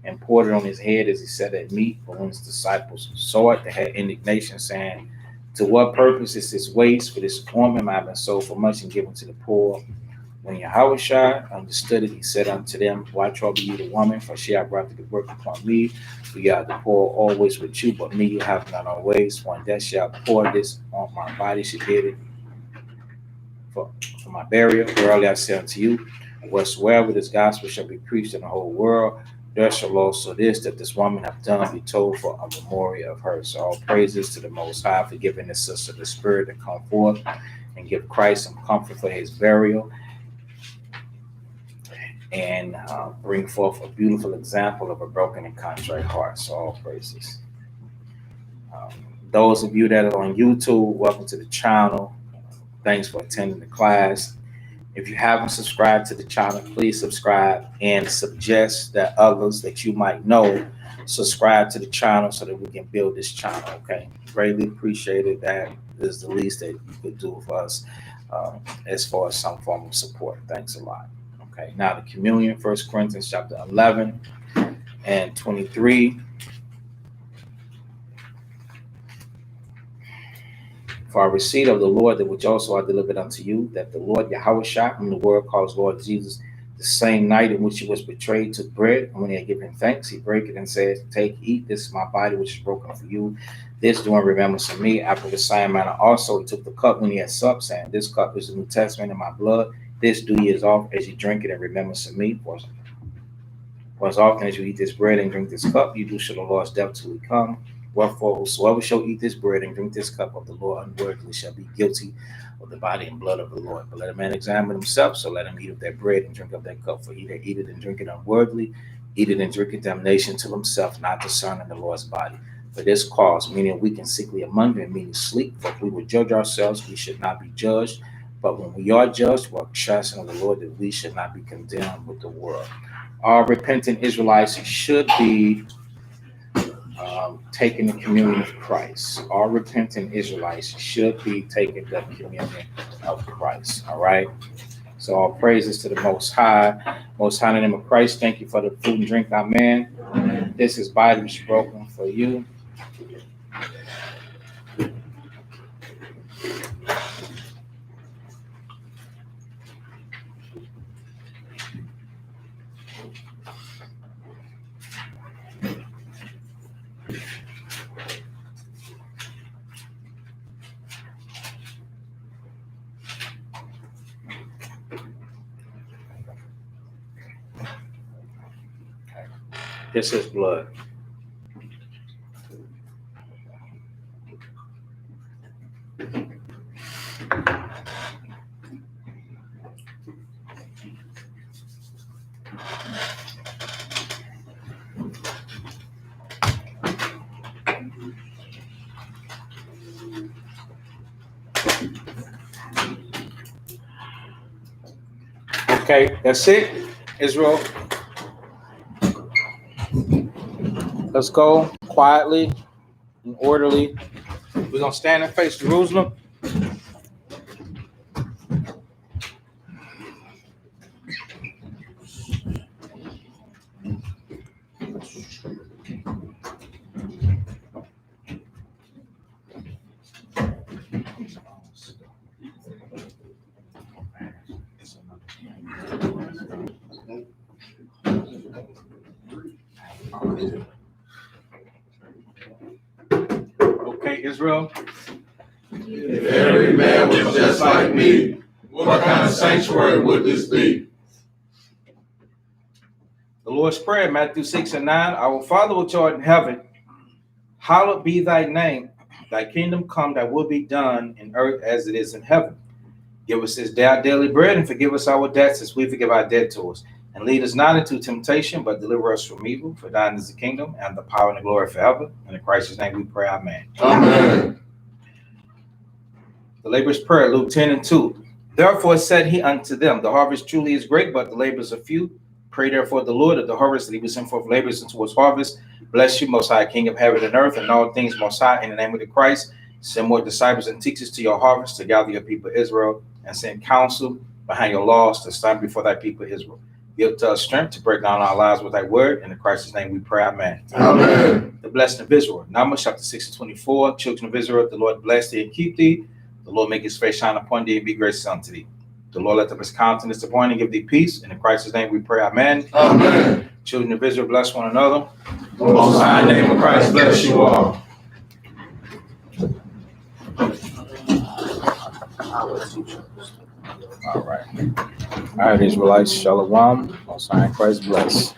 and poured it on his head as he sat at meat. But when his disciples saw it, they had indignation, saying, to what purpose is this waste? For this ointment might have been sold for much and given to the poor. When Yahushua understood it, he said unto them, why trouble you the woman? For she hath brought the good work upon me. For you have the poor always with you, but me you have not always. For in death shall pour this on my body. She did it for my burial. Verily I say unto you, whatsoever this gospel shall be preached in the whole world, there shall also this that this woman hath done be told for a memorial of her. So all praises to the Most High for giving this sister the spirit to come forth and give Christ some comfort for his burial and bring forth a beautiful example of a broken and contrite heart. So all praises. Those of you that are on YouTube, welcome to the channel. Thanks for attending the class. If you haven't subscribed to the channel, please subscribe and suggest that others that you might know subscribe to the channel so that we can build this channel, okay? Greatly appreciated. That is the least that you could do for us as far as some form of support. Thanks a lot. Okay, now the communion, 1 Corinthians chapter 11 and 23. For I received of the Lord that which also I delivered unto you, that the Lord Yahushua, whom the word calls Lord Jesus, the same night in which he was betrayed, took bread, and when he had given thanks, he brake it and said, take, eat, this is my body which is broken for you. This do in remembrance of me. After the same manner also he took the cup when he had supped, saying, this cup is the New Testament in my blood. This do ye as often as you drink it in remembrance of me. For as often as you eat this bread and drink this cup, you do show the Lord's death till he come. Wherefore, whosoever shall eat this bread and drink this cup of the Lord unworthily shall be guilty of the body and blood of the Lord. But let a man examine himself, so let him eat of that bread and drink of that cup. For he that eateth and drinketh unworthily, eateth and drinketh damnation to himself, not discerning the Lord's body. For this cause, meaning weak and sickly among you, and meaning sleep, for if we would judge ourselves, we should not be judged. But when we are judged, we are chastened of the Lord, that we should not be condemned with the world. All repentant Israelites should be taking the communion of Christ. All repentant Israelites should be taking the communion of Christ. All right. So all praises to the Most High. Most High in the name of Christ. Thank you for the food and drink. Amen. This is Bible spoken for you. This is blood. Okay, that's it, Israel. Let's go quietly and orderly. We're going to stand and face Jerusalem. Okay, Israel. If every man was just like me, what kind of sanctuary would this be? The Lord's Prayer, Matthew 6 and 9. Our Father which art in heaven, hallowed be thy name. Thy kingdom come, thy will be done in earth as it is in heaven. Give us this day our daily bread, and forgive us our debts as we forgive our debtors. And lead us not into temptation, but deliver us from evil. For thine is the kingdom, and the power, and the glory forever. And in Christ's name we pray, amen. Amen. The laborer's prayer, Luke 10 and 2. Therefore said he unto them, the harvest truly is great, but the laborers are few. Pray therefore the Lord of the harvest that he will send forth laborers into his harvest. Bless you, Most High, King of heaven and earth, and all things, Most High, in the name of the Christ. Send more disciples and teachers to your harvest to gather your people Israel, and send counsel behind your laws to stand before thy people Israel. Give to us strength to break down our lives with thy word. In Christ's name we pray, amen. Amen. The blessing of Israel. Numbers chapter 6 and 24. Children of Israel, the Lord bless thee and keep thee. The Lord make his face shine upon thee and be gracious unto thee. The Lord lift up his countenance upon thee and give thee peace. In Christ's name we pray, amen. Amen. Children of Israel, bless one another. The Most High name of Christ bless you all. All right. All right, Israelites, Shalom. Most High in Christ bless.